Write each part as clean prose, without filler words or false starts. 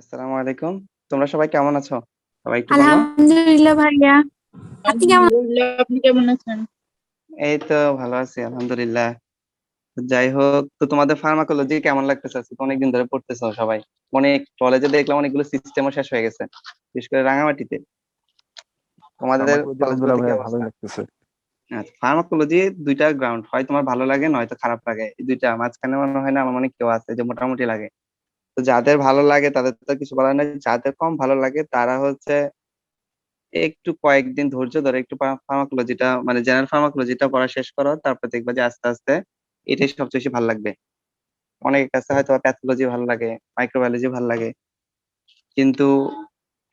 আসসালামু আলাইকুম। তোমরা সবাই কেমন আছো? সবাই একটু বলো। আলহামদুলিল্লাহ ভাইয়া। আপনি কেমন? আলহামদুলিল্লাহ, আপনি কেমন আছেন? এই তো ভালো আছি আলহামদুলিল্লাহ। যাই হোক, তো তোমাদের ফার্মাকোলজি কেমন লাগতেছে? আজকে তো অনেকদিন ধরে পড়তেছো সবাই। অনেক কলেজে দেখলাম অনেকগুলো সিস্টেমও শেষ হয়ে গেছে, বিশেষ করে রাঙামাটিতে। তোমাদের ফার্মাকোলজি আলহামদুলিল্লাহ কলেজগুলোতে কি ভাইয়া অবস্থা? ভালোই লাগতেছে। আচ্ছা, ফার্মাকোলজি দুইটা গ্রাউন্ড, হয় তোমার ভালো লাগে নয়তো খারাপ লাগে, এই দুইটা মাঝখানে মনে হয় না আমার মনে হয় কেউ আছে যে মোটামুটি লাগে। তো যাদের ভালো লাগে তাদের তো কিছু বলার নেই, যাদের কম ভালো লাগে তারা হচ্ছে একটু কয়েকদিন ধৈর্য ধরে একটু ফার্মাকোলজিটা মানে জেনারেল ফার্মাকোলজিটা পড়া শেষ করো, তারপর দেখবা যে আস্তে আস্তে এটাই সবচেয়ে বেশি ভালো লাগবে। অনেকের কাছে হয়তো প্যাথোলজি ভালো লাগে, মাইক্রোবায়োলজি ভালো লাগে, কিন্তু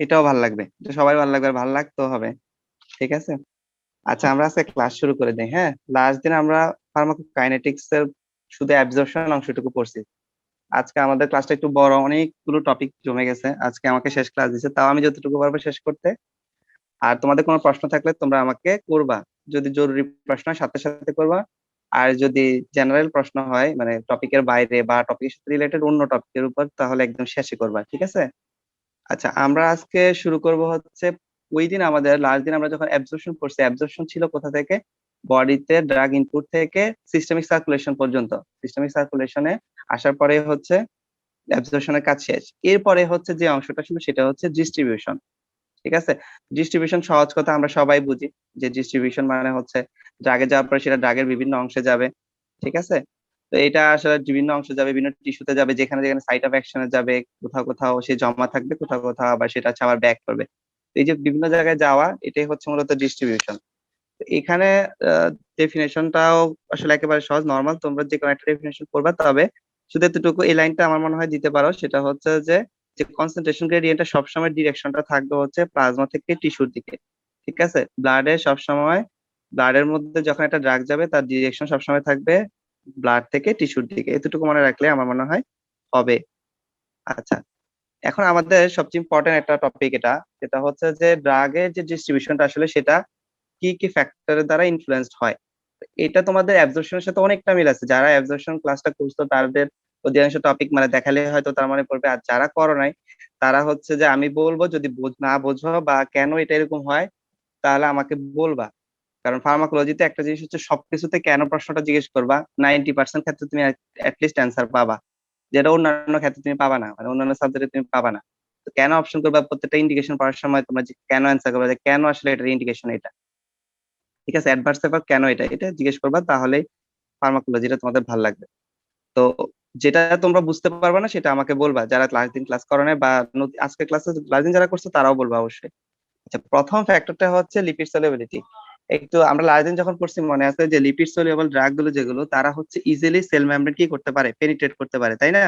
এটাও ভালো লাগবে, এটা সবাই ভালো লাগবে আর ভালো লাগতেও হবে। ঠিক আছে, আচ্ছা আমরা আজকে ক্লাস শুরু করে দিই। হ্যাঁ, লাস্ট দিন আমরা ফার্মাকোকাইনেটিক্স এর শুধু অ্যাবজর্পশন অংশটুকু পড়ছি। আজকে আমাদের ক্লাসটা একটু বড়, অনেকগুলো টপিক জমে গেছে, আজকে আমাকে শেষ ক্লাস দিচ্ছে, তাও আমি যতটুকু পারবো শেষ করতে। আর তোমাদের কোনো প্রশ্ন থাকলে তোমরা আমাকে করবা, যদি জরুরি প্রশ্ন হয় সাথে সাথে করবা। আর যদি জেনারেল প্রশ্ন হয় মানে টপিকের বাইরে বা টপিকের সাথে রিলেটেড অন্য টপিকের উপর, তাহলে একদম শেষে করবা, ঠিক আছে? আচ্ছা, আমরা আজকে শুরু করব হচ্ছে ওই দিন আমাদের লাস্ট দিন আমরা যখন অ্যাবজর্পশন করছি, অ্যাবজর্পশন ছিল কোথা থেকে? বডিতে ড্রাগ ইনপুট থেকে সিস্টেমিক সার্কুলেশন পর্যন্ত। সিস্টেমিক সার্কুলেশনে আসার পরে হচ্ছে অ্যাবজর্পশনের কাজ শেষ। এরপরে হচ্ছে যে অংশটা ছিল সেটা হচ্ছে ডিস্ট্রিবিউশন। ঠিক আছে, ডিস্ট্রিবিউশন সহজ কথা আমরা সবাই বুঝি, যে ডিস্ট্রিবিউশন মানে হচ্ছে ড্রাগে যাওয়ার পরে সেটা ড্রাগের বিভিন্ন অংশে যাবে। ঠিক আছে, তো এটা আসলে বিভিন্ন অংশে যাবে, বিভিন্ন টিস্যুতে যাবে, যেখানে যেখানে সাইট অফ অ্যাকশনে যাবে, কোথাও কোথাও সে জমা থাকবে, কোথাও কোথাও আবার সেটা হচ্ছে আবার ব্যাক করবে। তো এই যে বিভিন্ন জায়গায় যাওয়া, এটাই হচ্ছে মূলত ডিস্ট্রিবিউশন। এখানে ডেফিনেশনটাও আসলে একেবারে সহজ নর্মাল, তোমরা যে কোনো একটা ডেফিনেশন করবা, তবে শুধু এতটুকু এই লাইনটা আমার মনে হয় দিতে পারো, সেটা হচ্ছে যে যে কনসেন্ট্রেশন গ্রেডিয়েন্টটা সবসময় ডিরেকশনটা থাকবে হচ্ছে প্লাজমা থেকে টিস্যুর দিকে। ঠিক আছে, ব্লাডে সবসময়, ব্লাডের মধ্যে যখন একটা ড্রাগ যাবে তার ডিরেকশন সবসময় থাকবে ব্লাড থেকে টিস্যুর দিকে, এতটুকু মনে রাখলে আমার মনে হয় হবে। আচ্ছা, এখন আমাদের সবচেয়ে ইম্পর্টেন্ট একটা টপিক এটা, যেটা হচ্ছে যে ড্রাগের যে ডিস্ট্রিবিউশনটা আসলে সেটা কি কি ফ্যাক্টরের দ্বারা ইনফ্লুয়েন্সড হয়। এটা তোমাদের অ্যাবজর্পশনের সাথে অনেকটা মিল আছে, যারা অ্যাবজর্পশন ক্লাসটা করছো তাদের অধিকাংশ টপিক মানে দেখালে হয়তো তার মানে পড়বে, আর যারা করো নাই তারা হচ্ছে যে আমি বলবো যদি না বোঝো বা কেন এটা এরকম হয় তাহলে আমাকে বলবা। কারণ ফার্মাকোলজিতে একটা জিনিস হচ্ছে সবকিছুতে কেন প্রশ্নটা জিজ্ঞেস করবা, 90% ক্ষেত্রে তুমি অ্যাটলিস্ট অ্যান্সার পাবা, যেটা অন্যান্য ক্ষেত্রে তুমি পাবা না, মানে অন্যান্য সাবজেক্টে তুমি পাবা না। তো কেন অপশন করবা, প্রত্যেকটা ইন্ডিকেশন পড়ার সময় তোমরা যে কেন অ্যান্সার করবা, যে কেন আসলে এটার ইন্ডিকেশন এটা। ঠিক আছে, অ্যাডভার্স পেপার কেন এটা এটা জিজ্ঞেস করবা, তাহলে ফার্মাকোলজিটা তোমাদের ভালো লাগবে। তো যেটা তোমরা বুঝতে পারবে না সেটা আমাকে বলবা, যারা লাস্ট দিন ক্লাস করো নাই বা আজকে ক্লাসে লাস্ট দিন যারা করছো তারাও বলবা অবশ্যই। আচ্ছা, প্রথম ফ্যাক্টরটা হচ্ছে লিপিড সলিউবিলিটি। একটু আমরা লাস্ট দিন যখন পড়ছি মনে আছে যে লিপিড সলিউবল ড্রাগ গুলো যেগুলো, তারা হচ্ছে ইজিলি সেল মেমব্রেন কি করতে পারে, পেনিট্রেট করতে পারে, তাই না?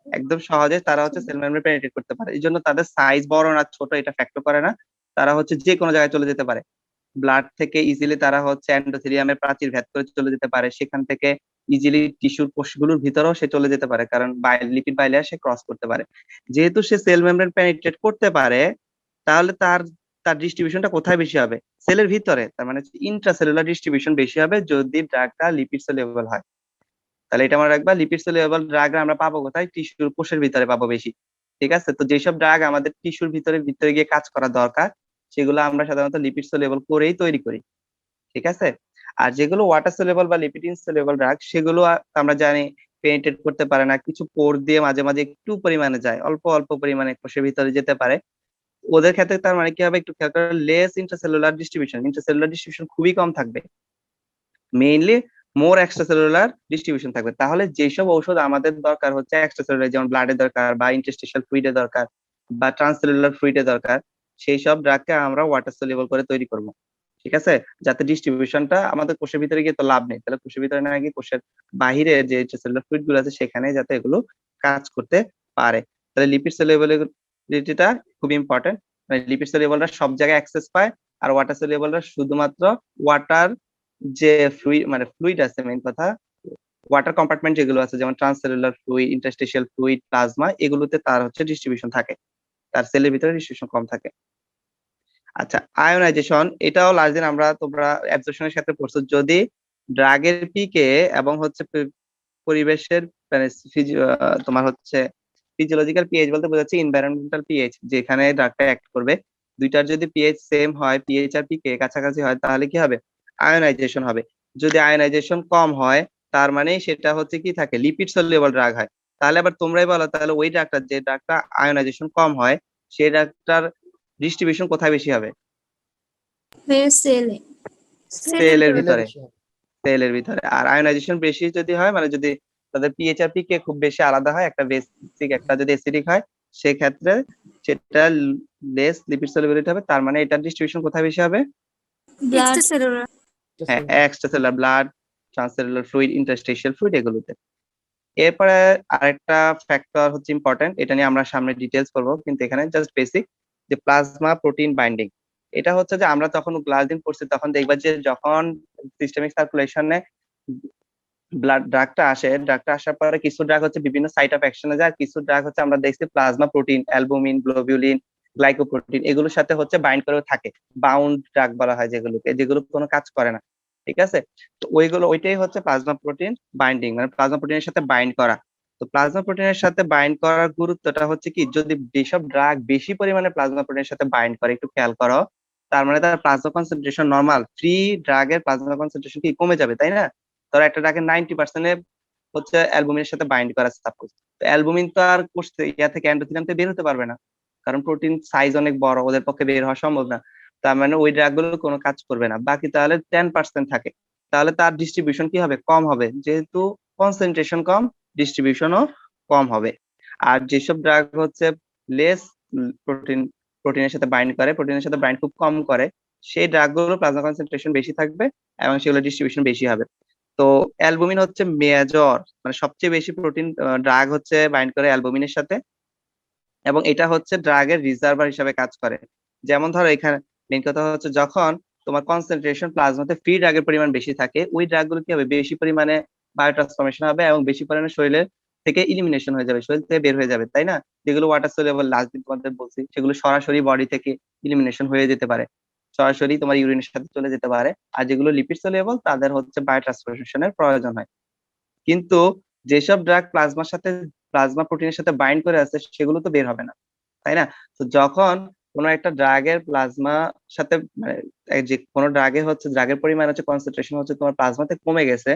একদম সহজে তারা হচ্ছে সেল মেমব্রেন পেনিট্রেট করতে পারে, এই জন্য তাদের সাইজ বড় না ছোট এটা ফ্যাক্টর করে না, তারা হচ্ছে যে কোনো জায়গায় চলে যেতে পারে। ব্লাড থেকে ইজিলি তারা হচ্ছে এন্ডোথেলিয়ামের প্রাচীর ভেদ করে চলে যেতে পারে, সেখান থেকে ইজিলি টিস্যুর কোষগুলোর ভিতরেও সে চলে যেতে পারে, কারণ লিপিড বাইলেয়ার সে ক্রস করতে পারে। যেহেতু সে সেল মেমব্রেন পেনিট্রেট করতে পারে, তাহলে তার তার ডিস্ট্রিবিউশনটা কোথায় বেশি হবে? সেলের ভিতরে, তার মানে ইন্ট্রাসেলুলার ডিস্ট্রিবিউশন বেশি হবে যদি ড্রাগটা লিপিড সলিউবল হয়। তাহলে এটা মনে রাখবা, লিপিড সলিউবল ড্রাগ আমরা পাবো কোথায়? টিস্যুর কোষের ভিতরে পাবো বেশি। ঠিক আছে, তো যেসব ড্রাগ আমাদের টিস্যুর ভিতরে ভিতরে গিয়ে কাজ করা দরকার, সেগুলো আমরা সাধারণত লিপিড সলিউবল করেই তৈরি করি। ঠিক আছে, আর যেগুলো ওয়াটার সলিউবল বা লিপিড ইনসলিউবল ড্রাগ, সেগুলো আমরা জানি পেনিট্রেট করতে পারে না, কিছু পোর দিয়ে মাঝে মাঝে একটু পরিমাণে যায়, অল্প অল্প পরিমাণে কোষের ভিতরে যেতে পারে। ওদের ক্ষেত্রে তার মানে কি হবে, একটু খেয়াল করে, less intercellular distribution, intercellular distribution খুবই কম থাকবে, মেইনলি মোর এক্সট্রাসেলুলার ডিস্ট্রিবিউশন থাকবে। তাহলে যেসব ঔষধ আমাদের দরকার হচ্ছে এক্সট্রাসেলুলার, যেমন ব্লাডে দরকার বা ইন্টারস্টিশিয়াল ফ্লুইডে দরকার বা ট্রান্সসেলুলার ফ্লুইডে দরকার, সেই সব ড্রাগকে আমরা ওয়াটার সলিউবল করে তৈরি করব। ঠিক আছে, যাতে ডিস্ট্রিবিউশনটা আমাদের কোষের ভিতরে গিয়ে তো লাভ নেই, তাহলে কোষের ভিতরে না গিয়ে কোষের বাহিরে যে ইন্টারসেলুলার ফ্লুইড গুলো আছে সেখানে যাতে এগুলো কাজ করতে পারে। তাহলে লিপিড সলিউবিলিটিটা খুব ইম্পর্টেন্ট, মানে লিপিড সলিউবলরা সব জায়গায় অ্যাক্সেস পায়, আর ওয়াটার সলিউবলরা শুধুমাত্র ওয়াটার যে ফ্লুইড মানে ফ্লুইড আছে, মেইন কথা ওয়াটার কম্পার্টমেন্ট যেগুলো আছে যেমন ট্রান্সসেলুলার ফ্লুইড, ইন্টারস্টিশিয়াল ফ্লুইড, প্লাজমা, এগুলোতে তার হচ্ছে ডিস্ট্রিবিউশন থাকে, তার সেলের ভিতরে ডিস্ট্রিবিউশন কম থাকে। আচ্ছা, আয়োনাইজেশন, এটাও লাস্ট দিন আমরা তোমরা অ্যাবজর্পশনের সাথে পড়ছো, যদি ড্রাগের পিকে এবং হচ্ছে পরিবেশের মানে তোমার হচ্ছে ফিজিওলজিক্যাল পিএইচ বলতে বোঝাচ্ছে এনভায়রনমেন্টাল পিএইচ, যেখানে ড্রাগটা অ্যাক্ট করবে। দুইটার যদি পিএইচ সেম হয়, পিএইচ আর পিকে কাছাকাছি হয়, তাহলে কি হবে? আয়োনাইজেশন হবে। যদি আয়োনাইজেশন কম হয়, তার মানে সেটা হচ্ছে কি থাকে, লিপিড সলিউবল ড্রাগ হয়। তাহলে আবার তোমরাই বলো, তাহলে ওই ড্রাগটা, যে ড্রাগটা আয়োনাইজেশন কম হয়, সেই ড্রাগটার ডিস্ট্রিবিউশন কোথায় বেশি হবে? সেলে সেলের সেলের ভিতরে। ভিতরে। সেলের ভিতরে। আর আয়োনাইজেশন বেশি যদি হয়, মানে যদি তাদের পিএইচ আর পিকে খুব বেশি আলাদা হয়, একটা বেসিক একটা যদি অ্যাসিডিক হয়, সেক্ষেত্রে সেটা লেস লিপিড সলিবিলিটি হবে। তার মানে এটার ডিস্ট্রিবিউশন কোথায় বেশি হবে? Blood cellular. হ্যাঁ, extracellular blood, transcellular fluid, interstitial fluid, এগুলোতে। এরপরে আরেকটা ফ্যাক্টর হচ্ছে ইম্পর্টেন্ট, এটা নিয়ে আমরা সামনে ডিটেলস করবো, কিন্তু এখানে জাস্ট বেসিক, যে প্লাজমা প্রোটিন বাইন্ডিং। এটা হচ্ছে যে আমরা তখন ক্লাস দিন পড়ছি, তখন দেখবা যে যখন সিস্টেমিক সার্কুলেশনে ব্লাড ড্রাগটা আসে, ড্রাগটা আসার পরে কিছু ড্রাগ হচ্ছে বিভিন্ন সাইট অফ অ্যাকশনে যায়, আর কিছু ড্রাগ হচ্ছে আমরা দেখছি plasma protein, albumin, globulin, glycoprotein, এগুলোর সাথে হচ্ছে বাইন্ড করে থাকে। বাউন্ড ড্রাগ বলা হয় যেগুলোকে, যেগুলো কোনো কাজ করে না। ঠিক আছে? তো ওইটাই হচ্ছে প্লাজমা প্রোটিন বাইন্ডিং, মানে প্লাজমা প্রোটিনের সাথে বাইন্ড করা। তো প্লাজমা প্রোটিনের সাথে বাইন্ড করার গুরুত্বটা হচ্ছে কি, যদি যেসব ড্রাগ বেশি পরিমাণে প্লাজমা প্রোটিনের সাথে বাইন্ড করে, একটু খেয়াল করো, তার মানে তার প্লাজমা কনসেন্ট্রেশন নর্মাল, ফ্রি ড্রাগের প্লাজমা কনসেন্ট্রেশন কি কমে যাবে, তাই না? ধরো একটা ড্রাগের 90% হচ্ছে অ্যালবুমিনের সাথে বাইন্ড করা সাপোজ, তো অ্যালবুমিন তো আর কোষে ইয়া থেকে এন্ডোথেলিয়াম থেকে বের হতে পারবে না, কারণ প্রোটিন সাইজ অনেক বড়, ওদের পক্ষে বের হওয়া সম্ভব না। তার মানে ওই ড্রাগ গুলো কোনো কাজ করবে না, বাকি তাহলে 10% থাকে। তাহলে তার ডিস্ট্রিবিউশন কি হবে? কম হবে, যেহেতু কনসেন্ট্রেশন কম, ডিস্ট্রিবিউশনও কম হবে। আর যেসব ড্রাগ হচ্ছে লেস প্রোটিন প্রোটিনের সাথে বাইন্ড করে, প্রোটিনের সাথে বাইন্ড খুব কম করে, সেই ড্রাগ গুলো প্লাজমা কনসেন্ট্রেশন বেশি থাকবে এবং সেগুলো ডিস্ট্রিবিউশন বেশি হবে। তো অ্যালবুমিন হচ্ছে মেজর, মানে সবচেয়ে বেশি প্রোটিন ড্রাগ হচ্ছে বাইন্ড করে অ্যালবুমিনের সাথে, এবং এটা হচ্ছে ড্রাগের রিজার্ভার হিসাবে কাজ করে। যেমন ধরো এখানে মেইন কথা হচ্ছে, যখন তোমার কনসেন্ট্রেশন প্লাজমাতে ফ্রি ড্রাগের পরিমাণ বেশি থাকে, ওই ড্রাগগুলো কি হবে? বেশি পরিমাণে বায়োট্রান্সফরমেশন হবে এবং বেশি পরিমাণে শরীরের থেকে ইলিমিনেশন হয়ে যাবে, শরীর থেকে বের হয়ে যাবে, তাই না? যেগুলো ওয়াটার সলিউবল, লাস্ট দিন তোমাদের বলছি, সেগুলো সরাসরি বডি থেকে ইলিমিনেশন হয়ে যেতে পারে, সরাসরি তোমার ইউরিনের সাথে চলে যেতে পারে। আর যেগুলো লিপিড সলিউবল, তাদের হচ্ছে বায়োট্রান্সফরমেশনের প্রয়োজন হয়। কিন্তু যেসব ড্রাগ প্লাজমার সাথে, প্লাজমা প্রোটিনের সাথে বাইন্ড করে আছে, সেগুলো তো বের হবে না, তাই না? তো যখন কোনো একটা ড্রাগের প্লাজমা সাথে, মানে যে কোনো ড্রাগে হচ্ছে ড্রাগের পরিমাণ হচ্ছে, কনসেন্ট্রেশন হচ্ছে তোমার প্লাজমাতে কমে গেছে,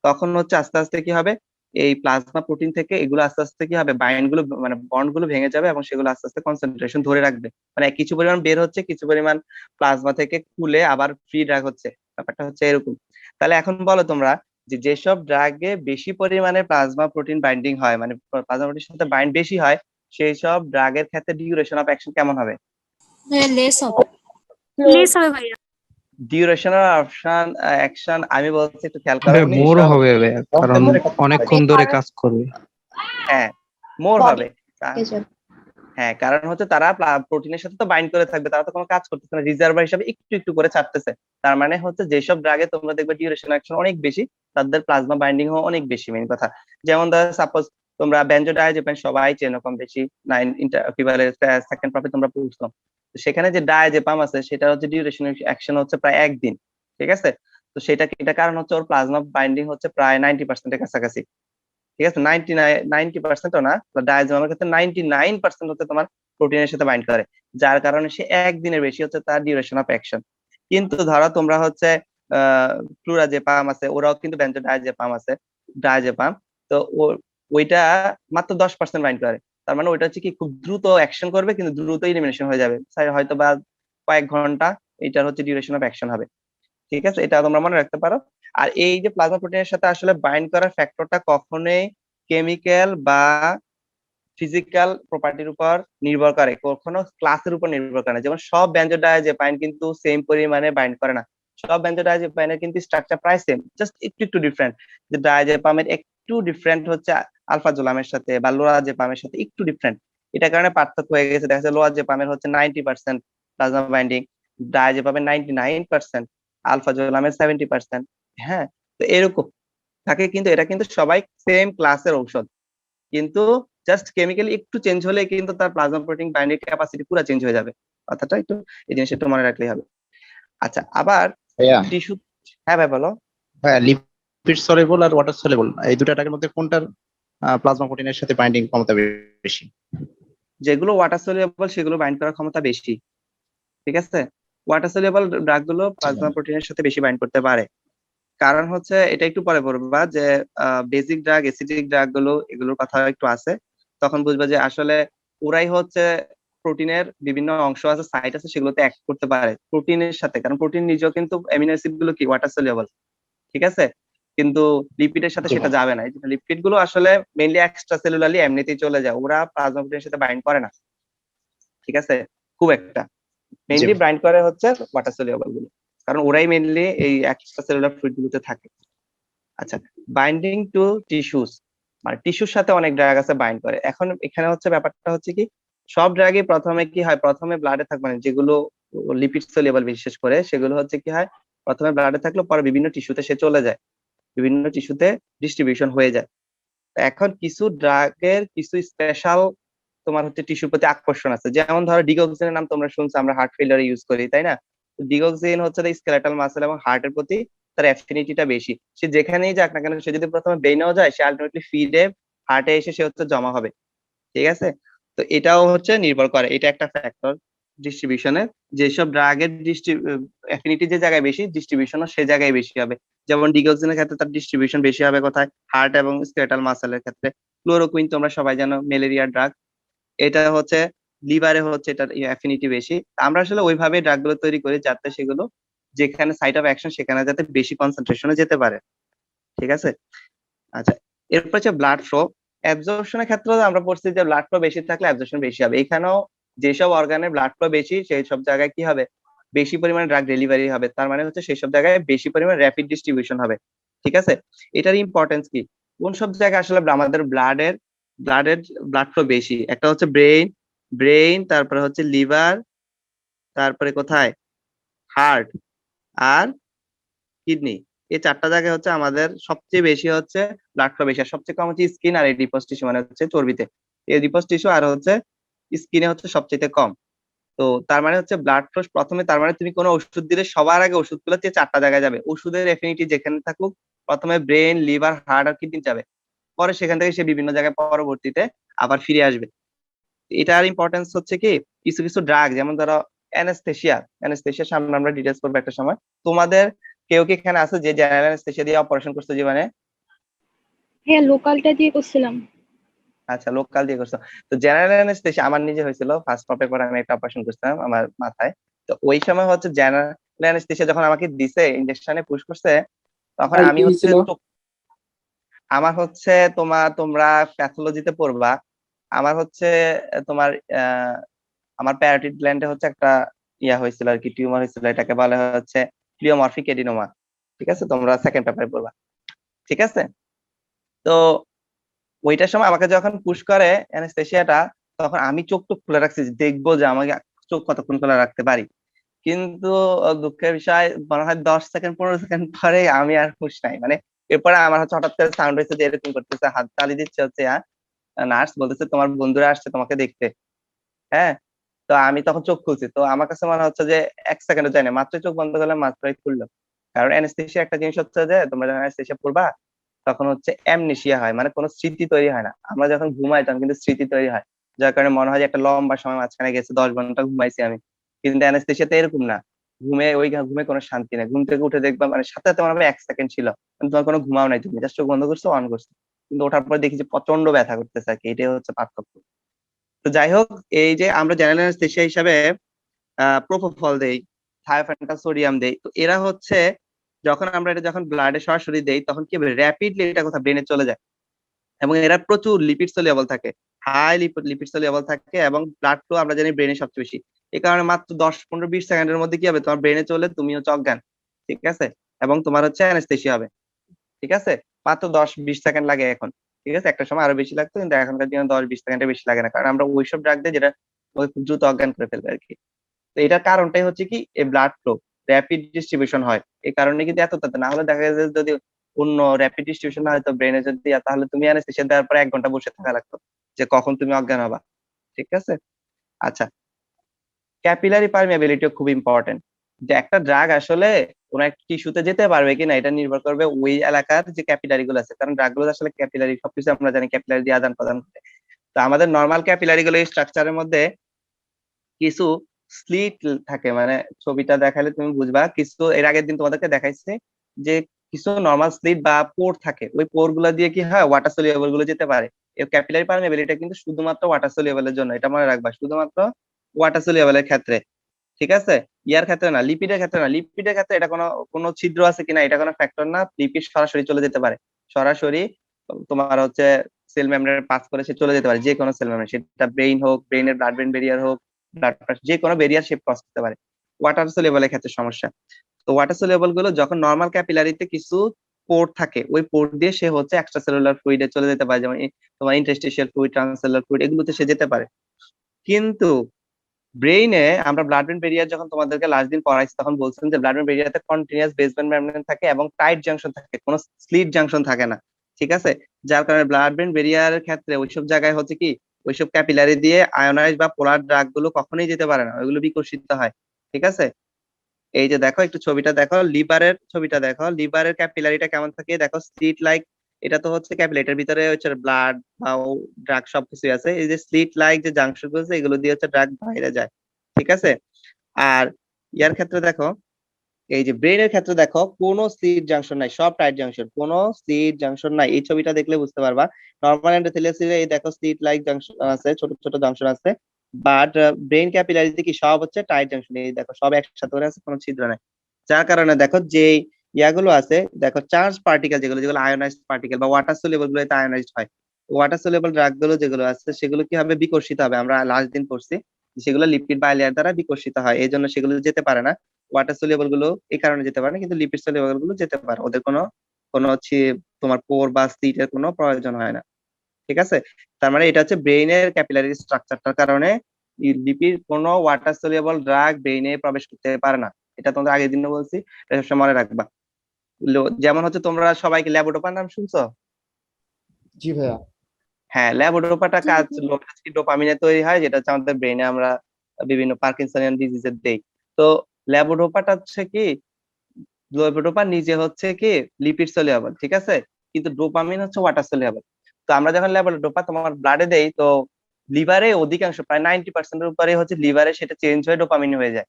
তখন হচ্ছে আস্তে আস্তে কি হবে, এই প্লাজমা প্রোটিন থেকে এগুলো আস্তে আস্তে কি হবে, বাইন্ড গুলো, মানে বন্ড গুলো ভেঙে যাবে এবং সেগুলো আস্তে আস্তে কনসেন্ট্রেশন ধরে রাখবে। মানে কিছু পরিমাণ বের হচ্ছে, কিছু পরিমাণ প্লাজমা থেকে খুলে আবার ফ্রি ড্রাগ হচ্ছে, ব্যাপারটা হচ্ছে এরকম। তাহলে এখন বলো তোমরা, যে যেসব ড্রাগে বেশি পরিমাণে প্লাজমা প্রোটিন বাইন্ডিং হয়, মানে প্লাজমা প্রোটিনের সাথে বাইন্ড বেশি হয়, সেই সব ড্রাগের ক্ষেত্রে ডিউরেশন অফ অ্যাকশন কেমন হবে? লেস হবে। লেস হবে ভাইয়া। ডিউরেশন অফ অপশন অ্যাকশন, আমি বলছি একটু খেয়াল করো এগুলি মোর সব। হবে বে, কারণ অনেকক্ষণ ধরে কাজ করবে। হ্যাঁ, মোর হবে। হ্যাঁ, কারণ হচ্ছে তারা প্রোটিনের সাথে তো বাইন্ড করে থাকবে, তারা তো কোনো কাজ করতেছে না, রিজার্ভার হিসাবে একটু একটু করে ছাড়তেছে। তার মানে হচ্ছে যেসব ড্রাগে তোমরা দেখবে ডিউরেশন অ্যাকশন অনেক বেশি, তাদের প্লাজমা বাইন্ডিং অনেক বেশি, মেইন কথা। যেমন ধর সাপোজ তোমরা বেনজোডায়াজেপাম সবাই চেনো কম বেশি, নাইন কি বলে, সেকেন্ড প্রফে তোমরা পড়ছো। তো সেখানে যে ডায়াজেপাম আছে, সেটা হচ্ছে ডিউরেশন অ্যাকশন হচ্ছে প্রায় একদিন। ঠিক আছে? তো সেটা এটা কারণ হচ্ছে ওর প্লাজমা বাইন্ডিং হচ্ছে প্রায় 90%-এর কাছাকাছি। ঠিক আছে? 90% না, ডায়াজেপামের ক্ষেত্রে 99% হচ্ছে তোমার প্রোটিনের সাথে বাইন্ড করে, যার কারণে সে একদিনের বেশি হচ্ছে তার ডিউরেশন অফ অ্যাকশন। কিন্তু ধরো তোমরা হচ্ছে ফ্লুরাজেপাম আছে, ওরাও কিন্তু বেনজোডায়াজেপাম আছে, ডায়াজেপাম। তো ওইটা মাত্র 10% বাইন্ড করে। তার মানে ওইটা হচ্ছে কি, খুব দ্রুত অ্যাকশন করবে, কিন্তু দ্রুত ইলিমিনেশন হয়ে যাবে, হয়তো বা কয়েক ঘন্টা এটার হচ্ছে ডিউরেশন অফ অ্যাকশন হবে। ঠিক আছে? এটা তোমরা মনে রাখতে পারো। আর এই যে প্লাজমা প্রোটিনের সাথে আসলে বাইন্ড করার ফ্যাক্টরটা কখনোই কেমিক্যাল বা ফিজিক্যাল প্রপার্টির উপর নির্ভর করে, কখনো ক্লাসের উপর নির্ভর করে না। যেমন সব বেনজোডায়াজেপাইন কিন্তু সেম পরিমাণে বাইন্ড করে না, সব বেনজোডায়াজেপাইনের কিন্তু স্ট্রাকচার প্রায় সেম, জাস্ট একটু একটু ডিফারেন্ট। যে ডায়াজেপামের একটু ডিফারেন্ট হচ্ছে আলফাজোলামের সাথে বা লোরাজেপামের সাথে একটু ডিফারেন্ট, এটার কারণে পার্থক্য হয়ে গেছে। দেখা যাচ্ছে লোরাজেপামের হচ্ছে 90% প্লাজমা বাইন্ডিং, ডায়াজেপামের 99%, আলফাজোলামের 70%। হ্যাঁ, তো এরকম থাকে, কিন্তু এটা কিন্তু সবাই সেম ক্লাসের ঔষধ, কিন্তু জাস্ট কেমিক্যালি একটু চেঞ্জ হলে কিন্তু তার প্লাজমা প্রোটিন বাইন্ডিং ক্যাপাসিটি পুরো চেঞ্জ হয়ে যাবে। কথাটা একটু, এই জিনিসটা একটু মনে রাখলেই হবে। আচ্ছা, আবার ভাইয়া টিস্যু। হ্যাঁ ভাই বলো। ভাইয়া লিপিড সলিবল আর ওয়াটার সলিবল, এই দুটো টাকের মধ্যে কোনটার প্লাজমা প্রোটিনের সাথে বাইন্ডিং ক্ষমতা বেশি? যেগুলো ওয়াটার সলিউবল সেগুলো বাইন্ড করার ক্ষমতা বেশি, ঠিক আছে। ওয়াটার সলিউবল ড্রাগ গুলো প্লাজমা প্রোটিনের সাথে বেশি বাইন্ড করতে পারে। কারণ হচ্ছে এটা একটু পরে বলবা যে বেসিক ড্রাগ, এসিডিক ড্রাগ গুলো এগুলোর কথা একটু আছে, তখন বুঝবা যে আসলে ওরাই হচ্ছে প্রোটিনের বিভিন্ন অংশ আছে, সাইট আছে, সেগুলোতে অ্যাক্ট করতে পারে প্রোটিনের সাথে, কারণ প্রোটিন নিজেও কিন্তু অ্যামিনো অ্যাসিড গুলো কি ওয়াটার সলিউবল, ঠিক আছে। কিন্তু লিপিডের সাথে জি সেটা ভাই। যাবে না, এই লিপিড গুলো আসলে মেইনলি এক্সট্রা সেলুলারলি এমনিতেই চলে যায়, ওরা প্লাজমা প্রোটিনের সাথে বাইন্ড করে না, ঠিক আছে, খুব একটা। জি মেইনলি ভাই। বাইন্ড করে হচ্ছে ওয়াটার সলিউবল গুলো, কারণ ওরাই মেইনলি এই এক্সট্রা সেলুলার ফ্লুইড গুলোতে থাকে। আচ্ছা, বাইন্ডিং টু টিস্যুস, মানে টিস্যুর সাথে অনেক ড্রাগ আছে বাইন্ড করে। এখন এখানে হচ্ছে ব্যাপারটা হচ্ছে কি, সব ড্রাগই প্রথমে কি হয়, প্রথমে ব্লাডে থাকবে না, যেগুলো লিপিড সলিউবল বিশেষ করে সেগুলো হচ্ছে কি হয়, প্রথমে ব্লাডে থাকলো, পরে বিভিন্ন টিস্যুতে সে চলে যায়, বিভিন্ন টিস্যুতে ডিস্ট্রিবিউশন হয়ে যায়। এখন কিছু ড্রাগের কিছু স্পেশাল তোমার হচ্ছে টিস্যুর প্রতি আকর্ষণ আছে, যেমন ধরো ডিগক্সিনের নাম তোমরা শুনছো, আমরা হার্ট ফেলিয়ারে ইউজ করি, তাই না। ডিগক্সিন হচ্ছে স্কেলেটাল মাসেল এবং হার্টের প্রতি তার অ্যাফিনিটিটা বেশি। সে যেখানেই যাক না কেন, সে যদি প্রথমে ব্রেনেও যায়, সে আলটিমেটলি ফিডে হার্টে এসে সে হচ্ছে জমা হবে, ঠিক আছে। তো এটাও হচ্ছে নির্ভর করে, এটা একটা ফ্যাক্টর ডিস্ট্রিবিউশনের, যেসব ড্রাগের অ্যাফিনিটি যে জায়গায় বেশি, ডিস্ট্রিবিউশনও সে জায়গায় বেশি হবে। যেমন ডিগক্সিনের ক্ষেত্রে তার ডিস্ট্রিবিউশন বেশি হবে কোথায়, হার্ট এবং স্কেলেটাল মাসেলের ক্ষেত্রে। ক্লোরোকুইন তোমরা সবাই জানো, ম্যালেরিয়া ড্রাগ, এটা হচ্ছে লিভারে হচ্ছে এটার অ্যাফিনিটি বেশি। আমরা আসলে ওইভাবে ড্রাগ গুলো তৈরি করি যাতে সেগুলো যেখানে সাইট অফ অ্যাকশন সেখানে যাতে বেশি কনসেন্ট্রেশনে যেতে পারে, ঠিক আছে। আচ্ছা, এরপর হচ্ছে ব্লাড ফ্লো। অ্যাবজর্পশনের ক্ষেত্রে আমরা পড়ছি যে ব্লাড ফ্লো বেশি থাকলে অ্যাবজর্পশন বেশি হবে। এখানেও যেসব অর্গানে ব্লাড ফ্লো বেশি সেই সব জায়গায় কি হবে, বেশি পরিমাণে ড্রাগ ডেলিভারি হবে, তার মানে হচ্ছে সেই সব জায়গায় বেশি পরিমাণে র্যাপিড ডিস্ট্রিবিউশন হবে, ঠিক আছে। এটার ইম্পর্টেন্স কি, কোন সব জায়গায় আসলে আমাদের ব্লাডের ব্লাড ফ্লো বেশি, একটা হচ্ছে ব্রেইন, তারপরে হচ্ছে লিভার, তারপরে কোথায়, হার্ট, আর কিডনি। এই চারটা জায়গায় হচ্ছে আমাদের সবচেয়ে বেশি হচ্ছে ব্লাড ফ্লো বেশি, আর সবচেয়ে কম হচ্ছে স্কিন আর এডিপোস টিস্যু, মানে হচ্ছে চর্বিতে। এই এডিপোস টিস্যু আর হচ্ছে স্কিনে হচ্ছে সবচেয়ে কম। তো তার মানে হচ্ছে ব্লাড ফ্লো প্রথমে, তার মানে তুমি কোনো ওষুধ দিলে সবার আগে ওষুধগুলো যে চারটা জায়গায় যাবে, ওষুধের এফিনিটি যেখানে থাকুক, প্রথমে ব্রেন, লিভার, হার্ট আর কিডনি যাবে, পরে সেখান থেকে সে বিভিন্ন জায়গায় পরবর্তীতে আবার ফিরে আসবে। এটার ইম্পর্টেন্স হচ্ছে কি, কিছু কিছু ড্রাগ যেমন ধরো অ্যানেস্থেশিয়া সামনে আমরা ডিটেলস করবো একটা সময়। তোমাদের কেউ কি এখানে আছে যে জেনারেল অ্যানেস্থেশিয়া দিয়ে অপারেশন করছে জীবনে? হ্যাঁ, লোকালটা দিয়ে করছিলাম। আচ্ছা, লোকাল দিয়ে করছো। তো জেনারেল অ্যানেস্থেশিয়া আমার নিজে হয়েছিল, ফার্স্ট পপে পরে আমি একটা অপারেশন করছিলাম আমার মাথায়। তো ওই সময় হচ্ছে জেনারেল অ্যানেস্থেশিয়া যখন আমাকে দিছে, ইনজেকশনে পুশ করছে, তখন ভাই আমি কি হচ্ছে হয়েছিল? আমার হচ্ছে তোমরা প্যাথোলজিতে পড়বা। আমার হচ্ছে তোমার আহ, আমার প্যারোটিড গ্ল্যান্ডে হচ্ছে একটা হয়েছিল আর কি, টিউমার হয়েছিল, এটাকে বলা হচ্ছে প্লিওমরফিক এডিনোমা, ঠিক আছে, তোমরা সেকেন্ড পেপারে পড়বা, ঠিক আছে। তো ওইটার সময় আমাকে যখন পুশ করে অ্যানেস্থেশিয়াটা, তখন আমি চোখ টুক খুলে রাখছি যে দেখবো যে আমাকে চোখ কতক্ষণ খুলে রাখতে পারি। কিন্তু দুঃখের বিষয়, মনে হয় 10 সেকেন্ড 15 সেকেন্ড পরে আমি আর হুঁশ নাই, মানে এরপরে আমার হচ্ছে হঠাৎ করে সাউন্ড হয়েছে যে এরকম করতেছে, হাত তালি দিচ্ছে হচ্ছে, নার্স বলতেছে তোমার বন্ধুরা আসছে তোমাকে দেখতে, হ্যাঁ। তো আমি তখন চোখ খুলছি, তো আমার কাছে মনে হচ্ছে যে 1 সেকেন্ডও যায় না, মাত্রই চোখ বন্ধ করলাম, মাত্রই খুললাম। কারণ অ্যানেস্থেশিয়া একটা জিনিস হচ্ছে যে তোমরা যখন অ্যানেস্থেশিয়া পড়বা, তখন হচ্ছে অ্যামনেশিয়া হয়, মানে কোনো স্মৃতি তৈরি হয় না। আমরা যখন ঘুমাই তখন কিন্তু স্মৃতি তৈরি হয়, যার কারণে মনে হয় যে একটা লম্বা সময় মাঝখানে গেছে, 10 ঘন্টা ঘুমাইছি আমি। কিন্তু অ্যানেস্থেশিয়াতে এরকম না, ঘুমে কোনো শান্তি নেই, ঘুম থেকে উঠে দেখবা মানে সাথে সাথে মনে হবে 1 সেকেন্ড ছিল, কিন্তু তোমার কোনো ঘুমাও নাই, তুমি জাস্ট চোখ বন্ধ করছো, অন করছো, কিন্তু ওঠার পর দেখি যে প্রচন্ড ব্যথা করতেছে আর কি, এটাই হচ্ছে পার্থক্য। তো যাই হোক, এই যে আমরা জেনারেল অ্যানেস্থেশিয়া হিসাবে প্রোপোফল দেই, থায়োফেন্টাল সোডিয়াম দেই, তো এরা হচ্ছে যখন আমরা এটা যখন ব্লাডে সরাসরি দেই, তখন কি হবে, র্যাপিডলি এটা কোথাও ব্রেনে চলে যায়, এবং এরা প্রচুর লিপিড সলিউবল থাকে, হাই লিপিড সলিউবল থাকে, এবং ব্লাড ফ্লো আমরা জানি ব্রেনে সবচেয়ে বেশি। এই কারণে মাত্র 10 15 20 সেকেন্ডের মধ্যে কি হবে, তোমার ব্রেনে চলে, তুমি হচ্ছে অজ্ঞান, ঠিক আছে, এবং তোমার হচ্ছে অ্যানেস্থেশিয়া হবে, ঠিক আছে। মাত্র 10 20 সেকেন্ড লাগে এখন, ঠিক আছে, একটা সময় আরো বেশি লাগতো, কিন্তু এখনকার দিনে 10 20 সেকেন্ডের বেশি লাগে না, কারণ আমরা ওইসব ড্রাগ দিই যেটা ওই খুব দ্রুত অজ্ঞান করে ফেলবে আর কি। তো এটার কারণটাই হচ্ছে কি, এই ব্লাড ফ্লো র্যাপিড ডিস্ট্রিবিউশন হয়, এই কারণে কিন্তু এত তাড়াতাড়ি, না হলে দেখা যায় যদি অন্য র্যাপিড ডিস্ট্রিবিউশন না হয়তো ব্রেনে যদি, তাহলে তুমি অ্যানেস্থেশিয়া দেওয়ার পর 1 ঘন্টা বসে থাকা লাগতো, যে কখন তুমি অজ্ঞান হবা, ঠিক আছে। আচ্ছা, ক্যাপিলারি পারমিয়াবিলিটিও খুব ইম্পর্টেন্ট, যে একটা ড্রাগ আসলে কোন একটা টিস্যুতে যেতে পারবে কিনা এটা নির্ভর করবে ওই এলাকার যে ক্যাপিলারি গুলো আছে, কারণ ড্রাগ গুলো আসলে ক্যাপিলারি, সবকিছু আমরা জানি ক্যাপিলারি দিয়ে আদান প্রদান করে। তো আমাদের নর্মাল ক্যাপিলারি গুলো স্ট্রাকচারের মধ্যে কিছু স্লিট থাকে, মানে ছবিটা দেখালে তুমি বুঝবা। কিছু এর আগের দিন তোমাদেরকে দেখাইছে যে কিছু নর্মাল স্লিট বা পোর থাকে, ওই পোর গুলো দিয়ে কি হয় ওয়াটার সলিউবল গুলো যেতে পারে। এই ক্যাপিলারি পারমেবিলিটি কিন্তু শুধুমাত্র ওয়াটার সলিউবলের জন্য, এটা মনে রাখবা, শুধুমাত্র ওয়াটার সলিউবলের ক্ষেত্রে, ঠিক আছে? ইয়ার ক্ষেত্রে না, লিপিডের ক্ষেত্রে না। লিপিডের ক্ষেত্রে এটা কোনো কোনো ছিদ্র আছে কিনা এটা কোনো ফ্যাক্টর না, লিপিড সরাসরি চলে যেতে পারে, সরাসরি তোমার হচ্ছে সেল মেমব্রেন পাস করে সে চলে যেতে পারে, যে কোনো সেল মেমব্রেন, সেটা ব্রেইন হোক, ব্রেইনের ব্লাড ব্রেন বেরিয়ার হোক, ব্লাড যে কোনো বেরিয়ার সে ক্রস করতে পারে। ওয়াটার সলিউবলের ক্ষেত্রে সমস্যা। তো ওয়াটার সলিউবল গুলো যখন নর্মাল ক্যাপিলারিতে কিছু পোর্ট থাকে, ওই পোর্ট দিয়ে সে হচ্ছে এক্সট্রা সেলুলার ফ্লুইডে চলে যেতে পারে, যেমন তোমার ইন্টারস্টিশিয়াল ফ্লুইড, ট্রান্সসেলুলার ফ্লুইড, এগুলোতে সে যেতে পারে। কিন্তু ব্রেইনে আমরা ব্লাড ব্রেন বেরিয়ার যখন তোমাদেরকে লাস্ট দিন পড়াইছি তখন বলছেন যে ব্লাড ব্রেন বেরিয়ারতে কন্টিনিউয়াস বেসমেন্ট মেমব্রেন থাকে এবং টাইট জাংশন থাকে, কোনো স্লিট জাংশন থাকে না, ঠিক আছে? যার কারণে ব্লাড ব্রেন বেরিয়ারের ক্ষেত্রে ওইসব জায়গায় হচ্ছে কি ওইসব ক্যাপিলারি দিয়ে আয়োনাইজ বা পোলার ড্রাগ গুলো কখনোই যেতে পারে না, ওইগুলো বিকশিত হয়, ঠিক আছে? এই যে দেখো একটু ছবিটা দেখো, লিভারের ছবিটা দেখো, লিভারের ক্যাপিলারিটা কেমন থাকে দেখো, স্লিট লাইক। এটা তো হচ্ছে ক্যাপিলারি, এটার ভিতরে হচ্ছে ব্লাড বা ড্রাগ সবকিছু আছে। এই যে স্লিট লাইক যে জাংশন গুলো আছে এগুলো দিয়ে হচ্ছে ড্রাগ বাইরে যায়, ঠিক আছে? আর ইয়ার ক্ষেত্রে দেখো, এই যে ব্রেনের ক্ষেত্রে দেখো কোনো স্লিট জাংশন নাই, সব টাইট জাংশন, কোনো স্লিট জাংশন নাই। এই ছবিটা দেখলে বুঝতে পারবা। নর্মাল এন্ডোথেলিয়াসে এই দেখো স্লিট লাইক জাংশন আছে, ছোট ছোট জাংশন আছে, বাট ব্রেন ক্যাপিলারিতে কি সব হচ্ছে টাইট জাংশন। এই দেখো সব একসাথে করে আছে, কোনো ছিদ্র নাই। যার কারণে দেখো যে ইয়াগুলো আছে, দেখো চার্জ পার্টিকেল যেগুলো যেগুলো আয়োনাইজড পার্টিকেল বা ওয়াটার সলিউবল গুলোতে আয়োনাইজড হয়, ওয়াটার সলিউবল ড্রাগ গুলো যেগুলো আছে সেগুলো কি হবে, বিকশিত হবে। আমরা লাস্ট দিন পড়ছি সেগুলো লিপিড বাইলেয়ার দ্বারা বিকশিত হয়, এই জন্য সেগুলো যেতে পারে না। ওয়াটার সলিউবল গুলো এই কারণে যেতে পারে না, কিন্তু লিপিড সলিউবল গুলো যেতে পারে, ওদের কোনো কোনো হচ্ছে তোমার পোর বা স্লিটের কোনো প্রয়োজন হয় না, ঠিক আছে? তার মানে এটা হচ্ছে ব্রেইনের ক্যাপিলারি স্ট্রাকচারটার কারণে লিপিড কোনো ওয়াটার সলিউবল ড্রাগ ব্রেইনে প্রবেশ করতে পারে না। এটা তোমাদের আগের দিনও বলছি, এটা সবসময় মনে রাখবা। যেমন হচ্ছে তোমরা সবাইকে ল্যাবোডোপার নাম শুনছো? জি ভাইয়া। হ্যাঁ, ল্যাবোডোপাটা কাজ ডোপামিনে তৈরি হয়, যেটা হচ্ছে আমাদের ব্রেইনে আমরা বিভিন্ন পার্কিনসনিয়ান ডিজিজের দেই। তো ল্যাবোডোপাটা হচ্ছে কি, ল্যাবোডোপা নিজে হচ্ছে কি লিপিড সলিউবল, ঠিক আছে? কিন্তু ডোপামিন হচ্ছে ওয়াটার সলিউবল। তো আমরা যখন ল্যাবোডোপা তোমার ব্লাডে দেই, তো লিভারে অধিকাংশ প্রায় 90% উপরে হচ্ছে লিভারে সেটা চেঞ্জ হয়ে ডোপামিন হয়ে যায়।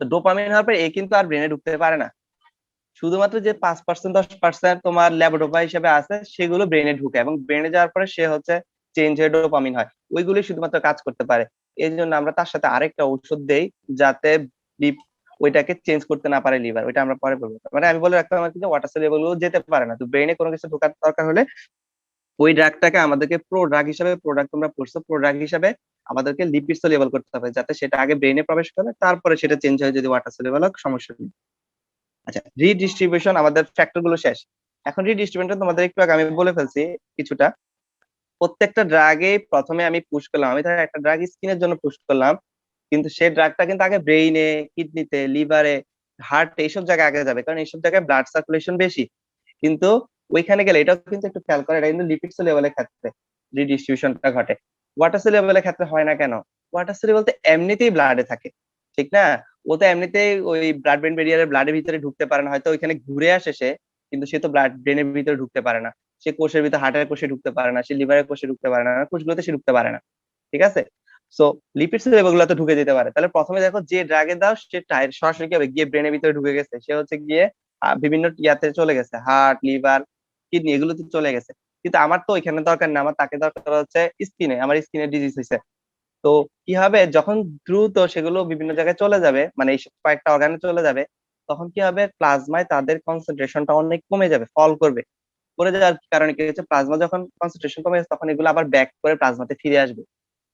তো ডোপামিন হওয়ার পর এ কিন্তু আর ব্রেনে ঢুকতে পারে না, শুধুমাত্র যে 5% 10% তোমার ল্যাবোডোপা হিসেবে আছে সেগুলো ব্রেনে ঢুকে, এবং ব্রেনে যাওয়ার পরে সে হচ্ছে চেঞ্জ হয়ে ডোপামিন হয়, ওইগুলি শুধুমাত্র কাজ করতে পারে। এই জন্য আমরা তার সাথে আরেকটা ঔষধ দেই যাতে ওইটাকে চেঞ্জ করতে না পারে লিভার, ওইটা আমরা পরে বলবো। মানে আমি বলে রাখতে আমার কিন্তু ওয়াটার সলিউবল গুলো যেতে পারে না, তো ব্রেনে কোনো কিছু ঢোকার দরকার হলে ওই ড্রাগটাকে আমাদেরকে প্রো ড্রাগ হিসেবে, প্রোডাক্ট তোমরা পড়ছো, প্রো ড্রাগ হিসেবে আমাদেরকে লিপিড সলিউবল করতে হবে যাতে সেটা আগে ব্রেনে প্রবেশ করে, তারপরে সেটা চেঞ্জ হয় যদি ওয়াটার সলিউবল হয়, সমস্যা নেই। আচ্ছা, রিডিস্ট্রিবিউশন আমাদের ফ্যাক্টর গুলো শেষ। এখন রিডিস্ট্রিবিউশন তোমাদের একটু আগে আমি বলে ফেলছি কিছুটা। প্রত্যেকটা ড্রাগে প্রথমে আমি পুশ করলাম, আমি ধর একটা ড্রাগ স্কিনের জন্য পুশ করলাম, কিন্তু সেই ড্রাগটা কিন্তু আগে ব্রেইনে, কিডনিতে, লিভারে, হার্ট এইসব জায়গায় আগে যাবে, কারণ এইসব জায়গায় ব্লাড সার্কুলেশন বেশি। কিন্তু ওইখানে গেলে এটাও কিন্তু একটু খেয়াল করে, এটা কিন্তু লিপিড লেভেলের ক্ষেত্রে রিডিস্ট্রিবিউশনটা ঘটে, ওয়াটার লেভেলের ক্ষেত্রে হয় না কেন? ওয়াটার সেল বলতে এমনিতেই ব্লাডে থাকে, ঠিক না? ও তো এমনিতেই ওই ব্লাড ব্রেন ব্যারিয়ারের ব্লাডের ভিতরে ঢুকতে পারে না, হয়তো ওইখানে ঘুরে আসে সে, কিন্তু সে তো ব্লাড ব্রেনের ভিতরে ঢুকতে পারে না। সে কোষের ভিতরে, হার্টের কোষে ঢুকতে পারে না, সে লিভারের কোষে ঢুকতে পারে না, কোষগুলোতে সে ঢুকতে পারে না, ঠিক আছে? সো লিপিড লেভেলগুলোতে ঢুকে যেতে পারে। তাহলে প্রথমে দেখো যে ড্রাগে দাও সে সরাসরি কি হবে, গিয়ে ব্রেনের ভিতরে ঢুকে গেছে, সে হচ্ছে গিয়ে বিভিন্ন ইয়াতে চলে গেছে, হার্ট, লিভার, কিডনি এগুলোতে চলে গেছে। কিন্তু আমার তো ওইখানে দরকার না, আমার তাকে দরকার হচ্ছে স্কিনে, আমার স্কিনের ডিজিজ হয়েছে। তো কি হবে, যখন দ্রুত সেগুলো বিভিন্ন জায়গায় চলে যাবে, মানে এই কয়েকটা অর্গানে চলে যাবে, তখন কি হবে, প্লাজমায় তাদের কনসেন্ট্রেশনটা অনেক কমে যাবে, ফল করবে। করে যাওয়ার কারণে কি হচ্ছে, প্লাজমা যখন কনসেন্ট্রেশন কমে যাচ্ছে তখন এগুলো আবার ব্যাক করে প্লাজমাতে ফিরে আসবে,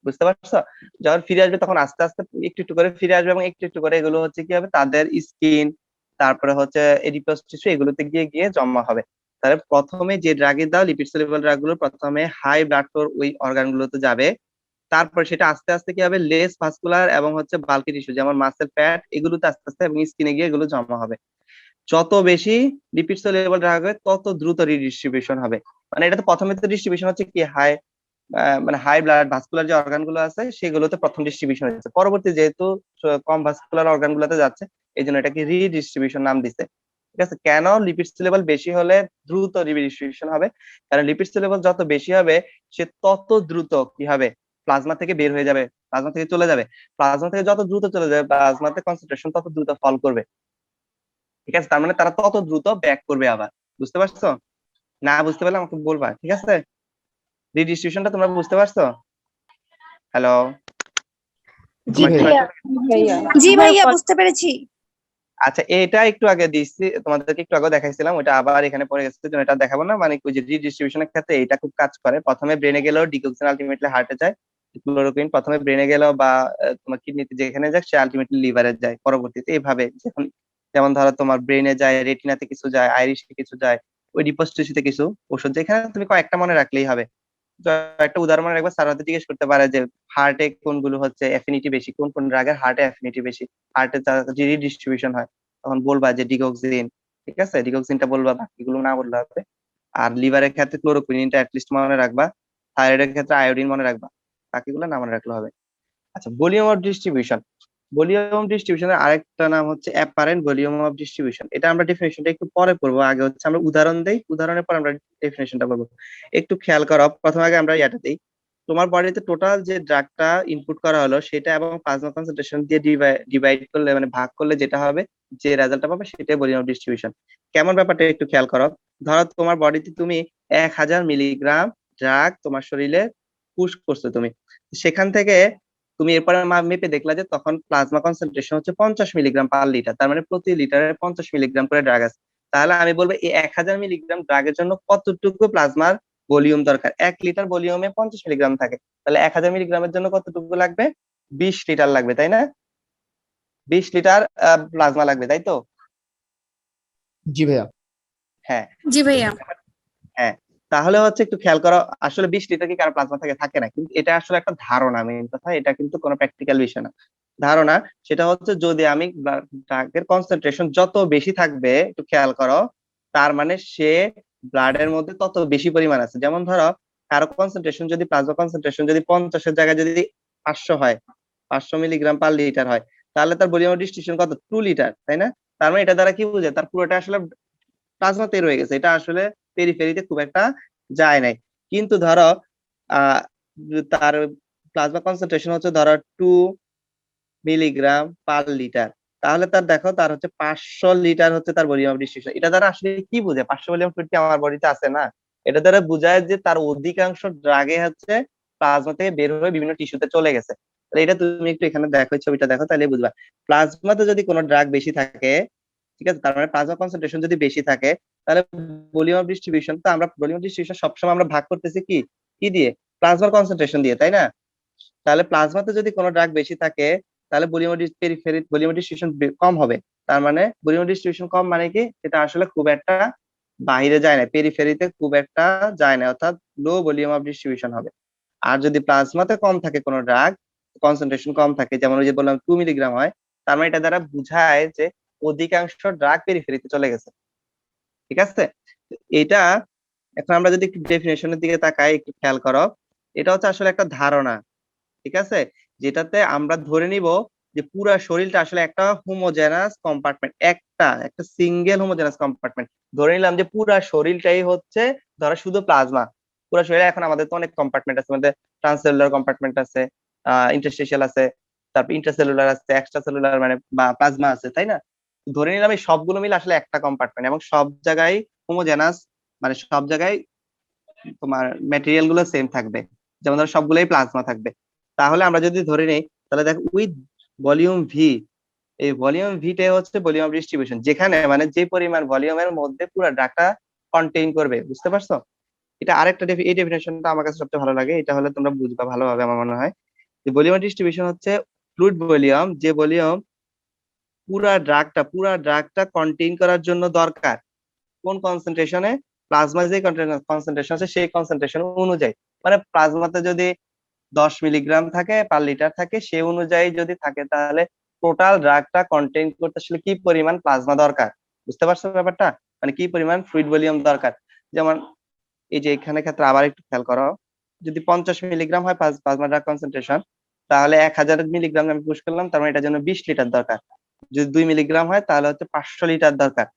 বুঝতে পারছো? যখন ফিরে আসবে তখন আস্তে আস্তে একটু একটু করে ফিরে আসবে, এবং একটু একটু করে এগুলো হচ্ছে কি হবে, তাদের স্কিন, তারপরে হচ্ছে এডিপাস টিস্যু, এগুলোতে গিয়ে গিয়ে জমা হবে। তাহলে প্রথমে যে ড্রাগই দাও, লিপিড সলিউবল ড্রাগ গুলো প্রথমে হাই ব্লাড ফ্লোর ওই অর্গান গুলোতে যাবে, তারপর সেটা আস্তে আস্তে কি হবে, লেস ভাস্কুলার এবং হচ্ছে বাল্কি টিস্যু যেমন মাসেল, ফ্যাট, এগুলোতে আস্তে আস্তে এবং স্কিনে গিয়ে এগুলো জমা হবে। যত বেশি লিপিড সলিউবল ড্রাগ হবে তত দ্রুত রিডিস্ট্রিবিউশন হবে। মানে এটা তো প্রথমে তো ডিস্ট্রিবিউশন হচ্ছে কি হাই, মানে হাই ব্লাড ভাস্কুলার যে অর্গান গুলো আছে সেগুলোতে প্রথম ডিস্ট্রিবিউশন হচ্ছে, পরবর্তী যেহেতু কম ভাস্কুলার অর্গান গুলোতে যাচ্ছে এই জন্য এটাকে রিডিস্ট্রিবিউশন নাম দিছে। ঠিক আছে, কেন? লিপিডস লেভেল বেশি হলে দ্রুত রিডিস্ট্রিবিউশন হবে, কারণ লিপিডস লেভেল যত বেশি হবে সে তত দ্রুত কি হবে, প্লাজমা থেকে বের হয়ে যাবে, প্লাজমা থেকে চলে যাবে। প্লাজমা থেকে যত দ্রুত চলে যাবে প্লাজমাতে কনসেন্ট্রেশন তত দ্রুত ফল করবে। ঠিক আছে, তার মানে তারা তত দ্রুত ব্যাক করবে আবার। বুঝতে পারছো? না বুঝতে পারলে আমাকে বলবা, ঠিক আছে? রিডিস্ট্রিবিউশনটা তোমরা বুঝতে পারছো? হ্যালো, জি ভাইয়া। জি ভাইয়া বুঝতে পেরেছি। আচ্ছা এটা একটু আগে দিচ্ছি তোমাদেরকে, একটু আগে দেখাইছিলাম, ওটা আবার এখানে পড়ে গেছে, জন্য এটা দেখাবো না। মানে ওই যে রিডিস্ট্রিবিউশনের ক্ষেত্রে এটা খুব কাজ করে। প্রথমে ব্রেনে গেলেও ডিকক্সিন আলটিমেটলি হার্টে যায়, ক্লোরোকুইন প্রথমে ব্রেনে গেল বা তোমার কিডনিতে যেখানে যাক সে আলটিমেটলি লিভারে যায় পরবর্তীতে। এইভাবে যখন, যেমন ধরো তোমার ব্রেনে যায়, রেটিনাতে কিছু যায়, আইরিশে কিছু যায়, ওই ডিপোস্টিসিতে কিছু ওষুধ, যেখানে তুমি কয়েকটা মনে রাখলেই হবে। তো একটা উদাহরণ মনে রাখবা, স্যার হয়তো জিজ্ঞেস করতে পারে যে হার্টে কোনগুলো হচ্ছে অ্যাফিনিটি বেশি, কোন কোন ড্রাগের হার্টে অ্যাফিনিটি বেশি, হার্টে যে রিডিস্ট্রিবিউশন হয়, তখন বলবা যে ডিগক্সিন। ঠিক আছে, ডিগক্সিনটা বলবা, বাকিগুলো না বললে হবে। আর লিভারের ক্ষেত্রে ক্লোরোকুইনটা অ্যাটলিস্ট মনে রাখবা, থাইরয়েডের ক্ষেত্রে আয়োডিন মনে রাখবা, বাকিগুলো না মনে রাখলে হবে। আচ্ছা, ভলিউম অফ ডিস্ট্রিবিউশন। ভলিউম ডিস্ট্রিবিউশনের আরেকটা নাম হচ্ছে অ্যাপারেন্ট ভলিউম অফ ডিস্ট্রিবিউশন। এটা আমরা ডেফিনেশনটা একটু পরে পড়বো, আগে হচ্ছে আমরা উদাহরণ দেই, উদাহরণের পর আমরা ডেফিনেশনটা বলবো। একটু খেয়াল করো, প্রথম আগে আমরা এটা দিই। তোমার বডিতে টোটাল যে ড্রাগটা ইনপুট করা হলো সেটা এবং প্লাজমা কনসেন্ট্রেশন দিয়ে ডিভাইড করলে, মানে ভাগ করলে যেটা হবে, যে রেজাল্টটা পাবে সেটাই ভলিউম অফ ডিস্ট্রিবিউশন। কেমন ব্যাপারটা একটু খেয়াল করো। ধরো তোমার বডিতে তুমি 1000 মিলিগ্রাম ড্রাগ তোমার শরীরে পুশ করছো তুমি, সেখান থেকে তুমি এরপরে মেপে দেখলা যে তখন প্লাজমা কনসেন্ট্রেশন হচ্ছে 50 মিলিগ্রাম পার লিটার, তার মানে প্রতি লিটারে 50 মিলিগ্রাম করে ড্রাগ আছে। তাহলে আমি বলবো এই 1000 মিলিগ্রাম ড্রাগের জন্য কতটুকু প্লাজমার ভলিউম দরকার। 1 লিটার ভলিউমে 50 মিলিগ্রাম থাকে, তাহলে 1000 মিলিগ্রামের জন্য কতটুকু লাগবে? 20 লিটার লাগবে, তাই না? 20 লিটার প্লাজমা লাগবে, তাই তো? জি ভাইয়া। হ্যাঁ। জি ভাইয়া। হ্যাঁ, তাহলে হচ্ছে একটু খেয়াল করো, আসলে 20 লিটার কি কারো প্লাজমা থেকে থাকে না, কিন্তু এটা আসলে একটা ধারণা, মেইন কথা এটা কিন্তু কোনো প্র্যাকটিক্যাল বিষয় না, ধারণা। সেটা হচ্ছে যদি আমি ড্রাগের কনসেন্ট্রেশন যত বেশি থাকবে, একটু খেয়াল করো, তার মানে সে ব্লাডের মধ্যে তত বেশি পরিমাণ আছে। যেমন ধরো কারো কনসেন্ট্রেশন যদি, প্লাজমা কনসেন্ট্রেশন যদি 50-এর জায়গায় যদি 500 হয়, 500 মিলিগ্রাম পার লিটার হয়, তাহলে তার ভলিউম ডিস্ট্রিবিউশন কত? 2 লিটার, তাই না? তার মানে এটা দ্বারা কি বোঝায়, তার পুরোটা আসলে প্লাজমাতে রয়ে গেছে, এটা আসলে পেরিফেরিতে খুব একটা যায় নাই। কিন্তু ধরো আহ তার প্লাজমা কনসেন্ট্রেশন হচ্ছে ধরো 2 মিলিগ্রাম পার লিটার, তাহলে তার দেখো তার হচ্ছে 500 লিটার হচ্ছে তার ভলিউম অফ ডিস্ট্রিবিউশন। এটা দ্বারা আসলে কি বোঝায়? 500 ভলিউম ফ্লুইড কি আমার বডিতে আছে? না, এটা দ্বারা বোঝায় যে তার অধিকাংশ ড্রাগে হচ্ছে প্লাজমা থেকে বের হয়ে বিভিন্ন টিস্যুতে চলে গেছে। তাহলে এটা তুমি একটু এখানে দেখো, এই ছবিটা দেখো, তাহলে বুঝবা। প্লাজমাতে যদি কোনো ড্রাগ বেশি থাকে, ঠিক আছে, তার মানে প্লাজমা কনসেন্ট্রেশন যদি বেশি থাকে, তাহলে ভলিউম অফ ডিস্ট্রিবিউশন তো আমরা, ভলিউম অফ ডিস্ট্রিবিউশন সবসময় আমরা ভাগ করতেছি কি কি দিয়ে? প্লাজমার কনসেন্ট্রেশন দিয়ে, তাই না? তাহলে প্লাজমাতে যদি কোনো ড্রাগ বেশি থাকে, তাহলে ভলিউম পেরিফেরি ভলিউম ডিস্ট্রিবিউশন কম হবে। তার মানে ভলিউম ডিস্ট্রিবিউশন কম মানে কি, সেটা আসলে খুব একটা বাইরে যায় না, পেরিফেরিতে খুব একটা যায় না, অর্থাৎ লো ভলিউম অফ ডিস্ট্রিবিউশন হবে। আর যদি প্লাজমাতে কম থাকে কোনো ড্রাগ, কনসেন্ট্রেশন কম থাকে, যেমন ওই যে বললাম 2 মিলিগ্রাম হয়, তার মানে এটা দ্বারা বুঝায় যে অধিকাংশ ড্রাগ পেরিফেরিতে চলে গেছে। ঠিক আছে, এটা এখন আমরা যদি একটু ডেফিনেশনের দিকে তাকাই, একটু খেয়াল করো, এটা হচ্ছে আসলে একটা ধারণা। ঠিক আছে, যেটাতে আমরা ধরে নিব যে পুরা শরীরটা আসলে একটা হোমোজেনাস কম্পার্টমেন্ট, একটা একটা সিঙ্গেল হোমোজেনাস কম্পার্টমেন্ট। ধরে নিলাম যে পুরা শরীরটাই হচ্ছে ধরো শুধু প্লাজমা। পুরা শরীরে এখন আমাদের তো অনেক কম্পার্টমেন্ট আছে, আমাদের ট্রান্সসেলুলার কম্পার্টমেন্ট আছে, ইন্টারস্টিশিয়াল আছে, তারপর ইন্টারসেলুলার আছে, এক্সট্রা সেলুলার মানে বা প্লাজমা আছে, তাই না? ধরে নিলাম এই সবগুলো মিলে আসলে একটা কম্পার্টমেন্ট, এবং সব জায়গায় হোমোজেনাস, মানে সব জায়গায় তোমার ম্যাটেরিয়াল গুলো সেম থাকবে, যেমন ধরো সবগুলোই প্লাজমা থাকবে। তাহলে আমরা যদি ধরে নিই, তাহলে দেখো উইথ ভলিউম ভি, এই ভলিউম ভিটাই হচ্ছে ভলিউম অফ ডিস্ট্রিবিউশন, যেখানে মানে যে পরিমাণ ভলিউমের মধ্যে পুরো ডাটা কন্টেইন করবে। বুঝতে পারছো? এটা আরেকটা এই ডেফিনেশনটা আমার কাছে সবচেয়ে ভালো লাগে, এটা হলে তোমরা বুঝবা ভালোভাবে আমার মনে হয়। যে ভলিউম অফ ডিস্ট্রিবিউশন হচ্ছে ফ্লুইড ভলিউম, যে ভলিউম পুরা ড্রাগটা কন্টেইন করার জন্য দরকার, কোন কনসেন্ট্রেশনে, প্লাজমা যে কনসেন্ট্রেশন আছে সেই কনসেন্ট্রেশন অনুযায়ী। মানে প্লাজমাতে যদি 10 মিলিগ্রাম থাকে পার লিটার থাকে, সে অনুযায়ী যদি থাকে, তাহলে টোটাল ড্রাগটা কন্টেইন করতে আসলে কি পরিমাণ প্লাজমা দরকার। বুঝতে পারছো ব্যাপারটা? মানে কি পরিমাণ ফ্লুইড ভলিউম দরকার। যেমন এই যে এখানে ক্ষেত্রে আবার একটু খেয়াল করো, যদি 50 মিলিগ্রাম হয় প্লাজমা ড্রাগ কনসেন্ট্রেশন, তাহলে 1000 মিলিগ্রাম আমি পুশ করলাম, তার মানে এটার জন্য 20 লিটার দরকার। যদি 2 মিলিগ্রাম হয় তাহলে হচ্ছে 500 লিটার দরকার।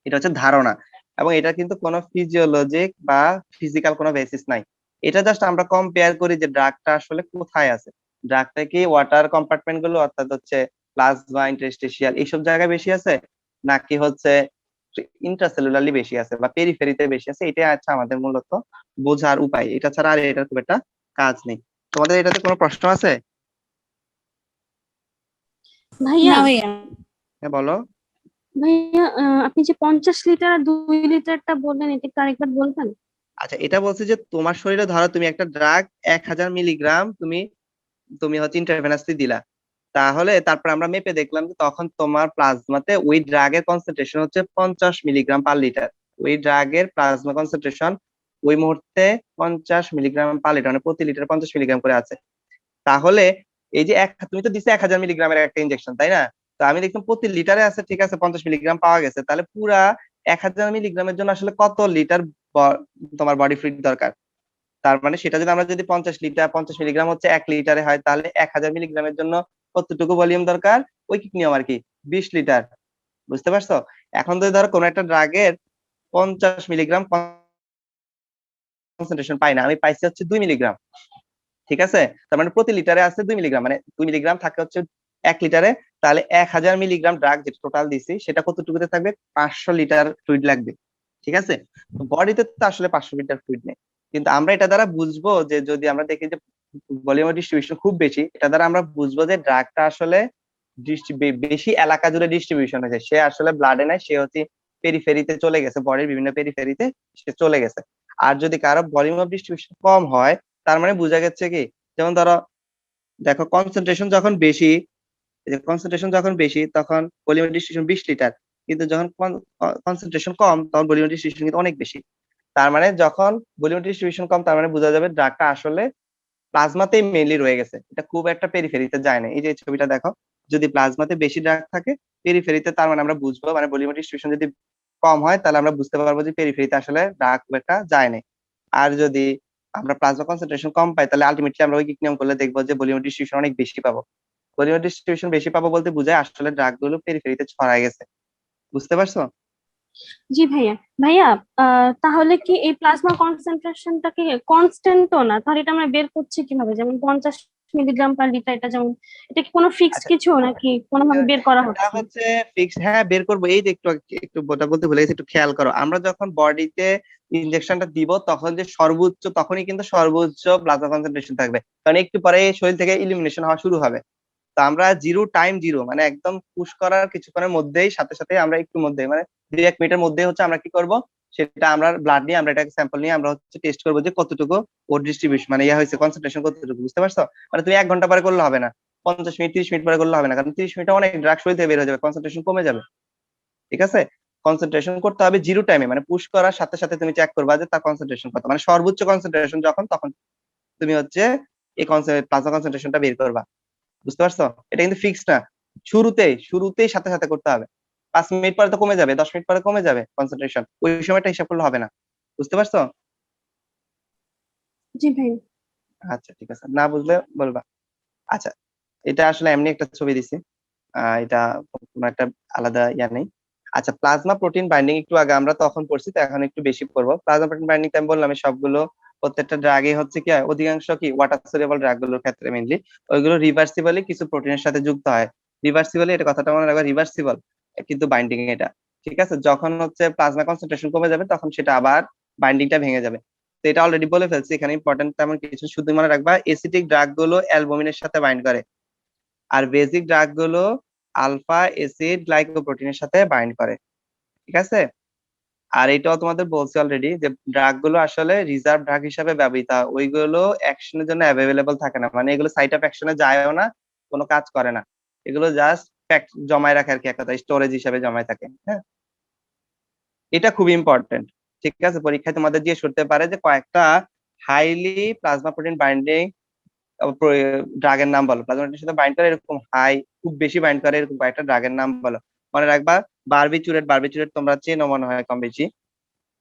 এটা হচ্ছে ধারণা, এবং এটা কিন্তু কোনো ফিজিওলজিক বা ফিজিক্যাল কোনো বেসিস নাই। এটা জাস্ট আমরা কম্পেয়ার করি যে ড্রাগটা আসলে কোথায় আছে। ড্রাগটা কি ওয়াটার কম্পার্টমেন্ট গুলো অর্থাৎ হচ্ছে প্লাজমা, ইন্টারস্টিশিয়াল এইসব জায়গায় বেশি আছে, নাকি হচ্ছে ইন্ট্রাসেলুলারলি বেশি আছে বা পেরিফেরিতে বেশি আছে। এটা হচ্ছে আমাদের মূলত বোঝার উপায়, এটা ছাড়া আর এটার খুব একটা কাজ নেই। তোমাদের এটাতে কোনো প্রশ্ন আছে? না ভাইয়া। হ্যাঁ বলো। ভাইয়া আপনি যে 50 লিটার আর 2 লিটারটা বললেন, এটা একটু আরেকবার বলবেন? আচ্ছা, এটা বলছে যে তোমার শরীরে ধরো তুমি একটা ড্রাগ 1000 মিলিগ্রাম তুমি তুমি হচ্ছে ইন্টারভেনাসলি দিলা, তাহলে তারপর আমরা মেপে দেখলাম যে তখন তোমার প্লাজমাতে ওই ড্রাগের কনসেন্ট্রেশন হচ্ছে 50 মিলিগ্রাম পার লিটার। ওই ড্রাগের প্লাজমা কনসেন্ট্রেশন ওই মুহূর্তে 50 মিলিগ্রাম পার লিটার, মানে প্রতি লিটার 50 মিলিগ্রাম করে আছে। তাহলে এই যে তুমি তো দিছো 1000 মিলিগ্রামের একটা ইনজেকশন, তাই না? তো আমি দেখলাম প্রতি লিটারে আছে, ঠিক আছে 50 মিলিগ্রাম পাওয়া গেছে, তাহলে পুরা 1000 মিলিগ্রামের জন্য আসলে কত লিটার তোমার বডি ফ্লুইড দরকার। তার মানে সেটা যদি আমরা যদি 50 লিটার, 50 মিলিগ্রাম হচ্ছে 1 লিটারে হয়, তাহলে 1000 মিলিগ্রামের জন্য কতটুকু ভলিউম দরকার? ঐকিক নিয়ম আর কি, 20 লিটার। বুঝতে পারছো? এখন যদি ধরো কোনো একটা ড্রাগের 50 মিলিগ্রাম কনসেন্ট্রেশন পাই না, আমি পাইছি হচ্ছে 2 মিলিগ্রাম, ঠিক আছে? তার মানে প্রতি লিটারে আছে 2 মিলিগ্রাম, মানে 2 মিলিগ্রাম থাকে হচ্ছে 1 লিটারে। তাহলে 1000 মিলিগ্রাম ড্রাগ যেটা টোটাল দিছি সেটা কতটুকুতে থাকবে? 500 লিটার ফ্লুইড লাগবে, ঠিক আছে? বডিতে তো আসলে 500 লিটার ফ্লুইড নেই, কিন্তু আমরা এটা দ্বারা বুঝবো যে যদি আমরা দেখি যে ভলিউম ডিস্ট্রিবিউশন খুব বেশি, এটা দ্বারা আমরা বুঝবো যে ড্রাগটা আসলে বেশি এলাকা জুড়ে ডিস্ট্রিবিউশন হয়েছে, সে আসলে ব্লাডে নাই, সে হচ্ছে পেরিফেরিতে চলে গেছে, বডির বিভিন্ন পেরিফেরিতে সে চলে গেছে। আর যদি কারো ভলিউম অফ ডিস্ট্রিবিউশন কম হয়, তার মানে বোঝা গেছে কি, যেমন ধরো দেখো কনসেন্ট্রেশন যখন বেশি, কনসেন্ট্রেশন যখন বেশি তখন ভলিউম ডিস্ট্রিবিউশন 20 লিটার, কিন্তু যখন কনসেন্ট্রেশন কম তখন ভলিউম ডিস্ট্রিবিউশন কিন্তু অনেক বেশি। তার মানে যখন ভলিউম ডিস্ট্রিবিউশন কম, তার মানে বোঝা যাবে ড্রাগটা আসলে প্লাজমাতেই মেইনলি রয়ে গেছে, এটা খুব একটা পেরিফেরিতে যায় না। এই যে ছবিটা দেখো, যদি প্লাজমাতে বেশি ড্রাগ থাকে পেরিফেরিতে, তার মানে আমরা বুঝবো, মানে ভলিউম ডিস্ট্রিবিউশন যদি কম হয় তাহলে আমরা বুঝতে পারবো যে পেরিফেরিতে আসলে ড্রাগ খুব একটা যায় না। আর যদি আমরা প্লাজমা কনসেন্ট্রেশন কম পাই, তাহলে আলটিমেটলি আমরা ঐকিক নিয়ম করলে দেখবো যে ভলিউম ডিস্ট্রিবিউশন অনেক বেশি পাবো। ভলিউম ডিস্ট্রিবিউশন বেশি পাবো বলতে বোঝায় আসলে ড্রাগ গুলো পেরিফেরিতে ছড়ায় গেছে। বুঝতে পারছো? জি ভাইয়া। ভাইয়া তাহলে কি এই প্লাজমা কনসেন্ট্রেশনটা কি কনস্ট্যান্টও না? তাহলে এটা আমরা বের করছি কিভাবে? যেমন 50 মিলিগ্রাম পার লিটার, এটা যেমন, এটা কি কোনো ফিক্স আচ্ছা, কিছু নাকি কোনোভাবে বের করা এটা হচ্ছে? হচ্ছে ফিক্স, হ্যাঁ বের করবো। এই যে একটু একটু বলতে ভুলে গেছি, একটু খেয়াল করো, আমরা যখন বডিতে ইনজেকশনটা দিব তখন যে সর্বোচ্চ, তখনই কিন্তু সর্বোচ্চ প্লাজমা কনসেন্ট্রেশন থাকবে, কারণ একটু পরে শরীর থেকে ইলিমিনেশন হওয়া শুরু হবে। তো আমরা জিরো মানে একদম পুশ করার কিছুক্ষণের মধ্যেই, সাথে সাথে আমরা একটু মধ্যে মানে 2-1 মিনিটের মধ্যে হচ্ছে আমরা কি করব, সেটা আমরা ব্লাড নিয়ে, আমরা এটাকে স্যাম্পল নিয়ে আমরা হচ্ছে টেস্ট করবো যে কতটুকু ওর ডিস্ট্রিবিউশন মানে ইয়া হয়েছে, কনসেন্ট্রেশন কতটুকু। বুঝতে পারছো? মানে তুমি 1 ঘন্টা পরে করলে হবে না, 50 মিনিট 30 মিনিট পরে করলে হবে না, কারণ 30 মিনিটে অনেক ড্রাগ শরীর থেকে বের হয়ে যাবে, কনসেন্ট্রেশন কমে যাবে। ঠিক আছে? কনসেন্ট্রেশন করতে হবে জিরো টাইমে, মানে পুশ করার সাথে সাথে তুমি চেক করবা যে তার কনসেন্ট্রেশন কত, মানে সর্বোচ্চ কনসেন্ট্রেশন যখন, তখন তুমি হচ্ছে এই প্লাজমা কনসেন্ট্রেশনটা বের করবা। বুঝতে পারছো? এটা কিন্তু ফিক্স না, শুরুতেই সাথে সাথে করতে হবে। 5 মিনিট পরে তো কমে যাবে, 10 মিনিট পরে কমে যাবে কনসেন্ট্রেশন, ওই সময়টা হিসাব করলে হবে না। বুঝতে পারছো? জি ভাই। আচ্ছা ঠিক আছে, না বুঝলে বলবা। আচ্ছা, এটা আসলে এমনি একটা ছবি দিছি, এটা কোনো একটা আলাদা ইয়া নেই। আচ্ছা, প্লাজমা প্রোটিন বাইন্ডিং একটু আগে আমরা তখন পড়ছি, তো এখন একটু বেশি পড়বো। প্লাজমা প্রোটিন বাইন্ডিং আমি বললাম এই সবগুলো, প্রত্যেকটা ড্রাগে হচ্ছে কি হয়, অধিকাংশ কি ওয়াটার সলিউবল ড্রাগ গুলোর ক্ষেত্রে মেইনলি ওইগুলো রিভার্সিবলি কিছু প্রোটিনের সাথে যুক্ত হয়। রিভার্সিবলি, এটা কথাটা মনে রাখবা, রিভার্সিবল কিন্তু বাইন্ডিং এটা, ঠিক আছে? যখন হচ্ছে প্লাজমা কনসেন্ট্রেশন কমে যাবে তখন সেটা আবার বাইন্ডিংটা ভেঙে যাবে। তো এটা অলরেডি বলে ফেলছি, এখানে ইম্পর্টেন্ট তেমন কিছু, শুধু মনে রাখবা এসিটিক ড্রাগ গুলো অ্যালবুমিনের সাথে বাইন্ড করে, আর বেসিক ড্রাগ গুলো আলফা অ্যাসিড গ্লাইকোপ্রোটিনের সাথে বাইন্ড করে, ঠিক আছে? আর এটাও তোমাদের বলছি অলরেডি যে ড্রাগ গুলো আসলে রিজার্ভ ড্রাগ হিসাবে ব্যবহৃত হয়, ওইগুলো অ্যাকশনের জন্য অ্যাভেলেবল থাকে না, মানে এগুলো সাইট অফ অ্যাকশনে যায়ও না, কোনো কাজ করে না, এগুলো জাস্ট জমায় রাখে আর কি, একটা স্টোরেজ হিসাবে জমায় থাকে। হ্যাঁ, এটা খুব ইম্পর্টেন্ট, ঠিক আছে? পরীক্ষায় তোমাদের জিজ্ঞেস করতে পারে যে কয়েকটা হাইলি প্লাজমা প্রোটিন বাইন্ডিং ড্রাগের নাম বলো, প্লাজমাটির সাথে বাইন্ড করে এরকম হাই, খুব বেশি বাইন্ড করে এরকম কয়েকটা ড্রাগের নাম বলো। মনে রাখবা বারবিচুরেট তোমরা চেনো মনে হয় কম বেশি,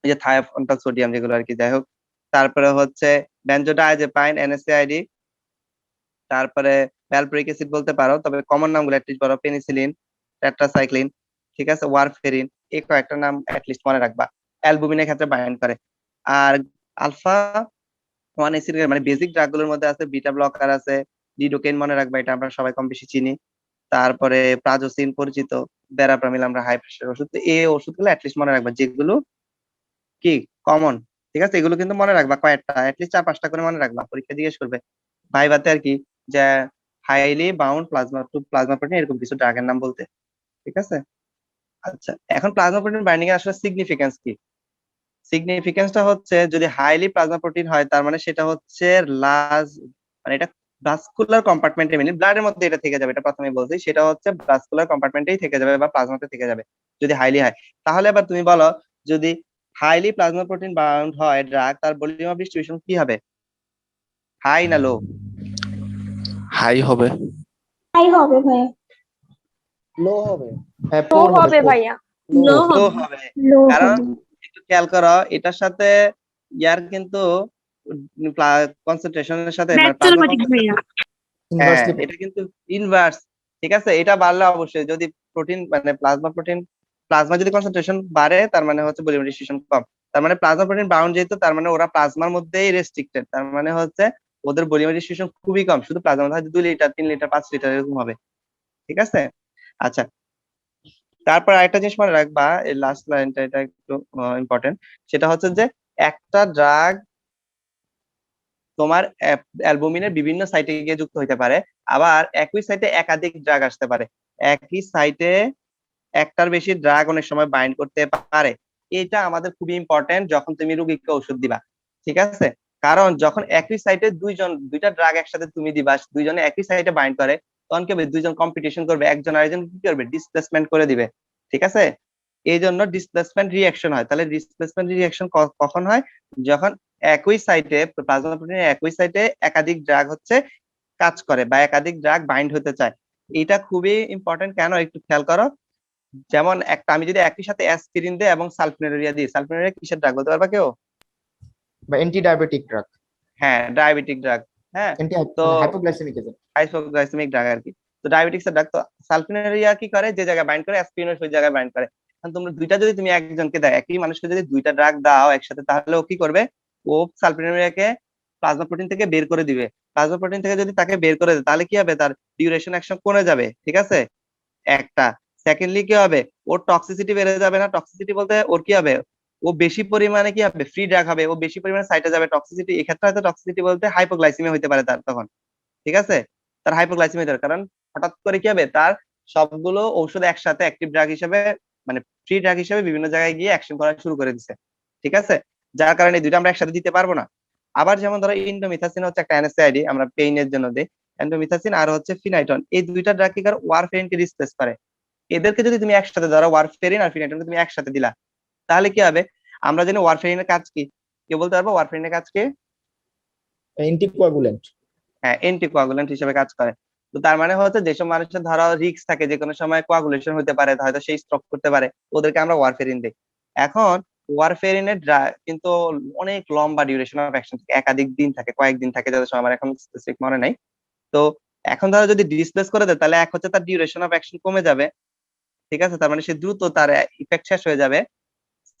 এই যে থায়োফন্টাল সোডিয়াম যেগুলো আর কি, যাই হোক। তারপরে হচ্ছে বেনজোডায়াজেপাইন এনএসএআইডি, তারপরে ভ্যালপ্রিক অ্যাসিড বলতে পারো, তবে কমন নামগুলো অ্যাটলিস্ট বলো, পেনিসিলিন, টেট্রাসাইক্লিন, ঠিক আছে, ওয়ারফেরিন, এই কয়েকটা নাম অ্যাটলিস্ট মনে রাখবা। অ্যালবুমিনের ক্ষেত্রে বাইন্ড করে। আর আলফা 1 অ্যাসিড মানে বেসিক ড্রাগ গুলোর মধ্যে আছে বিটা ব্লকার আছে, লিডোকেইন মনে রাখবা, এটা আমরা সবাই কম বেশি চিনি। তারপরে প্রাজোসিন পরিচিত, বেরাপ্রামিল আমরা হাই প্রেশার ওষুধ। তো এই ওষুধগুলো অ্যাটলিস্ট মনে রাখবা, যেগুলো কি কমন, ঠিক আছে, এগুলো কিন্তু মনে রাখবা, কয়েকটা অ্যাটলিস্ট 4-5টা করে মনে রাখবা, পরীক্ষা জিজ্ঞেস করবে ভাইভাতে আর কি, যে highly bound plasma to plasma protein এরকম কিছু ড্রাগের নাম বলতে, ঠিক আছে। আচ্ছা, এখন প্লাজমা প্রোটিন বাইন্ডিং এর আসলে সিগনিফিকেন্স কি? সিগনিফিকেন্সটা হচ্ছে যদি হাইলি প্লাজমা প্রোটিন হয় তার মানে সেটা হচ্ছে লার্জ, মানে এটা ভাস্কুলার কম্পার্টমেন্টে, মানে ব্লাডের মধ্যে এটা থেকে যাবে, এটা প্রথমে বলছি, সেটা হচ্ছে ভাস্কুলার কম্পার্টমেন্টেই থেকে যাবে বা প্লাজমাতে থেকে যাবে যদি হাইলি হয়। তাহলে আবার তুমি বলো, যদি হাইলি প্লাজমা প্রোটিন বাউন্ড হয় ড্রাগ, তার ভলিউম অফ ডিস্ট্রিবিউশন কি হবে, হাই না লো? হাই হবে। হাই হবে ভাইয়া। লো হবে। হ্যাঁ, লো পোর হবে পোর। ভাইয়া, লো লো লো হবে। হবে। লো কারণ হবে। একটু খেয়াল করো, এটার সাথে ইয়ার কিন্তু কনসেন্ট্রেশনের সাথে মানে প্লাজমা ব্যাকটেরিওটিক ভাইয়া। হ্যাঁ, ইনভার্সলি এটা কিন্তু ইনভার্স, ঠিক আছে। এটা বাড়লে অবশ্যই যদি প্রোটিন মানে প্লাজমা যদি কনসেন্ট্রেশন বাড়ে তার মানে হচ্ছে ভলিউম ডিস্ট্রিবিউশন কম। তার মানে প্লাজমা প্রোটিন বাউন্ড যেহেতু, তার মানে ওরা প্লাজমার মধ্যেই রেস্ট্রিক্টেড, তার মানে হচ্ছে ওদের ভলিউম ডিস্ট্রিবিউশন খুবই কম, শুধু প্লাজমার মধ্যে 2 লিটার 3 লিটার 5 লিটার এরকম হবে, ঠিক আছে। আচ্ছা, তারপর আরেকটা জিনিস মনে রাখবা, এই লাস্ট লাইনটা এটা একটু ইম্পর্টেন্ট, সেটা হচ্ছে যে একটা ড্রাগ তোমার অ্যালবুমিনের বিভিন্ন সাইটে গিয়ে যুক্ত হইতে পারে, আবার একই সাইটে একাধিক ড্রাগ আসতে পারে, একই সাইটে একটার বেশি ড্রাগ অনেক সময় বাইন্ড করতে পারে। এটা আমাদের খুবই ইম্পর্টেন্ট যখন তুমি রোগীকে ওষুধ দিবা, ঠিক আছে। কারণ যখন একই সাইটে দুইটা ড্রাগ একসাথে তুমি দিবা, দুইজনে একই সাইটে বাইন্ড করে, তখন কি হবে, দুইজন কম্পিটিশন করবে, একজন আরেকজন কি করবে, ডিসপ্লেসমেন্ট করে দিবে, ঠিক আছে। এই জন্য ডিসপ্লেসমেন্ট রিঅ্যাকশন হয়। তাহলে ডিসপ্লেসমেন্ট রিঅ্যাকশন কখন হয়, যখন একই সাইটে প্লাজমা প্রোটিনের একই সাইটে একাধিক ড্রাগ হচ্ছে কাজ করে বা একাধিক ড্রাগ বাইন্ড হতে চায়। এটা খুবই ইম্পর্টেন্ট, কেন একটু খেয়াল করো। যেমন একটা আমি যদি একই সাথে অ্যাসপিরিন দিই এবং সালফিনারিয়া দিই, সালফিনারিয়া কিসের ড্রাগ বলতে পারবা কেউ? বা অ্যান্টি ডায়াবেটিক ড্রাগ, হ্যাঁ, ডায়াবেটিক ড্রাগ। হ্যাঁ, অ্যান্টি তো হাইপোগ্লাইসেমিক এজেন্ট। হাইপোগ্লাইসেমিক ড্রাগ আর কি। তো ডায়াবেটিক্স এর ড্রাগ, তো সালফিনারিয়া কি করে, যে জায়গায় বাইন্ড করে অ্যাসপিরিন ওই জায়গায় বাইন্ড করে। এখন তোমরা দুইটা যদি তুমি একজনকে দাও, একই মানুষকে যদি দুইটা ড্রাগ দাও একসাথে, তাহলে ও কি করবে, ও সালফিনারিয়াকে প্লাজমা প্রোটিন থেকে বের করে দিবে। প্লাজমা প্রোটিন থেকে যদি তাকে বের করে দেয় তাহলে কি হবে, তার ডিউরেশন অ্যাকশন কমে যাবে, ঠিক আছে, একটা। সেকেন্ডলি কি হবে, ওর টক্সিসিটি বেড়ে যাবে না, টক্সিসিটি বলতে ওর কি হবে, ও বেশি পরিমাণে কি হবে, ফ্রি ড্রাগ হবে, ও বেশি পরিমাণে সাইটে যাবে, টক্সিসিটি এক্ষেত্রে হয়তো টক্সিসিটি বলতে হাইপোগ্লাইসেমিয়া হতে পারে তার তখন, ঠিক আছে, তার হাইপোগ্লাইসেমিয়া হতে পারে। কারণ হঠাৎ করে কি হবে, তার সবগুলো ঔষধ একসাথে অ্যাক্টিভ ড্রাগ হিসেবে মানে ফ্রি ড্রাগ হিসেবে বিভিন্ন জায়গায় গিয়ে অ্যাকশন করা শুরু করে দিচ্ছে, ঠিক আছে, যার কারণে এই দুইটা আমরা একসাথে দিতে পারবো না। আবার যেমন ধরো ইন্ডোমিথাসিন হচ্ছে একটা NSAID, আমরা পেইনের জন্য দিই, এন্ডোমিথাসিন আর হচ্ছে ফিনাইটন, এই দুইটা ড্রাগ কি করে, ওয়ারফেরিনকে রিপ্লেস করে। এদেরকে যদি তুমি একসাথে ধরো, ওয়ারফেরিন আর ফিনাইটনকে তুমি একসাথে দিলা, তাহলে কি হবে, আমরা জানি ওয়ারফেরিনের কাজ কি, কেউ বলতে পারবো ওয়ারফেরিনের কাজ কি? অ্যান্টিকোয়াগুলেন্ট। হ্যাঁ, অ্যান্টিকোয়াগুলেন্ট হিসেবে কাজ করে। তো তার মানে হচ্ছে যেসব মানুষের ধরো রিস্ক থাকে, যে কোনো সময় কোয়াগুলেশন হতে পারে, হয়তো সেই স্ট্রোক করতে পারে, ওদেরকে আমরা ওয়ারফেরিন দিই। এখন ওয়ারফেরিনের কিন্তু অনেক লম্বা ডিউরেশন অফ অ্যাকশন থাকে, একাধিক দিন থাকে, কয়েকদিন থাকে, যাদের সময় আমার এখন স্পেসিফিক মনে নাই। তো এখন ধরো যদি ডিসপ্লেস করে দেয়, তাহলে এক হচ্ছে তার ডিউরেশন অফ অ্যাকশন কমে যাবে, ঠিক আছে, তার মানে সে দ্রুত তার ইফেক্ট শেষ হয়ে যাবে।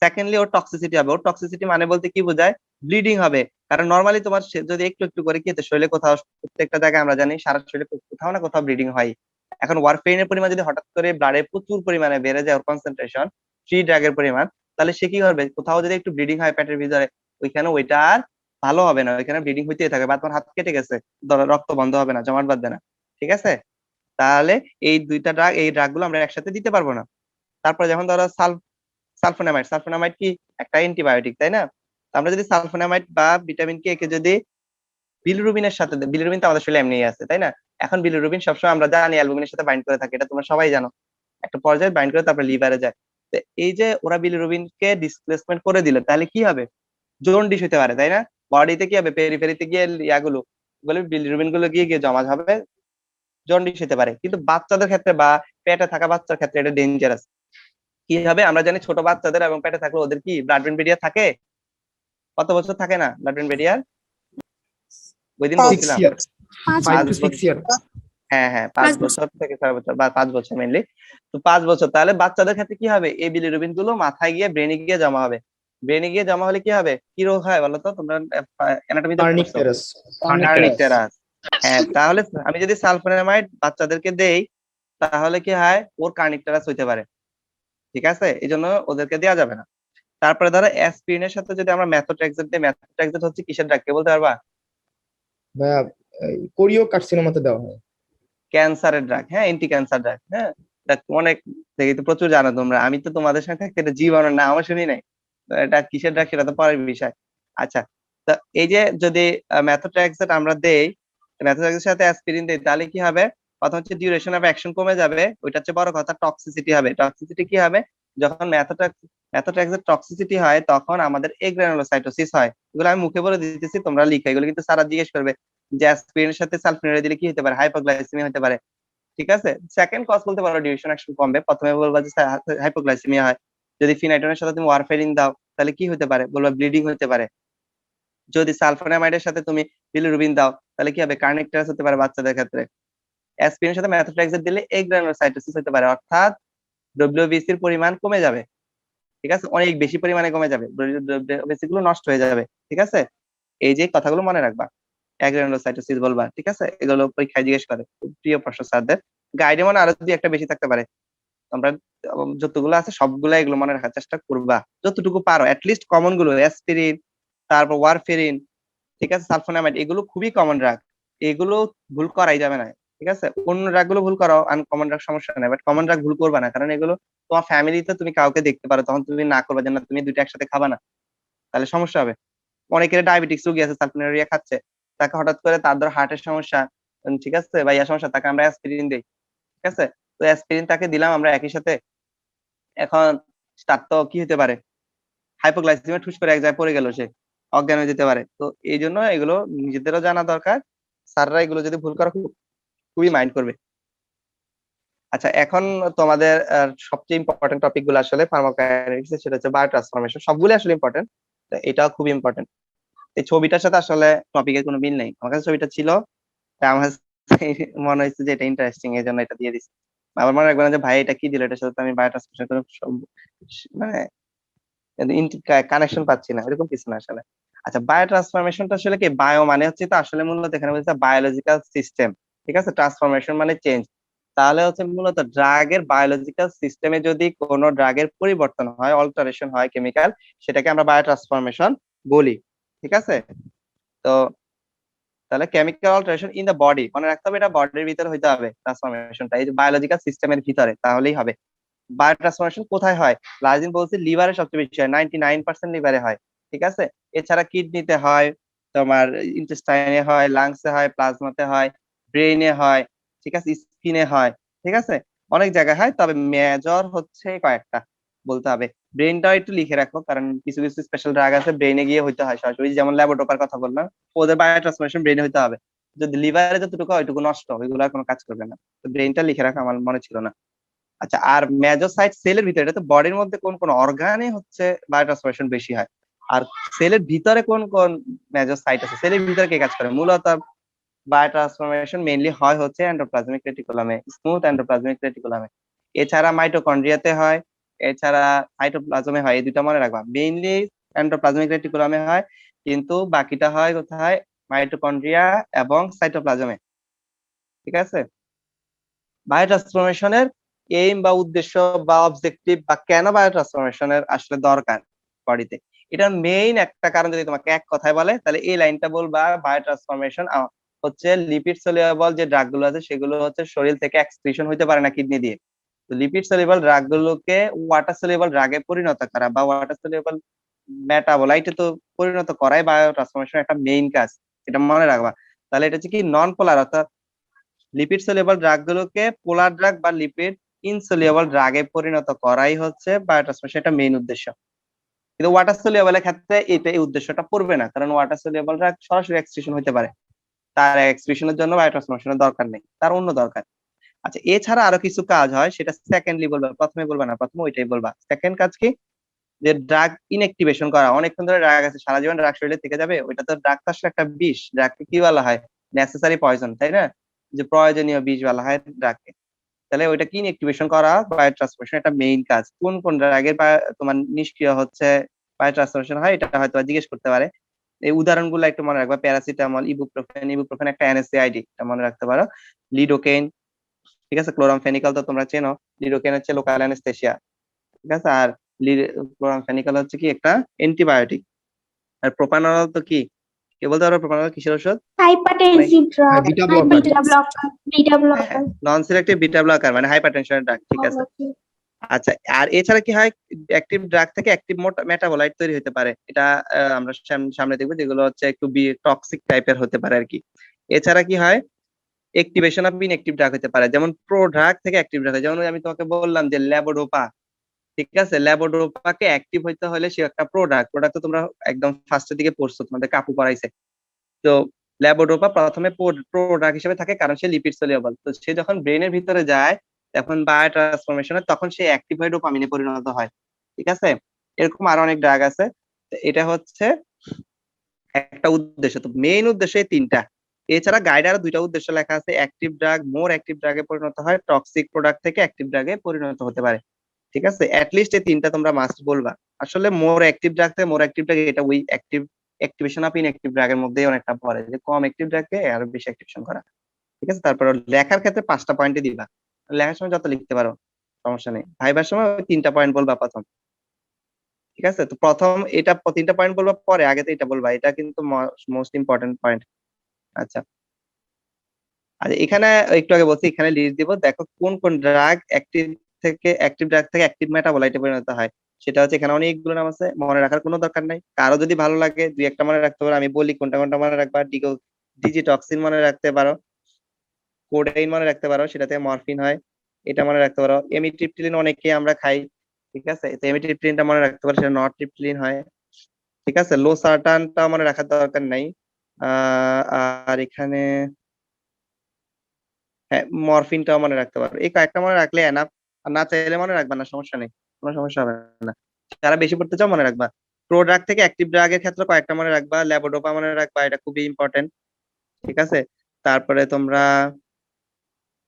সেকেন্ডলি ওর টক্সিসিটি হবে, ওর টক্সিসিটি মানে বলতে কি বোঝায়, ব্লিডিং হবে। কারণ নর্মালি তোমার যদি একটু একটু করে কি হচ্ছে, শরীরে কোথাও, প্রত্যেকটা জায়গায় আমরা জানি সারা শরীরে কোথাও না কোথাও ব্লিডিং হয়। এখন ওয়ারফেরিনের পরিমাণ যদি হঠাৎ করে ব্লাডে প্রচুর পরিমাণে বেড়ে যায়, ওর কনসেন্ট্রেশন, ফ্রি ড্রাগের পরিমাণ, তাহলে সে কি করবে, কোথাও যদি একটু ব্লিডিং হয় পেটের ভিতরে, ওইখানে ওইটা আর ভালো হবে না, ওইখানে ব্লিডিং হইতেই থাকবে, বা তোমার হাত কেটে গেছে, ধরো রক্ত বন্ধ হবে না, জমাট বাঁধবে না, ঠিক আছে। তাহলে এই দুইটা ড্রাগ, এই ড্রাগ গুলো আমরা একসাথে দিতে পারবো না। তারপরে যখন ধরো সালফোনামাইড, সালফোনামাইড কি একটা অ্যান্টিবায়োটিক, তাই না? তো আমরা যদি সালফোনামাইড বা ভিটামিন কে কে যদি বিলিরুবিনের সাথে বিলিরুবিন তো আমাদের শরীরে এমনিই আছে, তাই না? এখন বিলিরুবিন সবসময় আমরা জানি অ্যালবুমিনের সাথে বাইন্ড করে থাকে, এটা তোমরা সবাই জানো, একটা পর্যায়ে বাইন্ড করে তারপরে লিভারে যায়। তো এই যে ওরা বিলিরুবিনকে ডিসপ্লেসমেন্ট করে দিল, তাহলে কি হবে, জন্ডিস হতে পারে, তাই না? বডিতে কি হবে, পেরিফেরিতে গিয়ে ইয়াগুলো বিলিরুবিন গুলো গিয়ে গিয়ে জমা হবে, জন্ডিস হতে পারে। কিন্তু বাচ্চাদের ক্ষেত্রে বা পেটে থাকা বাচ্চার ক্ষেত্রে এটা ডেঞ্জারাস। কি হবে, আমরা জানি ছোট বাচ্চাদের এবং পেটে থাকলে ওদের কি ব্লাড ব্রেন ব্যারিয়ার থাকে, কত বছর থাকে না ব্লাড ব্রেন ব্যারিয়ার, ওই দিন 6 বলছিলাম ইয়ার্স 5 5 5 to 6 বছর। ইয়ার। হ্যাঁ হ্যাঁ 5 5 বছর। বছর থেকে 6 বছর বা 5 বছর মেইনলি। তো 5 বছর তাহলে বাচ্চাদের ক্ষেত্রে কি হবে, এই বিলিরুবিন গুলো মাথায় গিয়ে ব্রেনে গিয়ে জমা হবে। ব্রেনে গিয়ে জমা হলে কি হবে, কি রোগ হয় বলো তো, তোমরা অ্যানাটমিতে কার্নিক পড়ছো? টেরাস। কার্নিক টেরাস। হ্যাঁ, তাহলে আমি যদি সালফোনামাইড বাচ্চাদেরকে দেই তাহলে কি হয়, ওর কার্নিক টেরাস হইতে পারে। ঠিক আছে, এই জন্য ওদেরকে দেওয়া যাবে না। তারপরে ধরো অ্যাসপিরিনের সাথে যদি আমরা মেথোট্রেক্সেট দিই, মেথোট্রেক্সেট হচ্ছে কিসের ড্রাগ, কে বলতে পারবা? ভাইয়া কোরিও কার্সিনোমাতে দেওয়া হয়। ক্যান্সারের ড্রাগ, হ্যাঁ, এন্টি ক্যান্সার ড্রাগ। হ্যাঁ, এটা অনেক দেখি তো প্রচুর জানো তোমরা, আমি তো তোমাদের সাথে এটা জীবনের নামও শুনি নাই। তো এটা কিসের ড্রাগ সেটা তো পরের বিষয়। আচ্ছা, তো এই যে যদি মেথোট্রেক্সেট আমরা দেই, মেথোট্রেক্সের সাথে অ্যাসপিরিন দেই, তাহলে কি হবে, প্রথম হচ্ছে ডিউরেশন অফ অ্যাকশন কমে যাবে, ওইটা হচ্ছে বড় কথা। টক্সিসিটি হবে, টক্সিসিটি কি হবে, যখন মেথোট্রেক্সের টক্সিসিটি হয় তখন আমাদের এগ্রানুলোসাইটোসিস হয়। এগুলো আমি মুখে বলে দিতেছি, তোমরা লিখে, এগুলো কিন্তু স্যারা জিজ্ঞেস করবে যে অ্যাসপিরিনের সাথে সালফিনাইড দিলে কি হতে পারে, হাইপোগ্লাইসেমিয়া হতে পারে। ঠিক আছে, সেকেন্ড কজ বলতে পারো ডিউরেশন অ্যাকশন কমবে, প্রথমে বলবা যে হাইপোগ্লাইসেমিয়া হয়। যদি ফিনাইটনের সাথে তুমি ওয়ারফেরিন দাও তাহলে কি হতে পারে, বলবা ব্লিডিং হতে পারে। যদি সালফোনামাইডের সাথে তুমি বিলিরুবিন দাও তাহলে কি হবে, কার্নিক টেরাস হতে পারে বাচ্চাদের ক্ষেত্রে। অ্যাসপিরিনের সাথে মেথোট্রেক্সেট দিলে এগ্রানুলোসাইটোসিস হতে পারে, অর্থাৎ ডব্লিউবিসি এর পরিমাণ কমে যাবে। ঠিক আছে, অনেক বেশি পরিমাণে কমে যাবে, ডব্লিউবিসি গুলো নষ্ট হয়ে যাবে। ঠিক আছে, এই যে কথাগুলো মনে রাখবা, অ্যাগ্রানুলোসাইটোসিস বলবা। ঠিক আছে, এগুলো পরীক্ষায় জিজ্ঞেস করে, খুব প্রিয় প্রশ্ন স্যারদের। গাইডে মনে আরো দুই একটা বেশি থাকতে পারে। তোমরা যতগুলো আছে সবগুলা এগুলো মনে রাখার চেষ্টা করবা যতটুকু পারো, লিস্ট কমন গুলো অ্যাসপিরিন, তারপর ওয়ারফেরিন, ঠিক আছে, সালফোনামাইড, এগুলো খুবই কমন ড্রাগ, এগুলো ভুল করাই যাবে না। ঠিক আছে, অন্য ড্রাগ গুলো ভুল করো, আনকমন ড্রাগ সমস্যা নেই, বাট কমন ড্রাগ ভুল করবা না, কারণ এগুলো তোমার ফ্যামিলিতে তুমি কাউকে দেখতে পারো, তখন তুমি না করবা যে না তুমি দুইটা একসাথে খাবা না, তাহলে সমস্যা হবে। অনেকের ডায়াবেটিক্স রোগী আছে, সালফোনারিয়া খাচ্ছে, তাকে হঠাৎ করে তার ধর হার্টের সমস্যা, ঠিক আছে, বা ইয়া সমস্যা, তাকে আমরা অ্যাসপিরিন দিই। ঠিক আছে, তো অ্যাসপিরিন তাকে দিলাম আমরা একই সাথে, এখন তার তো কি হতে পারে, হাইপোগ্লাইসেমিয়া, ঠুস করে এক জায়গায় পড়ে গেল, সে অজ্ঞান হয়ে যেতে পারে। তো এই জন্য এগুলো নিজেদেরও জানা দরকার, স্যাররা এগুলো যদি ভুল করে খুবই মাইন্ড করবে। আচ্ছা, এখন তোমাদের সবচেয়ে ইম্পর্টেন্ট টপিক গুলো আসলে ফার্মাকোকাইনেটিক্স, সেটা হচ্ছে বায়ো ট্রান্সফরমেশন, সবগুলো আসলে ইম্পর্টেন্ট, এটাও খুব ইম্পর্টেন্ট। এই ছবিটার সাথে আসলে টপিকের কোনো মিল নেই, আমার কাছে ছবিটা ছিল, তাই আমার কাছে মনে হয়েছে যে এটা ইন্টারেস্টিং, এই জন্য এটা দিয়ে দিচ্ছি। আমার মনে রাখবে না যে ভাই এটা কি দিল, এটার সাথে তো আমি বায়ো ট্রান্সফরমেশন কোনো মানে কানেকশন পাচ্ছি না, এরকম কিছু না আসলে। আচ্ছা, বায়ো ট্রান্সফরমেশনটা আসলে কি, বায়ো মানে হচ্ছে তো আসলে মূলত এখানে বলছে বায়োলজিক্যাল সিস্টেম। ঠিক আছে, ট্রান্সফরমেশন মানে চেঞ্জ, তাহলে হচ্ছে মূলত ড্রাগের বায়োলজিক্যাল সিস্টেমে যদি কোনো ড্রাগের পরিবর্তন হয়, অল্টারেশন হয় কেমিক্যাল, সেটাকে আমরা বায়ো ট্রান্সফরমেশন বলি। ঠিক আছে, তো তাহলে chemical alteration in the body, মনে রাখতে হবে এটা বডির ভিতরে হইতে হবে ট্রান্সফরমেশনটা, এই যে বায়োলজিক্যাল সিস্টেমের ভিতরে, তাহলেই হবে। বায়ো ট্রান্সফরমেশন কোথায় হয়, লাজিন বলছি লিভারে সবচেয়ে বেশি হয়, 99% লিভারে হয়। ঠিক আছে, এছাড়া কিডনিতে হয়, তোমার ইন্টেস্টাইনে হয়, লাংসে হয়, প্লাজমাতে হয়, ব্রেইনে হয়, ঠিক আছে, স্কিনে হয়। ঠিক আছে, অনেক জায়গায় হয়, তবে মেজর হচ্ছে কয়েকটা বলতে হবে। ব্রেনটাও একটু লিখে রাখো, কারণ কিছু কিছু স্পেশাল ড্রাগ আছে ব্রেনে গিয়ে হইতে হয় সরাসরি, যেমন ল্যাবোটোপার কথা বললাম, ওদের বায়ো ট্রান্সফরমেশন ব্রেনে হইতে হবে। যদি লিভারে যতটুকু হয় ওইটুকু নষ্ট, ওইগুলো আর কোনো কাজ করবে না। তো ব্রেনটা লিখে রাখা আমার মনে ছিল না। আচ্ছা, আর মেজোসাইট সেলের ভিতরে, এটা তো বডির মধ্যে কোন কোন অর্গানে হচ্ছে বায়োট্রান্সফরমেশন বেশি হয়, আর সেলের ভিতরে কোন কোন মেজোসাইট আছে, সেলের ভিতরে কে কাজ করে, মূলত বায়োট্রান্সফরমেশন মেইনলি হয় হচ্ছে এন্ডোপ্লাজমিক রেটিকুলামে, স্মুথ এন্ডোপ্লাজমিক রেটিকুলামে। এছাড়া মাইটোকন্ড্রিয়াতে হয়, এছাড়া সাইটোপ্লাজমে হয়, এই দুইটা মনে রাখবা, মেইনলি এন্ডোপ্লাজমিক রেটিকুলামে হয়, কিন্তু বাকিটা হয় কোথায়, মাইটোকন্ড্রিয়া এবং সাইটোপ্লাজমে। ঠিক আছে, বায়ো ট্রান্সফরমেশনের এইম বা উদ্দেশ্য বা অবজেক্টিভ বা কেন বায়ো ট্রান্সফরমেশনের আসলে দরকার বডিতে, এটার মেইন একটা কারণ যদি তোমাকে এক কথায় বলে তাহলে এই লাইনটা বলবা, বায়ো ট্রান্সফরমেশন হচ্ছে লিপিড সলিউবল যে ড্রাগ গুলো আছে সেগুলো হচ্ছে শরীর থেকে এক্সক্রিশন হইতে পারে না কিডনি দিয়ে, তো লিপিড সলিউবল ড্রাগ গুলোকে ওয়াটার সলিউবল ড্রাগে পরিণত করা বা ওয়াটার সলিউবল মেটাবোলাইটে তো পরিণত করাই বায়ো ট্রান্সফরমেশন একটা মেইন কাজ, এটা মনে রাখবা। তাহলে এটা হচ্ছে কি নন পোলার, অর্থাৎ লিপিড সলিউবল ড্রাগ গুলোকে পোলার ড্রাগ বা লিপিড ইনসলিউবল ড্রাগে পরিণত করাই হচ্ছে বায়োট্রান্সফরমেশন এটা মেইন উদ্দেশ্য। কিন্তু ওয়াটার সলিউবল এর ক্ষেত্রে এই উদ্দেশ্যটা পড়বে না, কারণ ওয়াটার সলিউবল ড্রাগ সরাসরি এক্সক্রিশন হতে পারে, তার এক্সক্রিশনের জন্য বায়োট্রান্সফরমেশনের দরকার নেই, তার অন্য দরকার। আচ্ছা, এছাড়া আরো কিছু কাজ হয়, সেটা সেকেন্ডলি বলবা, প্রথমে বলবা না, প্রথমে ওইটাই বলবা। সেকেন্ড কাজ কি, যে ড্রাগ ইনঅ্যাক্টিভেশন করা, অনেকক্ষণ ধরে ড্রাগ আছে, সারা জীবন ড্রাগ শরীরে থেকে যাবে, ওইটা তো ড্রাগ তো আসলে একটা বিষ, ড্রাগকে কি বলা হয়, নেসেসারি পয়জন, তাই না? যে প্রয়োজনীয় বিষ বলা হয় ড্রাগকে। তাহলে ওইটা কি ইনএক্টিভেশন করা বায়োট্রান্সফরমেশন, এটা মেইন কাজ। কোন কোন ড্রাগের তোমার নিষ্ক্রিয় হচ্ছে বায়োট্রান্সফরমেশন হয়, এটা হয়তো জিজ্ঞেস করতে পারে। এই উদাহরণগুলো একটু মনে রাখবা, প্যারাসিটামল, ইবুপ্রোফেন, ইবুপ্রোফেন একটা এনএসএআইডি, এটা মনে রাখতে পারো। লিডোকেইন, ঠিক আছে, ক্লোরামফেনিকল তো তোমরা চেনো, লিডোকেইন হচ্ছে লোকাল অ্যানেস্থেসিয়া, ঠিক আছে। আর ক্লোরামফেনিকল হচ্ছে কি একটা অ্যান্টিবায়োটিক। আর প্রোপানল তো কি, কে বলতে পারো প্রোপানল কিসের ওষুধ? Hypertensive drug, beta blocker. Beta blocker, beta blocker. Non selective beta blocker মানে হাইপারটেনশনের ড্রাগ, ঠিক আছে। আচ্ছা, আর এছাড়া কি হয়, অ্যাক্টিভ ড্রাগ থেকে অ্যাক্টিভ মেটাবলাইট তৈরি হতে পারে, এটা আমরা সামনে দেখবো, যেগুলো হচ্ছে একটু টক্সিক টাইপের হতে পারে আর কি। এছাড়া কি হয়, অ্যাক্টিভেশন অফ ইনঅ্যাক্টিভ ড্রাগ হতে পারে, যেমন প্রো ড্রাগ থেকে অ্যাক্টিভ ড্রাগ। যেমন আমি তোমাকে বললাম যে ল্যাবোডোপা, ঠিক আছে, ল্যাবোডোপাকে অ্যাক্টিভ হইতে হলে সে একটা প্রোডাক্ট তো তোমরা একদম ফার্স্টের দিকে পড়ছো, তোমাদের কাপু পড়াইছে। তো ল্যাবোডোপা প্রথমে প্রোডাক্ট হিসেবে থাকে, কারণ সে লিপিড সলিউবল। তো সে যখন ব্রেনের ভিতরে যায়, তখন বায়োট্রান্সফরমেশন হয়, তখন সে অ্যাক্টিভ হয়ে ডোপামিনে পরিণত হয়, ঠিক আছে। এরকম আরো অনেক ড্রাগ আছে। তো এটা হচ্ছে একটা উদ্দেশ্য, তো মেইন উদ্দেশ্য এই তিনটা। এছাড়া গাইডে আরো দুইটা উদ্দেশ্য লেখা আছে। অ্যাক্টিভ ড্রাগ মোর অ্যাক্টিভ ড্রাগে পরিণত হয়, টক্সিক প্রোডাক্ট থেকে অ্যাক্টিভ ড্রাগে পরিণত হতে পারে, ঠিক আছে। লিস্ট এই তিনটা তোমরা মাস্ট বলবা। আসলে মোর অ্যাক্টিভ ড্রাগ থেকে মোর অ্যাক্টিভ ড্রাগ, এটা ওই অ্যাক্টিভেশন অফ ইনঅ্যাক্টিভ ড্রাগের মধ্যেই অনেকটা পড়ে, যে কম অ্যাক্টিভ ড্রাগকে আরো বেশি অ্যাক্টিভেশন করা, ঠিক আছে। তারপর লেখার ক্ষেত্রে 5টা পয়েন্টে দিবা, লেখার সময় যত লিখতে পারো সমস্যা নেই, ভাইবার সময় ওই 3টা পয়েন্ট বলবা প্রথম, ঠিক আছে। তো প্রথম এটা 3টা পয়েন্ট বলবা, পরে আগে তো এটা বলবা, এটা কিন্তু মোস্ট ইম্পর্টেন্ট পয়েন্ট। আচ্ছা, আর এখানে একটু আগে বলছি, এখানে লিস্ট দিব, দেখো কোন কোন ড্রাগ অ্যাক্টিভ ড্রাগ থেকে অ্যাক্টিভ মেটাবলাইটে পরিণত হয়। সেটা হচ্ছে, এখানে অনেকগুলো নাম আছে, মনে রাখার কোনো দরকার নাই। কারো যদি ভালো লাগে দুই একটা মনে রাখতে পারো, আমি বলি কোনটা কোনটা মনে রাখবা। ডিজিটক্সিন মনে রাখতে পারো, কোডাইন মনে রাখতে পারো, সেটা থেকে মরফিন হয়, এটা মনে রাখতে পারো। এমিট্রিপটিলিন অনেকে আমরা খাই, ঠিক আছে, তো এমিট্রিপটিলিনটা মনে রাখতে পারো, সেটা নরট্রিপটিলিন হয়, ঠিক আছে। লোসার্টানটা মনে রাখার দরকার নাই। আর এখানে হ্যাঁ, মরফিনটাও মনে রাখতে পারো, এই কয়েকটা মনে রাখলে এনাফ। আর না চাইলে মনে রাখবা না, সমস্যা নেই, কোনো সমস্যা হবে না। যারা বেশি পড়তে চাও মনে রাখবা। প্রোডাক্ট থেকে অ্যাক্টিভ ড্রাগের ক্ষেত্রে কয়েকটা মনে রাখবা, ল্যাবোডোপা মনে রাখবা, এটা খুবই ইম্পর্টেন্ট, ঠিক আছে। তারপরে তোমরা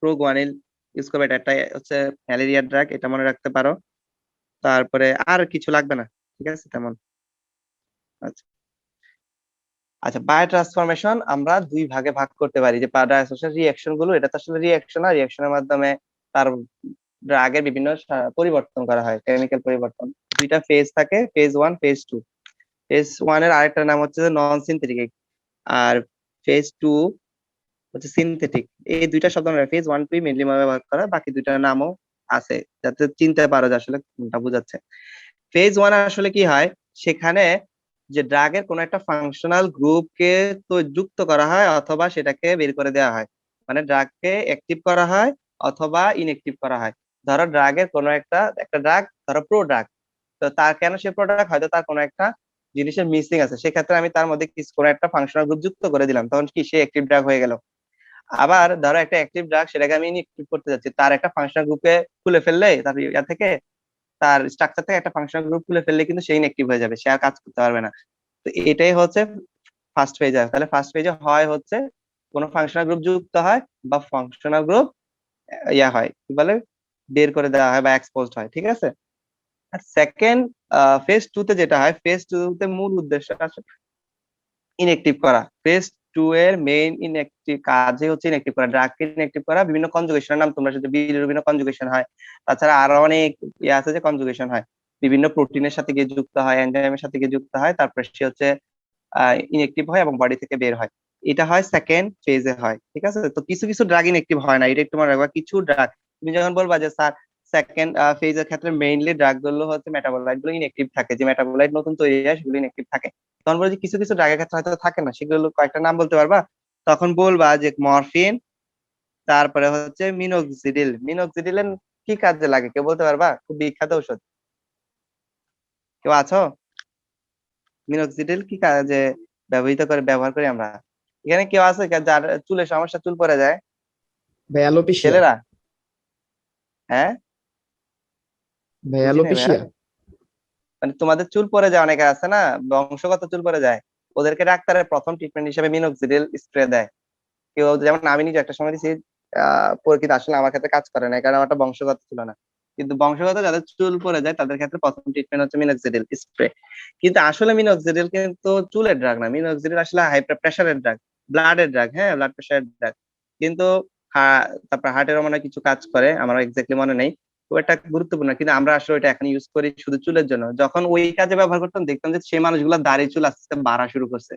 প্রোগুয়ানিল ইউজ করবে, এটা একটা হচ্ছে ম্যালেরিয়া ড্রাগ, এটা মনে রাখতে পারো। তারপরে আর কিছু লাগবে না, ঠিক আছে তেমন। আচ্ছা আচ্ছা, বায়ো ট্রান্সফরমেশন আমরা দুই ভাগে ভাগ করতে পারি, যে বায়োসোশিয়াল রিঅ্যাকশন গুলো, এটা তো আসলে রিঅ্যাকশন, আর রিঅ্যাকশনের মাধ্যমে তার ড্রাগের বিভিন্ন পরিবর্তন করা হয়, কেমিক্যাল পরিবর্তন। দুইটা ফেজ থাকে, ফেজ 1, ফেজ 2। ফেজ 1 এর আরেকটা নাম হচ্ছে নন সিনথেটিক, আর ফেজ 2 হচ্ছে সিনথেটিক। এই দুইটা শব্দ আমরা ফেজ 1, 2 মেনলি ব্যবহার করা, বাকি দুইটা নামও আছে, যাতে চিনতে পারো যে আসলে কোনটা বোঝাচ্ছে। ফেজ 1 আসলে কি হয়, সেখানে যে ড্রাগের কোন একটা ফাংশনাল গ্রুপকে তো যুক্ত করা হয়, অথবা সেটাকে বের করে দেওয়া হয়, মানে ড্রাগকে অ্যাক্টিভ করা হয় অথবা ইনঅ্যাক্টিভ করা হয়। ধরো ড্রাগের কোনো একটা ড্রাগ, ধরো প্রো ড্রাগ, তো তার কেন সে প্রোডাক্ট, হয়তো তার কোনো একটা জিনিসের মিসিং আছে, সেক্ষেত্রে আমি তার মধ্যে কিছু কোনো একটা ফাংশনাল গ্রুপ যুক্ত করে দিলাম, তখন কি সে অ্যাক্টিভ ড্রাগ হয়ে গেল। আবার ধরো একটা অ্যাক্টিভ ড্রাগ, সেটাকে আমি ইনঅ্যাক্টিভ করতে যাচ্ছি, তার একটা ফাংশনাল গ্রুপে খুলে ফেললে, তার ইয়া থেকে, তার স্ট্রাকচার থেকে একটা ফাংশনাল গ্রুপ খুলে ফেললে কিন্তু সে ইনঅ্যাক্টিভ হয়ে যাবে, সে আর কাজ করতে পারবে না। তো এটাই হচ্ছে ফার্স্ট ফেজে। তাহলে ফার্স্ট ফেজে হয় হচ্ছে কোন ফাংশনাল গ্রুপ যুক্ত হয়, বা ফাংশনাল গ্রুপ ইয়া হয়, কি বলে, বের করে দেওয়া হয় বা এক্সপোজড হয়, ঠিক আছে। আর সেকেন্ড ফেজ 2 তে যেটা হয়, ফেজ 2 তে মূল উদ্দেশ্য আসলে ইনঅ্যাক্টিভ করা। ফেজ 2 এর মেইন ইনঅ্যাক্টিভ কাজই হচ্ছে ইনঅ্যাক্টিভ করা, ড্রাগকে ইনঅ্যাক্টিভ করা। বিভিন্ন কনজুগেশনের নাম তোমরা সাথে, বিভিন্ন কনজুগেশন হয়, তাছাড়া আরো অনেক ইয়ে আছে যে কনজুগেশন হয়, বিভিন্ন প্রোটিনের সাথে গিয়ে যুক্ত হয়, এনজাইমের সাথে গিয়ে যুক্ত হয়, তারপরে সে হচ্ছে ইনঅ্যাক্টিভ হয় এবং বডি থেকে বের হয়। এটা হয় সেকেন্ড ফেজে হয়, ঠিক আছে। তো কিছু কিছু ড্রাগ ইনঅ্যাক্টিভ হয় না, এটা একটু মনে রাখবা। কিছু ড্রাগ তুমি যখন বলবা যে স্যার সেকেন্ড ফেজের ক্ষেত্রে মেইনলি ড্রাগ গুলো হচ্ছে মেটাবোলাইট গুলো ইনঅ্যাক্টিভ থাকে, যে মেটাবোলাইট নতুন তৈরি হয় সেগুলো ইনঅ্যাক্টিভ থাকে, তখন বলছি কিছু কিছু ড্রাগের ক্ষেত্রে হয়তো থাকে না, সেগুলো কয়েকটা নাম বলতে পারবা, তখন বলবা যে মরফিন, তারপরে হচ্ছে মিনোক্সিডিল। মিনোক্সিডিলের কি কাজে লাগে কেউ বলতে পারবা? খুব বিখ্যাত ঔষধ, কেউ আছো? মিনোক্সিডিল কি কাজে ব্যবহার করি আমরা? এখানে কেউ আছে যার চুলের সমস্যা, চুল পড়ে যায়? ভাই অ্যালোপেশিয়া। ছেলেরা? হ্যাঁ, ভাই বুঝি নাই ভাইয়া। অ্যালোপেশিয়া। মানে তোমাদের চুল পড়ে যায়, অনেকে আছে না বংশগত চুল পড়ে যায়, ওদেরকে ডাক্তারের প্রথম ট্রিটমেন্ট হিসেবে মিনোক্সিডিল স্প্রে দেয়, কেউ যেমন আমি নিজে একটা সময় দিছি কিন্তু আসলে আমার ক্ষেত্রে কাজ করে না, কারণ আমারটা বংশগত ছিল না। কিন্তু বংশগত যাদের চুল পড়ে যায় তাদের ক্ষেত্রে প্রথম ট্রিটমেন্ট হচ্ছে মিনক্সিডিল স্প্রে। কিন্তু আসলে মিনক্সিডিল কিন্তু চুলের ড্রাগ না, মিনক্সিডিল আসলে হাই প্রেশারের ড্রাগ, ব্লাডের ড্রাগ, হ্যাঁ ব্লাড প্রেশারের ড্রাগ। কিন্তু তারপর হার্টেরও মনে হয় কিছু কাজ করে, আমার এক্স্যাক্টলি মনে নেই। তো এটা গুরুত্বপূর্ণ, কিন্তু আমরা আসলে এটা এখন ইউজ করি শুধু চুলের জন্য। যখন ওই কাজে ব্যবহার করতাম দেখতাম যে সেই মানুষগুলো দাড়ি চুল আস্তে আস্তে বাড়া শুরু করছে।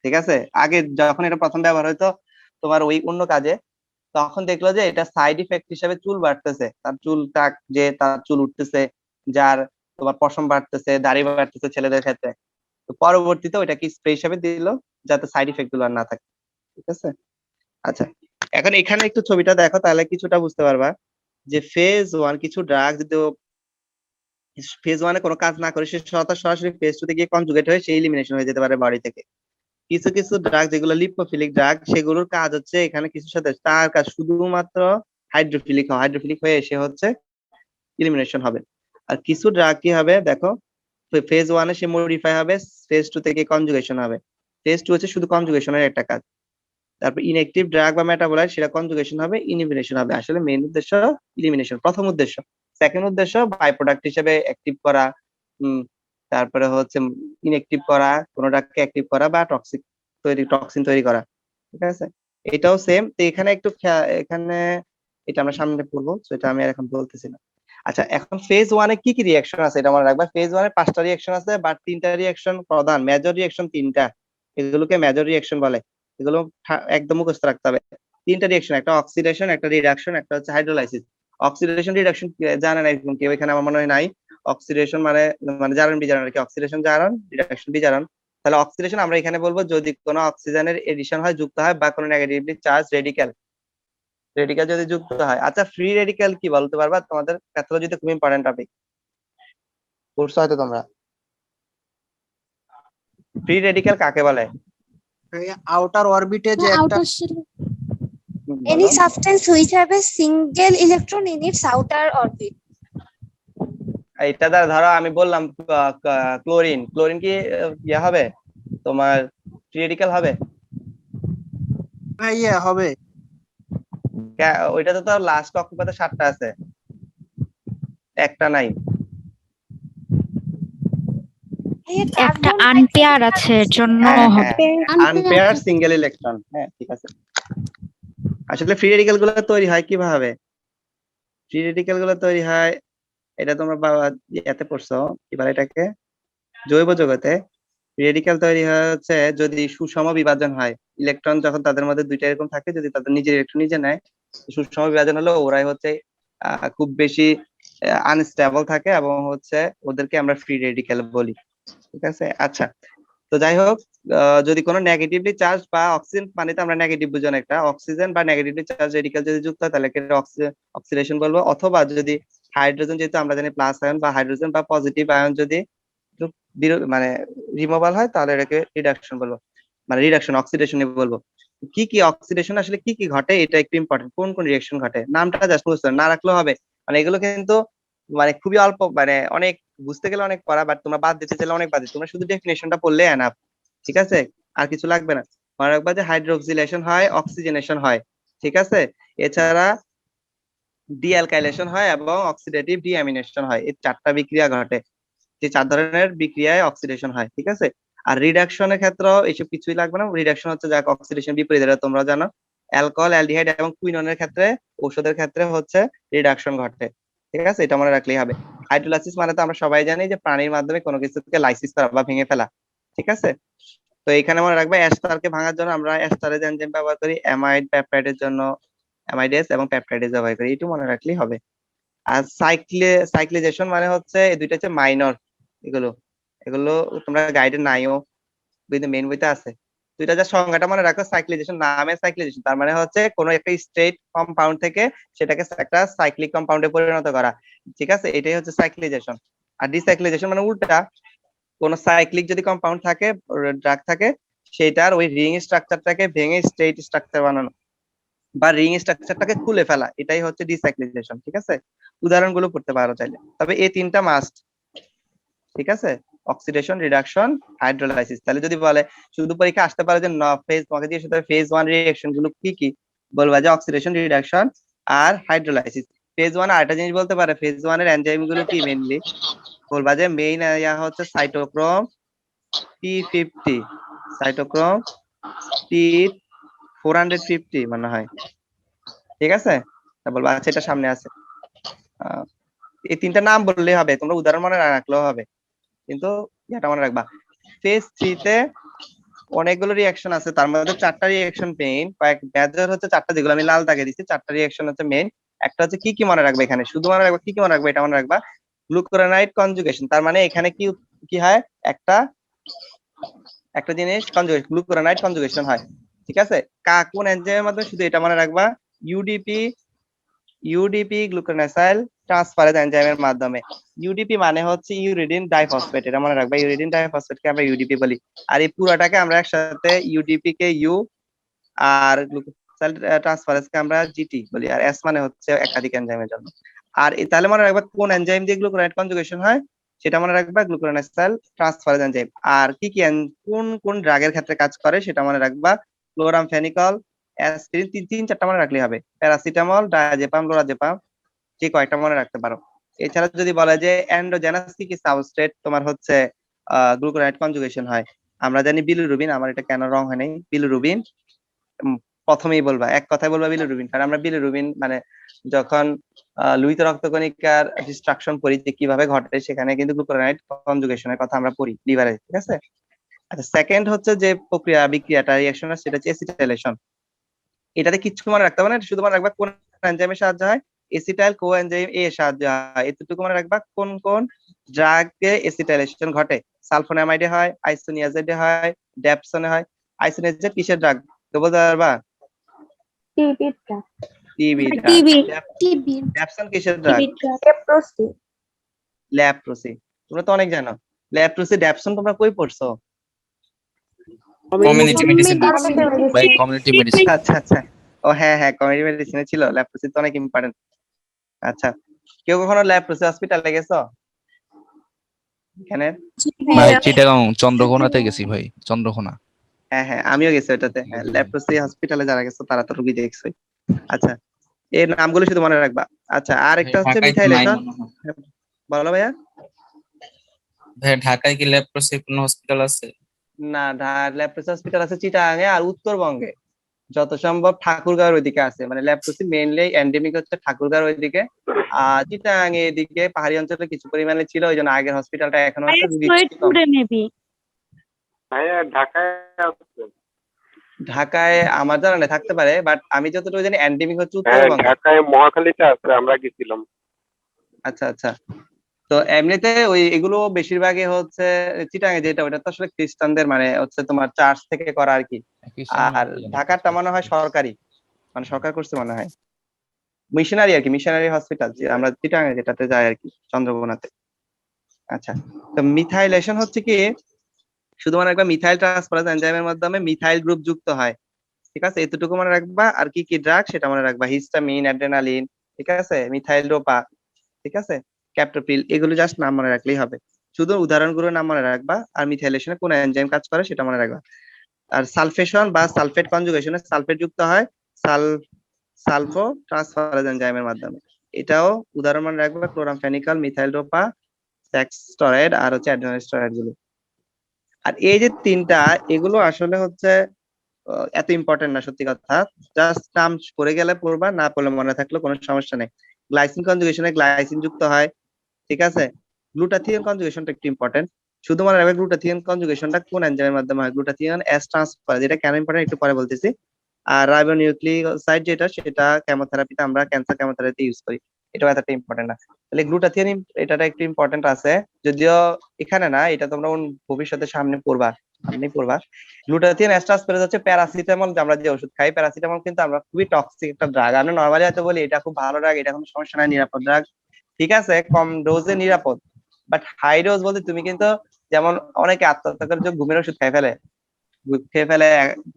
ঠিক আছে, আগে যখন এটা প্রথম ব্যবহার হইতো তোমার ওই অন্য কাজে, তখন দেখলো যে এটা সাইড ইফেক্ট হিসেবে চুল বাড়তেছে, তার চুলটা যে তার চুল উঠতেছে, যার তোমার পশম বাড়তেছে, দাড়ি বাড়তেছে ছেলেদের ক্ষেত্রে। তো পরবর্তীতে ওইটাকে স্প্রে হিসেবে দিল যাতে সাইড ইফেক্ট গুলো আর না থাকে। ঠিক আছে, আচ্ছা এখন এখানে একটু ছবিটা দেখো তাহলে কিছুটা বুঝতে পারবা যে ফেজ ওয়ান কিছু ড্রাগ যদি ফেজ ওয়ানে কোনো কাজ না করে সে সরাসরি ফেজ টু তে গিয়ে কনজুগেট হয়ে সে এলিমিনেশন হয়ে যেতে পারে বডি থেকে। কিছু কিছু ড্রাগ যেগুলো লিপোফিলিক ড্রাগ সেগুলোর কাজ হচ্ছে এখানে কিছুর সাথে তার কাজ শুধুমাত্র হাইড্রোফিলিক হয়ে এসে হচ্ছে এলিমিনেশন হবে। আর কিছু ড্রাগ কি হবে দেখো, ফেজ ওয়ানে সে মডিফাই হবে, ফেজ টু থেকে কনজুগেশন হবে। ফেজ টু হচ্ছে শুধু কনজুগেশনের একটা কাজ। তারপর ইনঅ্যাক্টিভ ড্রাগ বা মেটাবোলাইট সেটা কনজুগেশন হবে, ইলিমিনেশন হবে। আসলে মেইন উদ্দেশ্য ইলিমিনেশন প্রথম উদ্দেশ্য। সেকেন্ড উদ্দেশ্য বাই প্রোডাক্ট হিসেবে অ্যাক্টিভ করা, তারপরে হচ্ছে ইনঅ্যাক্টিভ করা, কোনোটাকে অ্যাক্টিভ করা বা টক্সিন তৈরি করা। ঠিক আছে, এটাও সেম। তো এখানে একটু এখানে এটা আমরা সামনে পড়বো, তো এটা আমি আর এখন বলতেছি না। আচ্ছা এখন ফেজ ওয়ানে কি কি রিঅ্যাকশন আছে এটা মনে রাখবা। ফেজ ওয়ানে 5টা রিঅ্যাকশন আছে, বাট 3টা রিঅ্যাকশন প্রধান, মেজর রিঅ্যাকশন 3টা, এগুলোকে মেজর রিঅ্যাকশন বলে। এগুলো একদম মুখস্থ রাখতে হবে। 3টা রিঅ্যাকশন, একটা অক্সিডেশন, একটা রিডাকশন, একটা হচ্ছে হাইড্রোলাইসিস। অক্সিডেশন রিডাকশন জানেন একদম কেউ এখানে? আমার মনে হয় নাই। অক্সিডেশন মানে মানে জারণ বিজারণ আর কি, অক্সিডেশন জারণ, রিডাকশন বিজারণ। তাহলে অক্সিডেশন আমরা এখানে বলবো যদি কোনো অক্সিজেনের এডিশন হয়, যুক্ত হয়, বা কোনো নেগেটিভলি চার্জ রেডিক্যাল যদি যুক্ত হয়। আচ্ছা ফ্রি রেডিক্যাল কি বলতে পারবা? তোমাদের প্যাথোলজিতে খুব ইম্পর্টেন্ট টপিক, পড়ছো হয়তো তোমরা। ফ্রি রেডিক্যাল কাকে বলে? আউটার অরবিটে যে একটা outer shell. বলো। Any substance which have a single electron in its outer orbit. এটা ধরো আমি বললাম ক্লোরিন, ক্লোরিন কি ইয়ে হবে তোমার ফ্রি রেডিক্যাল হবে? ইয়ে হবে। ওইটাতে তো লাস্ট কক্ষপথে 7টা আছে, একটা নাই। একটা আনপেয়ার আছে এর জন্য হবে। আনপেয়ার সিঙ্গেল ইলেকট্রন, হ্যাঁ ঠিক আছে। আসলে ফ্রি রেডিক্যাল গুলো তৈরি হয় কিভাবে? ফ্রি রেডিক্যাল গুলো তৈরি হয়, এটা তোমরা এতে পড়ছো, এবার এটাকে জৈব জগতে রেডিক্যাল তৈরি হয় হচ্ছে যদি সুষম বিভাজন হয়। ইলেকট্রন যখন তাদের মধ্যে দুইটা এরকম থাকে, যদি তাদের নিজের ইলেকট্রন নিজে নেয়, সুষম বিভাজন হলে ওরাই হচ্ছে খুব বেশি আনস্টেবল থাকে, এবং হচ্ছে ওদেরকে আমরা ফ্রি রেডিক্যাল বলি। ঠিক আছে, আচ্ছা তো যাই হোক, যদি কোনো নেগেটিভলি চার্জ বা অক্সিজেন পানিতে আমরা নেগেটিভ বুঝানো, একটা অক্সিজেন বা নেগেটিভলি চার্জ রেডিক্যাল যদি যুক্ত হয় তাহলে অক্সিডেশন বলবো। অথবা যদি হাইড্রোজেন, যেহেতু আমরা জানি প্লাস আয়ন বা হাইড্রোজেন বা পজিটিভ আয়ন যদি মানে রিমুভাল হয় তাহলে এটাকে রিডাকশন বলবো, মানে রিডাকশন অক্সিডেশন বলবো। কি কি অক্সিডেশন আসলে কি কি ঘটে এটা একটু ইম্পর্টেন্ট, কোন কোন রিঅ্যাকশন ঘটে নামটা জাস্ট বুঝতে না রাখলেও হবে। মানে এগুলো কিন্তু মানে খুবই অল্প, মানে অনেক বুঝতে গেলে অনেক পড়া, বাট তোমরা বাদ দিতে চাইলে অনেক বাদ দিতে, তোমরা শুধু ডেফিনেশনটা পড়লে এনাফ। ঠিক আছে, আর কিছু লাগবে না। মনে রাখবা যে হাইড্রোক্সিলেশন হয়, অক্সিজেনেশন হয়, ঠিক আছে, এছাড়া ডিঅ্যালকাইলেশন হয় এবং অক্সিডেটিভ ডিঅ্যামিনেশন হয়। এই 4টা বিক্রিয়া ঘটে, যে 4 ধরনের বিক্রিয়ায় অক্সিডেশন হয়। ঠিক আছে, আর রিডাকশনের ক্ষেত্রে এইসব কিছুই লাগবে না। রিডাকশন হচ্ছে যাক অক্সিডেশন বিপরীত, এটা তোমরা জানো। অ্যালকোহল, অ্যালডিহাইড এবং কুইননের ক্ষেত্রে, ঔষধের ক্ষেত্রে হচ্ছে রিডাকশন ঘটে। ঠিক আছে, এটা মনে রাখলেই হবে। হাইড্রোলাইসিস মানে তো আমরা সবাই জানি যে পানির মাধ্যমে কোনো কিছুকে লাইসিস করা বা ভেঙে ফেলা। ঠিক আছে, তো এখানে মনে রাখবে এস্টারকে ভাঙার জন্য আমরা এস্টারেজ এনজাইম ব্যবহার করি, অ্যামাইড পেপটাইডের জন্য অ্যামাইডেস এবং পেপটাইডেজ ব্যবহার করি, এটু মনে রাখলেই হবে। আর সাইক্লিজেশন মানে হচ্ছে এই দুইটা হচ্ছে মাইনর, এগুলো এগুলো তোমরা গাইডে নাইও, কিন্তু মেইন বইতে আছে। দুইটা যা সংজ্ঞাটা মনে রাখো, সাইক্লিজেশন নামে সাইক্লিজেশন তার মানে হচ্ছে কোনো একটা স্ট্রেট কম্পাউন্ড থেকে সেটাকে একটা সাইক্লিক কম্পাউন্ডে পরিণত করা। ঠিক আছে, এটাই হচ্ছে সাইক্লিজেশন। আর ডিসাইক্লিজেশন মানে উল্টা, কোন সাইক্লিক যদি কম্পাউন্ড থাকে, ড্রাগ থাকে, সেটার ওই রিং স্ট্রাকচারটাকে ভেঙে স্ট্রেট স্ট্রাকচার বানানো বা রিং স্ট্রাকচারটাকে খুলে ফেলা, এটাই হচ্ছে ডিসাইক্লিজেশন। ঠিক আছে, উদাহরণগুলো পড়তে পারো চাইলে, তবে এই 3টা মাস্ট। ঠিক আছে, অক্সিডেশন, রিডাকশন, হাইড্রোলাইসিস। তাহলে যদি বলে শুধু পরীক্ষা আসতে পারে যে ফেজ, তোমাকে দিয়ে সাথে ফেজ 1 রিঅ্যাকশন গুলো কি কি, বলবা যে অক্সিডেশন, রিডাকশন আর হাইড্রোলাইসিস। ফেজ 1 আরেকটা জিনিস বলতে পারে, ফেজ 1 এর এনজাইম গুলো কি মেইনলি, বলবা যে মেইন হচ্ছে সাইটোক্রোম P50, সাইটোক্রোম P450 মনে হয়, ঠিক আছে। তা বলবা আচ্ছা এটা সামনে আছে। এই তিনটা নাম বললেই হবে, তোমরা উদাহরণ মনে রাখলেও হবে, কিন্তু এটা মনে রাখবা। ফেজ 3 তে অনেকগুলো রিঅ্যাকশন আছে, তার মধ্যে 4টা রিঅ্যাকশন মেইন, কয়েক মেজর হচ্ছে 4টা, যেগুলো আমি লাল দাগে দিচ্ছি। 4টা রিঅ্যাকশন হচ্ছে মেইন। একটা হচ্ছে কি কি মনে রাখবে, এখানে শুধু মনে রাখবা কি কি মনে রাখবে, এটা মনে রাখবা গ্লুকুরোনাইড কনজুগেশন। তার মানে এখানে কি কি হয়, একটা একটা জিনিস কনজুগেশন, গ্লুকুরোনাইড কনজুগেশন হয়, ঠিক আছে। কোন এনজাইমের মাধ্যমে, শুধু এটা মনে রাখবা, ইউডিপি গ্লুকোনাসাইল ট্রান্সফারেজ এনজাইমের মাধ্যমে। ইউডিপি মানে হচ্ছে ইউরিডিন ডাইফসফেট, এটা মনে রাখবা, ইউরিডিন ডাইফসফেটকে আমরা ইউডিপি বলি। আর এই পুরাটাকে আমরা একসাথে ইউডিপি কে ইউ, আর গ্লুকোসাইল ট্রান্সফারেজকে আমরা জিটি বলি, আর এস মানে হচ্ছে একাধিক এনজাইমের জন্য। আর তাহলে মনে রাখবা কোন এনজাইম দিয়ে গ্লুকুরোনাইড কনজুগেশন হয়, সেটা মনে রাখবা গ্লুকোনাসাইল ট্রান্সফারেজ এনজাইম। আর কি কি কোন কোন ড্রাগের ক্ষেত্রে কাজ করে সেটা মনে রাখবা, ক্লোরামফেনিকল, অ্যাসপিরিন, তিন চারটা মনে রাখলে হবে, প্যারাসিটামল, ডায়াজেপাম, লোরাজেপাম, যে কয়েকটা মনে রাখতে পারো। এছাড়া যদি বলা যে এন্ডোজেনাস কি কি সাবস্ট্রেট তোমার হচ্ছে গ্লুকুরোনাইড কনজুগেশন হয়, আমরা জানি বিলিরুবিন, আমার এটা কেন রং হয় নাই, বিলিরুবিন প্রথমেই বলবা, এক কথায় বলবা বিলিরুবিন, কারণ আমরা বিলিরুবিন মানে যখন লোহিত রক্তকণিকার ডিস্ট্রাকশন পড়ি যে কিভাবে ঘটে, সেখানে কিন্তু গ্লুকুরোনাইড কনজুগেশনের কথা আমরা পড়ি লিভারে, ঠিক আছে। আচ্ছা, সেকেন্ড হচ্ছে যে প্রক্রিয়া বিক্রিয়াটা রিঅ্যাকশন, সেটা হচ্ছে এসিটাইলেশন। এটাতে কিছু মনে রাখতে হবে না, শুধু মনে রাখবা কোন এনজাইমের সাহায্য হয়, এসিটাইল কোএনজাইম এ সাহায্য হয়, এতটুকু মনে রাখবা। কোন কোন ড্রাগে এসিটাইলেশন ঘটে, সালফোনামাইডে হয়, আইসোনিয়াজেডে হয়, ড্যাপসনে হয়। আইসোনিয়াজেড কিসের ড্রাগ তো বলতে পারবা? টিবিটা, TB drug. TB TB dapsone কিসের ড্রাগ? Leprosy leprosy. তোমরা তো অনেক জানো ল্যাপ্রোসি, ড্যাপসন তোমরা কই পড়ছো? কমিউনিটি মেডিসিন ভাই কমিউনিটি মেডিসিন। আচ্ছা আচ্ছা, ও হ্যাঁ হ্যাঁ, কমিউনিটি মেডিসিনে ছিল ল্যাপ্রোসি, তো অনেক ইম্পর্টেন্ট। আচ্ছা, কেউ কখনো ল্যাপ্রোসি হসপিটালে গেছো এখানে? ভাই চিটাগাং চন্দ্রকোনাতে গেছি ভাই, চন্দ্রকোনা। হ্যাঁ হ্যাঁ, আমিও গেছি ওটাতে। হ্যাঁ, ল্যাপ্রোসি হসপিটালে যারা গেছো তারা তো রোগী দেখছোই। আচ্ছা, এই নামগুলো শুধু মনে রাখবা। আচ্ছা, আর একটা হচ্ছে মিথাইলেশন। বলো ভাইয়া। ঢাকায় কি ল্যাপ্রোসি কোনো হসপিটাল আছে? না, ল্যাপ্রোসি হসপিটাল আছে চিটাগাঙে আর উত্তরবঙ্গে, যত সম্ভব ঠাকুরগাঁওয়ের ওইদিকে আছে। মানে ল্যাপ্রোসি মেইনলি এন্ডেমিক হচ্ছে ঠাকুরগাঁওয়ের ওইদিকে, আর চিটাগাং এদিকে পাহাড়ি অঞ্চলে কিছু পরিমাণে ছিল, ওই জন্য আগের হসপিটালটা এখনো আছে, রোগী খুব কম। মেবি ভাইয়া ঢাকায় আছে? ঢাকায় আমার জানা নেই, থাকতে পারে, বাট আমি যতটুকু জানি এন্ডেমিক হচ্ছে হ্যাঁ, উত্তরবঙ্গে। ঢাকায় মহাখালীতে আছে, আমরা গেছিলাম। আচ্ছা আচ্ছা, তো এমনিতে ওই এগুলো বেশিরভাগই হচ্ছে চিটাগাং যেটা, ওটা তো আসলে খ্রিস্টানদের মানে হচ্ছে তোমার চার্চ থেকে করা আর কি। আর ঢাকারটা মনে হয় সরকারি, মানে সরকার করছে মনে হয়, মিশনারি আর কি, মিশনারি হসপিটাল, যে আমরা চিটাগাং যেটাতে যাই আর কি, চন্দ্রকোনাতে। আচ্ছা, তো মিথাইলেশন হচ্ছে কি, শুধু মনে রাখবা মিথাইল ট্রান্সফারেজ এনজাইমের মাধ্যমে মিথাইল গ্রুপ যুক্ত হয়, ঠিক আছে, এতটুকু মনে রাখবা। আর কি কি ড্রাগ সেটা মনে রাখবা, হিস্টামিন, অ্যাড্রেনালিন, ঠিক আছে, মিথাইল ডোপা, ঠিক আছে, ক্যাপটোপ্রিল, এগুলো জাস্ট নাম মনে রাখলেই হবে, শুধু উদাহরণগুলোর নাম মনে রাখবা। আর মিথাইলেশনে কোন এনজাইম কাজ করে সেটা মনে রাখবা। আর সালফেশন বা সালফেট কনজুগেশনে সালফেট যুক্ত হয় সালফো ট্রান্সফারেজ এনজাইমের মাধ্যমে, এটাও উদাহরণ মনে রাখবা, ক্লোরামফেনিকল, মিথাইল ডোপা, স্টেরয়েড আর হচ্ছে অ্যাড্রেনাল স্টেরয়েড গুলো। আর এই যে তিনটা, এগুলো আসলে হচ্ছে এত ইম্পর্টেন্ট না সত্যি কথা, জাস্ট নাম পড়ে গেলে পড়বা, না পড়লে মনে থাকলে কোনো সমস্যা নেই। গ্লাইসিন কনজুগেশনে গ্লাইসিন যুক্ত হয়, ঠিক আছে। গ্লুটাথিয়ন কনজুগেশনটা একটু ইম্পর্টেন্ট, শুধু মনে রাখবে গ্লুটাথিয়ন কনজুগেশনটা কোন এনজাইমের মাধ্যমে হয়, গ্লুটাথিয়ন এস ট্রান্সফারেজ, এটা কেন ইম্পর্টেন্ট একটু পরে বলতেছি। আর রাইবোনিউক্লিওসাইড যেটা, সেটা কেমোথেরাপিতে আমরা ক্যান্সার কেমোথেরাপিতে ইউজ করি, এটাও এতটা ইম্পর্টেন্ট না। তাহলে গ্লুটাথিয়ন এটা একটু ইম্পর্টেন্ট আছে, যদিও এখানে না, এটা তোমরা ভবিষ্যতে সামনে পড়বা, গ্লুটাথিয়ন এস্টাসপেরেজ হচ্ছে প্যারাসিটামল, আমরা যে ওষুধ খাই, প্যারাসিটামল কিন্তু আমরা খুবই টক্সিক একটা ড্রাগ। আমরা নরমালি হয়তো বলি এটা খুব ভালো ড্রাগ, এটা কোনো সমস্যা নাই, নিরাপদ ড্রাগ, ঠিক আছে, কম ডোজে নিরাপদ, বাট হাই ডোজ বলতে তুমি কিন্তু, যেমন অনেকে আত্মহত্যা করে যে ঘুমের ওষুধ খেয়ে ফেলে,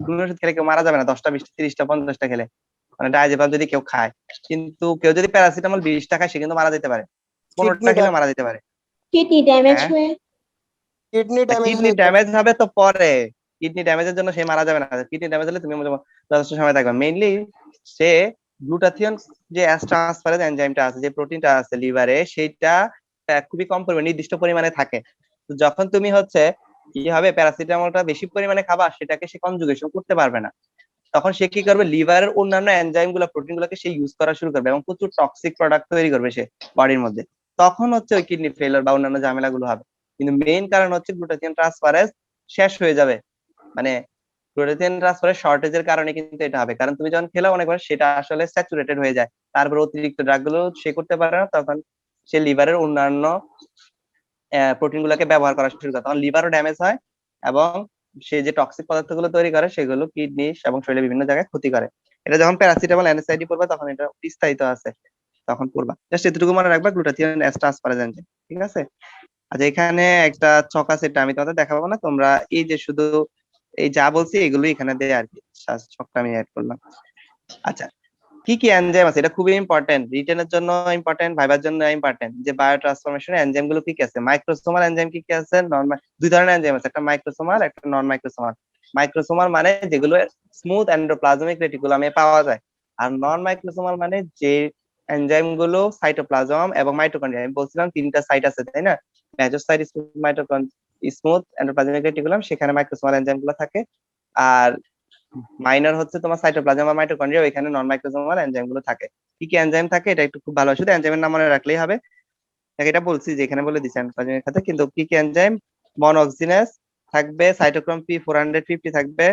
ঘুমের ওষুধ খেলে কেউ মারা যাবে না, 10টা 20টা 30টা 50টা খেলে, মানে ডায়াজেপাম যদি কেউ খায়, কিন্তু কেউ যদি প্যারাসিটামল 20টা খায় সে কিন্তু মারা যেতে পারে, 15টা খেলে মারা যেতে পারে। কিডনি ড্যামেজ হ্যাঁ? হয়ে কিডনি ড্যামেজ কিডনি ড্যামেজ হবে তো পরে, কিডনি ড্যামেজের জন্য সে মারা যাবে না, কিডনি ড্যামেজ হলে তুমি যথেষ্ট সময় থাকবে। মেইনলি সে গ্লুটাথিয়ন যে ট্রান্সফারেজ এনজাইমটা আছে, যে প্রোটিনটা আছে লিভারে, সেইটা খুবই কম পরিমাণে, নির্দিষ্ট পরিমাণে থাকে। তো যখন তুমি হচ্ছে কি হবে, প্যারাসিটামলটা বেশি পরিমাণে খাবা, সেটাকে সে কনজুগেশন করতে পারবে না। তখন সে কি করবে, লিভারের অন্যান্য এনজাইম গুলো, প্রোটিন গুলোকে সে ইউজ করা শুরু করবে এবং প্রচুর টক্সিক প্রোডাক্ট তৈরি করবে সে বডির মধ্যে। তখন হচ্ছে ওই কিডনি ফেলিওর বা অন্যান্য ঝামেলা গুলো হবে। কিন্তু মেইন কারণ হচ্ছে গ্লুটাথিয়ন ট্রান্সফারেজ শেষ হয়ে যাবে, মানে গ্লুটাথিয়ন ট্রান্সফারেজ শর্টেজের কারণে কিন্তু এটা হবে। কারণ তুমি যখন খেলে অনেকবার সেটা আসলে স্যাচুরেটেড হয়ে যায়, তারপর অতিরিক্ত ড্রাগ গুলো সে করতে পারে না, তখন সে লিভারের অন্যান্য প্রোটিন গুলোকে ব্যবহার করা শুরু করে, তখন লিভারও ড্যামেজ হয় এবং সে যে টক্সিক পদার্থগুলো তৈরি করে সেগুলো কিডনি এবং শরীরের বিভিন্ন জায়গায় ক্ষতি করে। এটা যখন প্যারাসিটামল এনএসআইডি পড়বে তখন এটা বিস্তারিত আছে, তখন পড়বা। জাস্ট এতটুকু মনে রাখবা, গ্লুটাথিয়ন ট্রান্সফারেজ এনজাইম, ঠিক আছে? আচ্ছা, এখানে একটা ছক আছে, এটা আমি তোমাদের দেখাবো না, তোমরা এই যে শুধু এই যা বলছি এগুলো এখানে দিয়ে আর কি, ছকটা আমি অ্যাড করলাম। আচ্ছা, কি কি এনজাইম আছে, এটা খুবই ইম্পর্টেন্ট, রিটেনের জন্য ইম্পর্টেন্ট, ভাইবার জন্য ইম্পর্টেন্ট, যে বায়ো ট্রান্সফরমেশন এনজাইম গুলো কি কি আছে। মাইক্রোসোমাল এনজাইম কি কি আছে, নরমাল, দুই ধরনের এনজাইম আছে, একটা মাইক্রোসোমাল, একটা নন মাইক্রোসোমাল। মাইক্রোসোমাল মানে যেগুলো স্মুথ এন্ডোপ্লাজমিক রেটিকুলামে পাওয়া যায়, আর নন মাইক্রোসোমাল মানে যে এনজাইম গুলো সাইটোপ্লাজম এবং মাইটোকন্ড্রিয়া, আমি বলছিলাম তিনটা সাইট আছে তাই না, মেজোসাইট, স্মুথ এন্ডোপ্লাজমিক রেটিকুলাম, সেখানে মাইক্রোসোমাল এনজাইম গুলো থাকে। আর মাইনর হচ্ছে তোমার সাইটোপ্লাজম বা মাইটোকন্ড্রিয়া, ওইখানে নন মাইক্রোসোমাল এনজাইম গুলো থাকে। কি কি এনজাইম থাকে এটা একটু খুব ভালো, শুধু এনজাইমের নাম মনে রাখলেই হবে। এটা বলছি যে এখানে বলে দিচ্ছি এনজাইমের খাতে, কিন্তু কি কি এনজাইম, মনোঅক্সিজেনেস থাকবে, সাইটোক্রোম P450 থাকবে,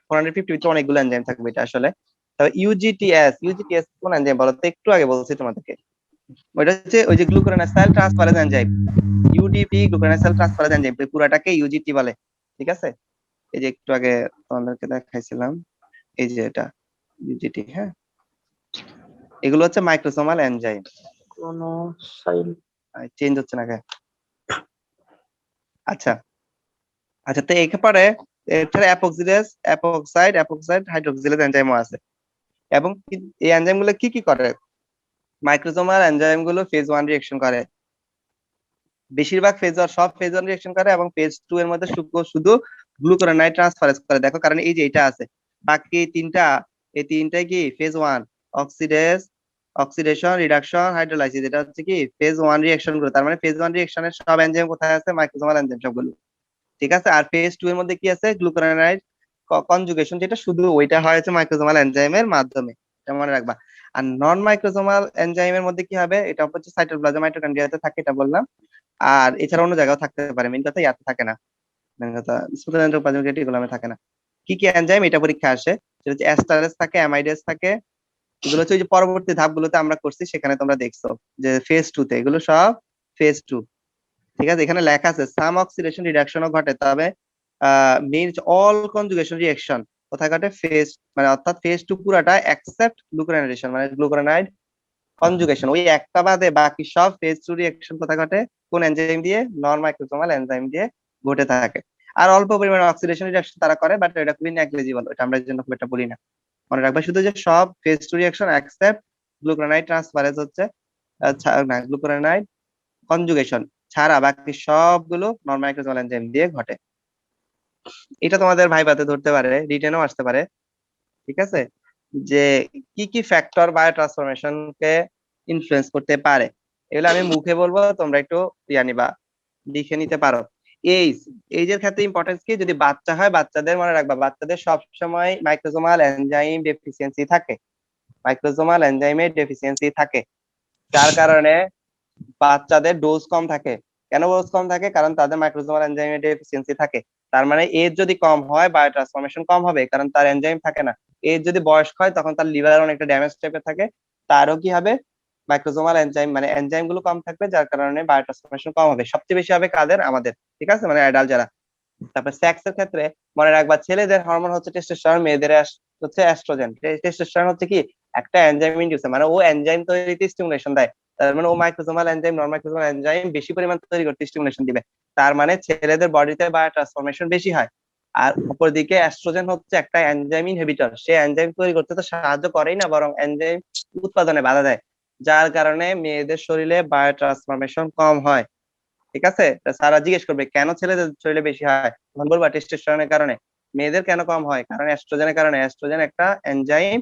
450 তো অনেকগুলো এনজাইম থাকবে এটা আসলে। তবে ইউজিটিএস কোন এনজাইম বলো তো, একটু আগে বলছি তোমাদেরকে, ওইটা হচ্ছে ওই যে glucuronosyl transferase enzyme, UDP glucuronosyl transferase enzyme, পুরাটাকে ইউজিটি বলে, ঠিক আছে? এই যে একটু আগে তোমাদেরকে দেখাইছিলাম, এই যে এটা ইউজিটি, হ্যাঁ, এগুলো হচ্ছে মাইক্রোসোমাল এনজাইম। কোনো সাইল চেঞ্জ হচ্ছে না কেন? আচ্ছা আচ্ছা, তো এরপরে এছাড়া অ্যাপক্সাইড হাইড্রোক্সিলেজ এনজাইমও আছে। এবং এই এনজাইম গুলো কি কি করে, মাইক্রোসোমাল এনজাইম গুলো ফেজ 1 রিঅ্যাকশন করে, বেশিরভাগ সব ফেজ 1 রিঅ্যাকশন করে, এবং ফেজ 2 এর মধ্যে শুধু গ্লুকুরোনাইড ট্রান্সফারেজ করে। দেখো, কারণ এই যে এটা আছে, বাকি এই তিনটাই কি ফেজ 1, অক্সিডেশন, রিডাকশন, হাইড্রোলাইসিস, এটা হচ্ছে কি ফেজ 1 রিঅ্যাকশন গুলো। তার মানে ফেজ 1 রিঅ্যাকশনের সব এনজাইম কোথায় আছে, মাইক্রোসোমাল এনজাইম সবগুলো, ঠিক আছে? আর ফেজ 2 এর মধ্যে কি আছে, গ্লুকুরোনাইড কনজুগেশন, যেটা শুধু ওইটা হয় হচ্ছে মাইক্রোসোমাল এনজাইমের মাধ্যমে, এটা মনে রাখবা। আর নন মাইক্রোসোমাল এনজাইমের মধ্যে কি হবে, এটা হচ্ছে সাইটোপ্লাজম মাইটোকন্ড্রিয়াতে থাকে, এটা বললাম। আর এছাড়া অন্য জায়গাও থাকতে পারে, মেইন কথা ইয়াতে থাকে না, মেইন কথা স্মুথ এন্ডোপ্লাজমিক রেটিকুলামে থাকে না। কি কি এনজাইম এটা পরীক্ষা আসে, সেটা হচ্ছে অ্যাস্টারেজ থাকে, অ্যামাইডেজ থাকে। এগুলো হচ্ছে ওই যে পরবর্তী ধাপগুলোতে আমরা করছি, সেখানে তোমরা দেখছো যে ফেজ 2 তে এগুলো সব ফেজ 2, ঠিক আছে? এখানে লেখা আছে সাম অক্সিডেশন রিডাকশনও ঘটে, তবে মিনস অল কনজুগেশন রিঅ্যাকশন কোথায় ঘটে, ফেজ, মানে অর্থাৎ ফেজ 2 পুরাটা এক্সেপ্ট গ্লুকুরোনাইডেশন, মানে গ্লুকুরোনাইড কনজুগেশন, ওই একটা বাদে বাকি সব ফেজ 2 রিঅ্যাকশন কোথায় ঘটে, কোন এনজাইম দিয়ে, নন মাইক্রোসোমাল এনজাইম দিয়ে ঘটে থাকে। আর অল্প পরিমাণে অক্সিডেশন রিঅ্যাকশন তারা করে, বাট এটা খুবই নেগলিজিবল, এটা আমরা এর জন্য খুব একটা বলি না। মনে রাখবা শুধু যে সব phase 2 reaction except glucuronide transferase হচ্ছে, না, গ্লুকুরোনাইড কনজুগেশন ছাড়া বাকি সবগুলো নন মাইক্রোসোমাল এনজাইম দিয়ে ঘটে। এটা তোমাদের ভাইভাতে ধরতে পারে, রিটেনও আসতে পারে, ঠিক আছে? যে কি কি ফ্যাক্টর বায়ো ট্রান্সফরমেশন কে ইনফ্লুয়েন্স করতে পারে, এগুলো আমি মুখে বলবো, তোমরা একটু নিবা, লিখে নিতে পারো। এইজের ক্ষেত্রে ইম্পর্টেন্স কি, যদি বাচ্চা হয়, বাচ্চাদের মনে রাখবা, বাচ্চাদের সব সময় মাইক্রোসোমাল এনজাইম ডেফিসিয়েন্সি থাকে, মাইক্রোসোমাল এনজাইমের ডেফিসিয়েন্সি থাকে, যার কারণে বাচ্চাদের ডোজ কম থাকে। কেন ডোজ কম থাকে, কারণ তাদের মাইক্রোসোমাল এনজাইমের ডেফিসিয়েন্সি থাকে। তার মানে এজ যদি কম হয়, বায়ো ট্রান্সফরমেশন কম হবে, কারণ তার এনজাইম থাকে না। এজ যদি বয়স্ক হয়, তখন তার লিভার অনেকটা ড্যামেজ টাইপের থাকে, তারও কি হবে, মাইক্রোসোমাল এনজাইম মানে এনজাইম গুলো কম থাকবে, যার কারণে বায়ো ট্রান্সফরমেশন কম হবে। সবচেয়ে বেশি হবে কাদের, আমাদের, ঠিক আছে, মানে অ্যাডাল্ট যারা। তারপর সেক্স এর ক্ষেত্রে মনে রাখবা, ছেলেদের হরমোন হচ্ছে টেস্টোস্টেরন, মেয়েদের হচ্ছে এস্ট্রোজেন। টেস্টোস্টেরন হচ্ছে কি একটা এনজাইম ইনডিউসার, মানে ও এনজাইম তৈরিতে স্টিমুলেশন দেয়। তার মানে ও মাইক্রোসোমাল এনজাইম, নন মাইক্রোসোমাল এনজাইম বেশি পরিমাণ তৈরি করতে স্টিমুলেশন দিবে। তার মানে ছেলেদের বডিতে বায়ো ট্রান্সফরমেশন বেশি হয়। আর অপরদিকে এস্ট্রোজেন হচ্ছে একটা এনজাইম ইনহিবিটর, সে এনজাইম তৈরি করতে তো সাহায্য করেই না, বরং এনজাইম উৎপাদনে বাধা দেয়, যার কারণে মেয়েদের শরীরে বায়ো ট্রান্সফরমেশন কম হয়। ঠিক আছে? তা স্যাররা জিজ্ঞেস করবে কেন ছেলেদের শরীরে বেশি হয়, তখন বলবা টেস্টোস্টেরনের কারণে। মেয়েদের কেন কম হয়, কারণ এস্ট্রোজেনের কারণে। এস্ট্রোজেন একটা এনজাইম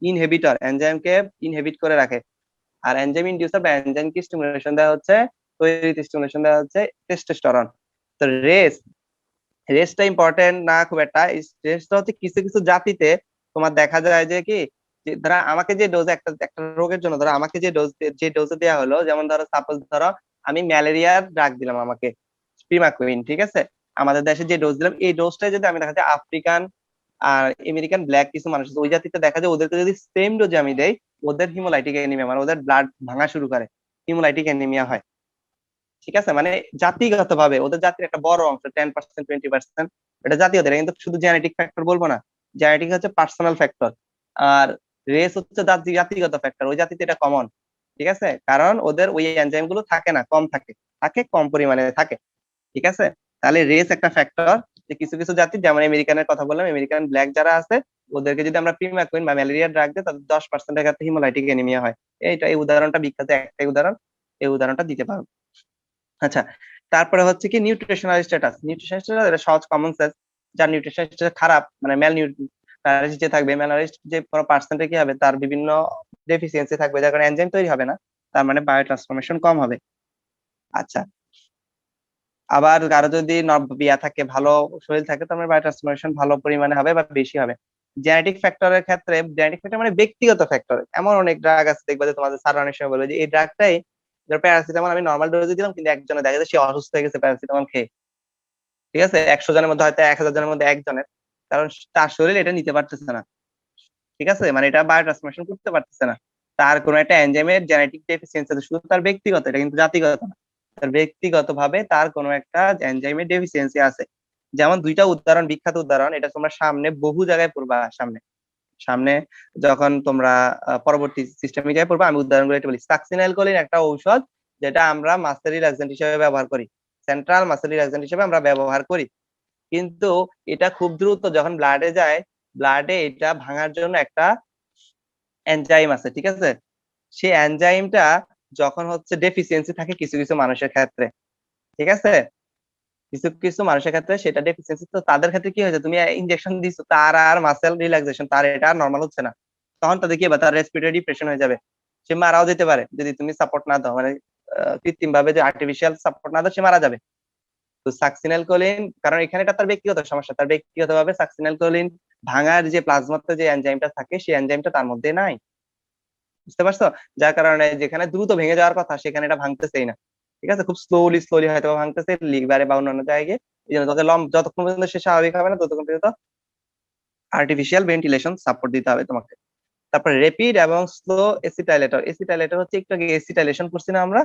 ইনহিবিটর, এনজাইমকে ইনহিবিট করে রাখে। আর এনজাইম ইনডিউসার বা এনজাইমকে স্টিমুলেশন দেওয়া হচ্ছে, তৈরিতে স্টিমুলেশন দেওয়া হচ্ছে টেস্টোস্টেরন। তো রেসটা ইম্পর্টেন্ট না খুব একটা। রেসটা হচ্ছে কিছু কিছু জাতিতে তোমার দেখা যায় যে কি, যে ধরো আমাকে যে ডোজ একটা একটা রোগের জন্য ধরো আমাকে যে ডোজ দেওয়া হলো, যেমন ধরো সাপোজ ধরো আমি ম্যালেরিয়ার ড্রাগ দিলাম আমাকে, প্রিমাকুইন, ঠিক আছে? আমাদের দেশে যে ডোজ দিলাম এই ডোজটাই যদি আমি দেখা যায় আফ্রিকান আর আমেরিকান ব্ল্যাক কিছু মানুষ আছে, ওই জাতিতে দেখা যায় ওদেরকে যদি সেম ডোজ আমি দেই, ওদের হিমোলাইটিক অ্যানিমিয়া মানে ওদের ব্লাড ভাঙা শুরু করে, হিমোলাইটিক অ্যানিমিয়া হয়। ঠিক আছে? মানে জাতিগত ভাবে ওদের জাতির একটা বড় অংশ 10% 20% এটা জাতীয়তা, এটা কিন্তু শুধু জেনেটিক ফ্যাক্টর বলবো না। জেনেটিক হচ্ছে পার্সোনাল ফ্যাক্টর, আর রেস হচ্ছে জাতিগত ফ্যাক্টর। ওই জাতিতে এটা কমন, ঠিক আছে? কারণ ওদের ওই এনজাইম গুলো থাকে না, কম থাকে, থাকে কম পরিমাণে থাকে। ঠিক আছে? তাহলে রেস একটা ফ্যাক্টর। যে কিছু কিছু জাতি, যেমন আমেরিকানের কথা বললাম, আমেরিকান ব্ল্যাক যারা আছে ওদেরকে যদি আমরা প্রিমাকুইন বা ম্যালেরিয়া ড্রাগ দিই, তাদের 10% ক্ষেত্রে হিমোলাইটিক অ্যানিমিয়া হয়। এই উদাহরণটা বিখ্যাত একটাই উদাহরণ, এই উদাহরণটা দিতে পারবো। আচ্ছা, তারপরে হচ্ছে কি নিউট্রিশনাল স্ট্যাটাস। নিউট্রিশনাল স্ট্যাটাস এটা সহজ কমন সেন্স। যার নিউট্রিশনাল স্ট্যাটাস খারাপ মানে ম্যালনিউট্রিশন যে থাকবে, ম্যালনারিশড যে কোনো পার্সেন্টে কি হবে, তার বিভিন্ন ডেফিসিয়েন্সি থাকবে, যার কারণে এনজাইম তৈরি হবে না, তার মানে বায়ো ট্রান্সফরমেশন কম হবে। আচ্ছা, আবার কারো যদি বিয়া থাকে, ভালো শরীর থাকে, তার মানে বায়ো ট্রান্সফরমেশন ভালো পরিমাণে হবে বা বেশি হবে। জেনেটিক ফ্যাক্টরের ক্ষেত্রে, জেনেটিক ফ্যাক্টর মানে ব্যক্তিগত ফ্যাক্টর। এমন অনেক ড্রাগ আছে দেখবে যে তোমাদের স্যার অনেক সময় বলবে যে এই ড্রাগটাই, ধর প্যারাসিটামল আমি নর্মাল ডোজে দিলাম, কিন্তু একজনে দেখা যায় সে অসুস্থ হয়ে গেছে প্যারাসিটামল খেয়ে। ঠিক আছে? 100 জনের মধ্যে হয়তো 1000 জনের মধ্যে একজনের, কারণ তার শরীর এটা নিতে পারতেছে না। ঠিক আছে? মানে এটা বায়ো ট্রান্সফরমেশন করতে পারতেছে না। তার কোনো একটা এনজাইমের জেনেটিক ডেফিসিয়েন্সি আছে, শুধু তার ব্যক্তিগত, এটা কিন্তু জাতিগত না। তার ব্যক্তিগত ভাবে তার কোনো একটা এনজাইমের ডেফিসিয়েন্সি আছে। যেমন দুইটা উদাহরণ, বিখ্যাত উদাহরণ, এটা তোমরা সামনে বহু জায়গায় পড়বা। সামনে সামনে যখন তোমরা পরবর্তী সিস্টেমে যাই পড়বা, আমি উদাহরণগুলো একটু বলি। সাকসিনাইলকোলিন একটা ঔষধ, যেটা আমরা মাসেল রিল্যাক্সেন্ট হিসেবে ব্যবহার করি, সেন্ট্রাল মাসেল রিল্যাক্সেন্ট হিসেবে আমরা ব্যবহার করি। কিন্তু এটা খুব দ্রুত যখন ব্লাডে যায়, ব্লাডে এটা ভাঙার জন্য একটা এনজাইম আছে, ঠিক আছে? সেই এনজাইমটা যখন হচ্ছে ডেফিসিয়েন্সি থাকে কিছু কিছু মানুষের ক্ষেত্রে, ঠিক আছে, কিছু কিছু মানুষের ক্ষেত্রে সেটা ডেফিসিয়েন্সি, তো তাদের ক্ষেত্রে কি হয়েছে, তুমি ইনজেকশন দিছো, তার আর মাসেল রিল্যাক্সেশন, তার এটা নর্মাল হচ্ছে না, তখন তাদের কি হবে, তার রেসপিরেটরি ডিপ্রেশন হয়ে যাবে, সে মারাও যেতে পারে যদি তুমি সাপোর্ট না দাও, মানে কৃত্রিম ভাবে যে আর্টিফিশিয়াল সাপোর্ট না দাও, সে মারা যাবে। তো সাকসিনাইলকোলিন, কারণ এখানে এটা তার ব্যক্তিগত সমস্যা, তার ব্যক্তিগত ভাবে সাকসিনাইলকোলিন ভাঙার যে প্লাজমাতে যে এনজাইমটা থাকে, সেই এনজাইমটা তার মধ্যে নাই। বুঝতে পারছো? যার কারণে যেখানে দ্রুত ভেঙে যাওয়ার কথা সেখানে এটা ভাঙতেছেই না। ঠিক আছে? খুব স্লোলি স্লোলি হয়তো ভাঙতেছে লিভারে বা অন্যান্য জায়গায়। এই জন্য যতক্ষণ পর্যন্ত সে স্বাভাবিক হবে না, ততক্ষণ পর্যন্ত আর্টিফিশিয়াল ভেন্টিলেশন সাপোর্ট দিতে হবে তোমাকে। তারপর র্যাপিড এবং স্লো এসিটাইলেটর। এসিটাইলেটর হচ্ছে একটু আগে এসিটাইলেশন করছি না আমরা,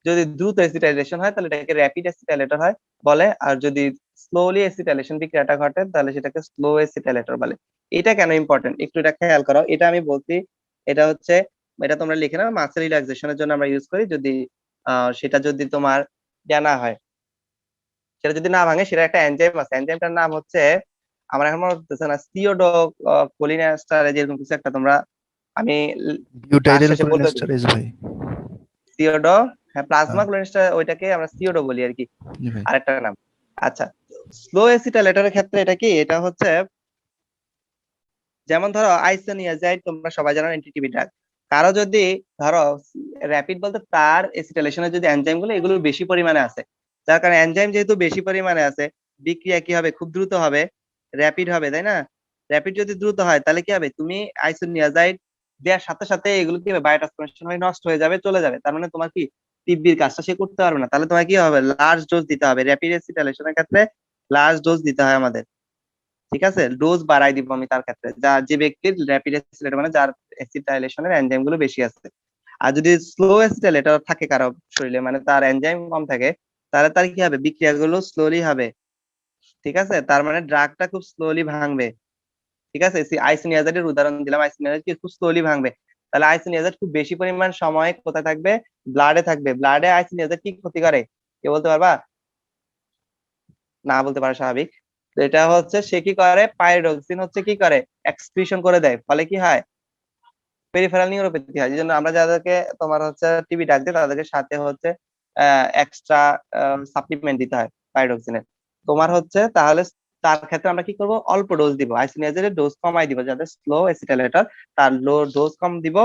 যদি দ্রুত এসিটাইলেশন হয় তাহলে এটাকে র্যাপিড এসিটাইলেটর হয় বলে, আর যদি স্লোলি এসিটাইলেশন বিক্রিয়াটা ঘটে তাহলে সেটাকে স্লো এসিটাইলেটর বলে। এটা কেন ইম্পর্টেন্ট একটু এটা খেয়াল করো, এটা আমি বলছি, এটা হচ্ছে, এটা তোমরা লিখে নাও, মাসেল রিল্যাক্সেশনের জন্য আমরা ইউজ করি। যদি সেটা যদি তোমার জানা হয়, সেটা যদি না ভাঙে, সেটা একটা এনজাইম আছে, এনজাইমটার নাম হচ্ছে, আমার এখন মনে হচ্ছে না, সিওডো কোলিনেস্টার যেরকম কিছু একটা, তোমরা, আমি ক্লাস বিউটাইরেল শেষে বলতে দিই। কোলিনেস্টারেজ ভাই। সিওডো, হ্যাঁ, প্লাজমা হ্যাঁ, কোলিনেস্টার, ওইটাকে আমরা সিওডো বলি আর কি, জি ভাই। আরেকটা নাম। আচ্ছা, স্লো এসিটাইলেটরের ক্ষেত্রে এটা কি, এটা হচ্ছে, যেমন ধরো আইসোনিয়াজাইড, তোমরা সবাই জানো এন্টিটিভি ড্রাগ। কারো যদি ধরো র্যাপিড বলতে তার এসিটাইলেশনের যদি এনজাইম গুলো এগুলো বেশি পরিমাণে আছে, যার কারণে এনজাইম যেহেতু বেশি পরিমাণে আছে, বিক্রিয়া কি হবে, খুব দ্রুত হবে, র্যাপিড হবে, তাই না? র্যাপিড যদি দ্রুত হয় তাহলে কি হবে, তুমি আইসোনিয়াজাইড দেওয়ার সাথে সাথে এগুলো কি হবে, বায়োট্রান্সফরমেশন হয়ে নষ্ট হয়ে যাবে, চলে যাবে, তার মানে তোমার কি টিব্বির কাজটা সে করতে পারবে না। তাহলে তোমার কি হবে, লার্জ ডোজ দিতে হবে। র্যাপিড এসিটাইলেশনের ক্ষেত্রে লার্জ ডোজ দিতে হয় আমাদের। ঠিক আছে? ডোজ বাড়াই দিব আমি তার ক্ষেত্রে, যে ব্যক্তির র্যাপিড অ্যাসিটাইলেটর মানে যার অ্যাসিটাইলেশনের এনজাইম গুলো বেশি আছে। আর যদি স্লো অ্যাসিটাইলেটর থাকে কারো শরীরে, মানে তার এনজাইম কম থাকে, তাহলে তার কি হবে, বিক্রিয়া গুলো স্লোলি হবে। ঠিক আছে? তার মানে ড্রাগটা খুব স্লোলি ভাঙবে। ঠিক আছে? আইসোনিয়াজাইডের উদাহরণ দিলাম, আইসোনিয়াজাইড কি খুব স্লোলি ভাঙবে, তাহলে আইসোনিয়াজাইড খুব বেশি পরিমাণ সময় কোথায় থাকবে, ব্লাডে থাকবে। ব্লাডে আইসোনিয়াজাইড কি ক্ষতি করে, কে বলতে পারবা? না বলতে পারে স্বাভাবিক। তো এটা হচ্ছে সে কি করে, পাইরোক্সিন হচ্ছে কি করে, এক্সক্রিশন করে দেয়, ফলে কি হয়, পেরিফেরাল নিউরোপ্যাথি হয়। এই জন্য আমরা যাদেরকে তোমার হচ্ছে টিবি ডাক দিই, তাদেরকে সাথে হচ্ছে এক্সট্রা সাপ্লিমেন্ট দিতে হয় পাইরোক্সিনের। তোমার হচ্ছে তাহলে তার ক্ষেত্রে আমরা কি করব, অল্প ডোজ দিব, আইসোনিয়াজের ডোজ কমাই দিব, যাদের স্লো অ্যাসিটালেটর তার লো ডোজ কম দিব,